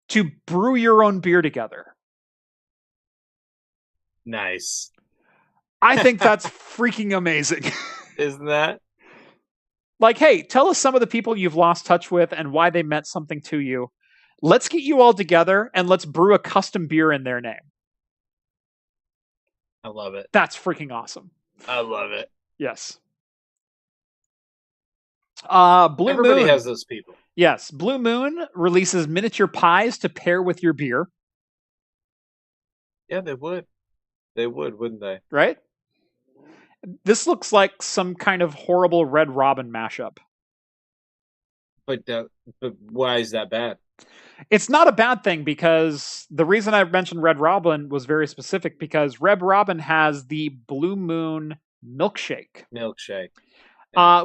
to brew your own beer together. Nice. I think that's freaking amazing. Isn't that? Like, hey, tell us some of the people you've lost touch with and why they meant something to you. Let's get you all together and let's brew a custom beer in their name. I love it. That's freaking awesome. I love it. Yes. Blue Everybody Moon has those people. Yes, Blue Moon releases miniature pies to pair with your beer. Yeah, they would. They would, wouldn't they? Right? This looks like some kind of horrible Red Robin mashup. But why is that bad? It's not a bad thing, because the reason I mentioned Red Robin was very specific, because Red Robin has the Blue Moon milkshake. Milkshake.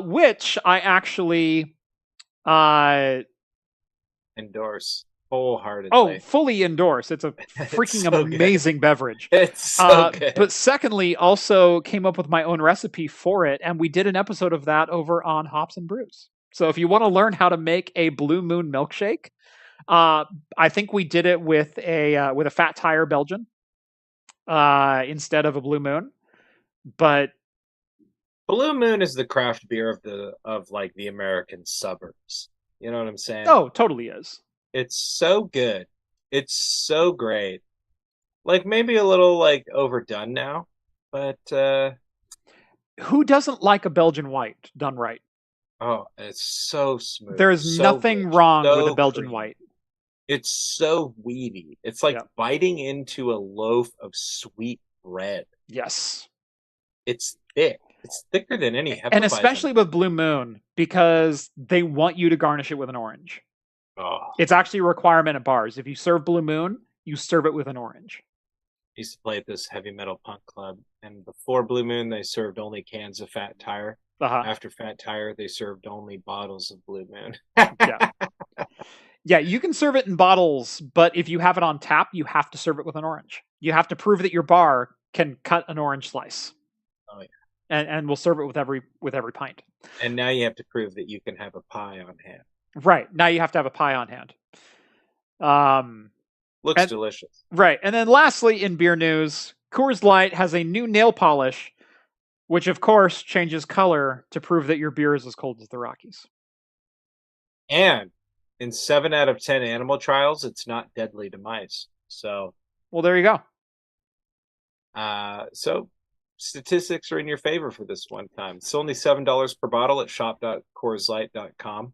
Which I actually endorse wholeheartedly. Oh, fully endorse. It's a freaking so amazing beverage. It's so good. But secondly, also came up with my own recipe for it, and we did an episode of that over on Hops and Brews. So if you want to learn how to make a Blue Moon milkshake, I think we did it with a Fat Tire Belgian instead of a Blue Moon. But Blue Moon is the craft beer of like the American suburbs. You know what I'm saying? Oh, totally is. It's so good. It's so great. Like maybe a little like overdone now, but who doesn't like a Belgian white done right? Oh, it's so smooth. There is nothing wrong with a Belgian white. It's so weedy. It's like biting into a loaf of sweet bread. Yes. It's thick. It's thicker than any Hefeweizen. And especially with Blue Moon, because they want you to garnish it with an orange. Oh. It's actually a requirement at bars. If you serve Blue Moon, you serve it with an orange. I used to play at this heavy metal punk club, and before Blue Moon, they served only cans of Fat Tire. After Fat Tire, they served only bottles of Blue Moon. Yeah, you can serve it in bottles, but if you have it on tap, you have to serve it with an orange. You have to prove that your bar can cut an orange slice. Oh yeah. And we'll serve it with every pint. And now you have to prove that you can have a pie on hand. Right. Now you have to have a pie on hand. Looks delicious. Right. And then lastly, in beer news, Coors Light has a new nail polish, which of course changes color to prove that your beer is as cold as the Rockies. And in 7 out of 10 animal trials, it's not deadly to mice. So, well, there you go. So statistics are in your favor for this one time. It's only $7 per bottle at shop.coorslight.com.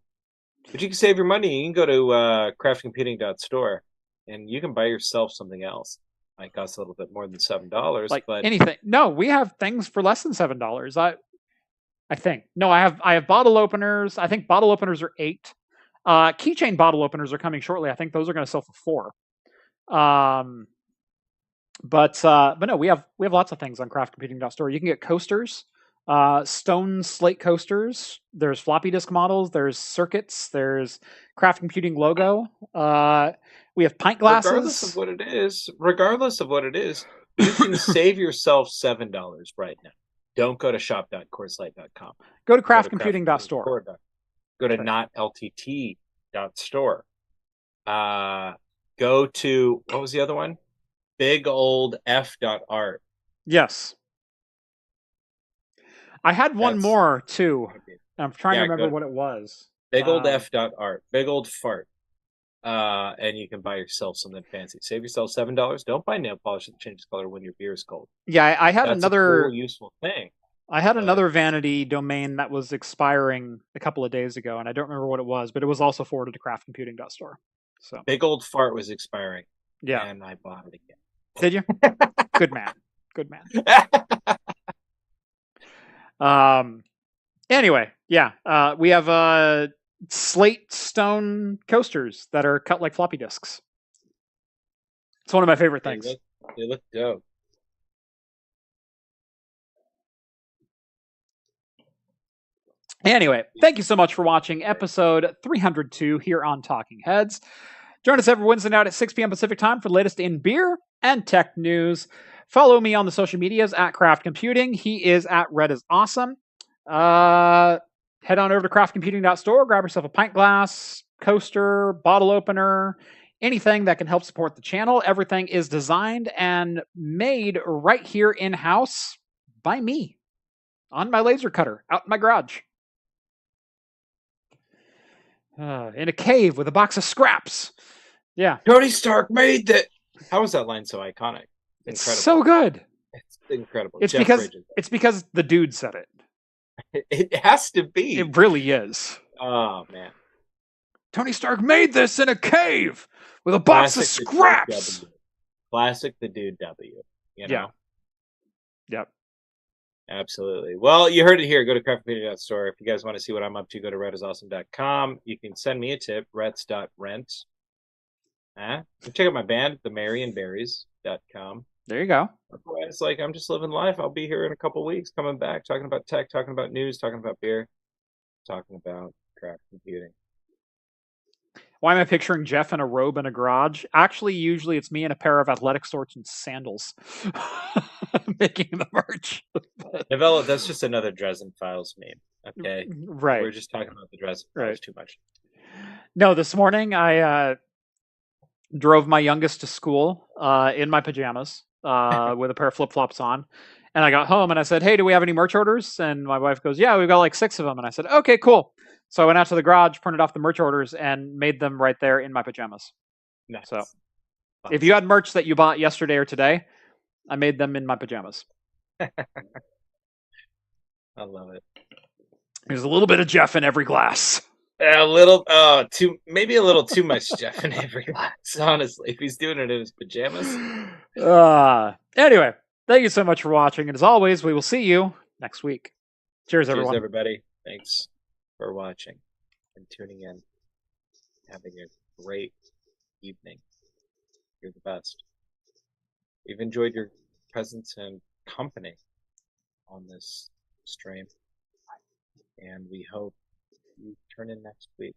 But you can save your money. You can go to craftcomputing.store and you can buy yourself something else. Might cost a little bit more than $7, like but anything. No, we have things for less than $7. I think. No, I have bottle openers. I think bottle openers are $8. Keychain bottle openers are coming shortly. I think those are going to sell for $4. But no, we have lots of things on craftcomputing.store. You can get coasters, stone slate coasters. There's floppy disk models. There's circuits. There's Craft Computing logo. We have pint glasses. Regardless of what it is, you can save yourself $7 right now. Don't go to shop.coorslight.com. Go to craftcomputing.store. Go to notltt.store. Go to, what was the other one? Big old F.art. Yes. I had one more too. I'm trying to remember what it was. Big old F.art. Big old fart. And you can buy yourself something fancy. Save yourself $7. Don't buy nail polish that changes color when your beer is cold. Yeah, I had another cool, useful thing. I had another vanity domain that was expiring a couple of days ago, and I don't remember what it was, but it was also forwarded to craftcomputing.store. So Big old fart was expiring. Yeah. And I bought it again. Did you? Good man. Good man. Anyway, yeah. We have slate stone coasters that are cut like floppy disks. It's one of my favorite things. They look dope. Anyway, thank you so much for watching episode 302 here on Talking Heads. Join us every Wednesday night at 6 p.m. Pacific time for the latest in beer and tech news. Follow me on the social medias at Craft Computing. He is at Rett is Awesome. Head on over to craftcomputing.store, grab yourself a pint glass, coaster, bottle opener, anything that can help support the channel. Everything is designed and made right here in-house by me on my laser cutter out in my garage. In a cave with a box of scraps. Yeah. Tony Stark made that. How is that line so iconic? It's Incredible. so good. It's incredible. It's Jeff because Bridges. the dude said it. It has to be. It really is. Oh man. Tony Stark made this in a cave with a box of scraps. Classic the dude W. You know? Yeah. Yep. Absolutely. Well, you heard it here. Go to craftcomputing.store. If you guys want to see what I'm up to, go to rettisawesome.com. You can send me a tip, retts.rent. Check out my band, themarionberries.com. There you go. Otherwise, like, I'm just living life. I'll be here in a couple weeks, coming back, talking about tech, talking about news, talking about beer, talking about craft computing. Why am I picturing Jeff in a robe in a garage? Actually, usually it's me in a pair of athletic shorts and sandals making the merch. Novella, that's just another Dresden Files meme. Okay. Right. We're just talking about the Dresden Files too much. No, this morning I drove my youngest to school in my pajamas with a pair of flip-flops on. And I got home and I said, hey, do we have any merch orders? And my wife goes, yeah, we've got like 6 of them. And I said, okay, cool. So I went out to the garage, printed off the merch orders, and made them right there in my pajamas. Nice. So if you had merch that you bought yesterday or today, I made them in my pajamas. I love it. There's a little bit of Jeff in every glass. Maybe a little too much Jeff in every glass, honestly, if he's doing it in his pajamas. Anyway, thank you so much for watching. And as always, we will see you next week. Cheers, everyone. Cheers, everybody. Thanks for watching and tuning in. Having a great evening. You're the best. We've enjoyed your presence and company on this stream. And we hope you turn in next week.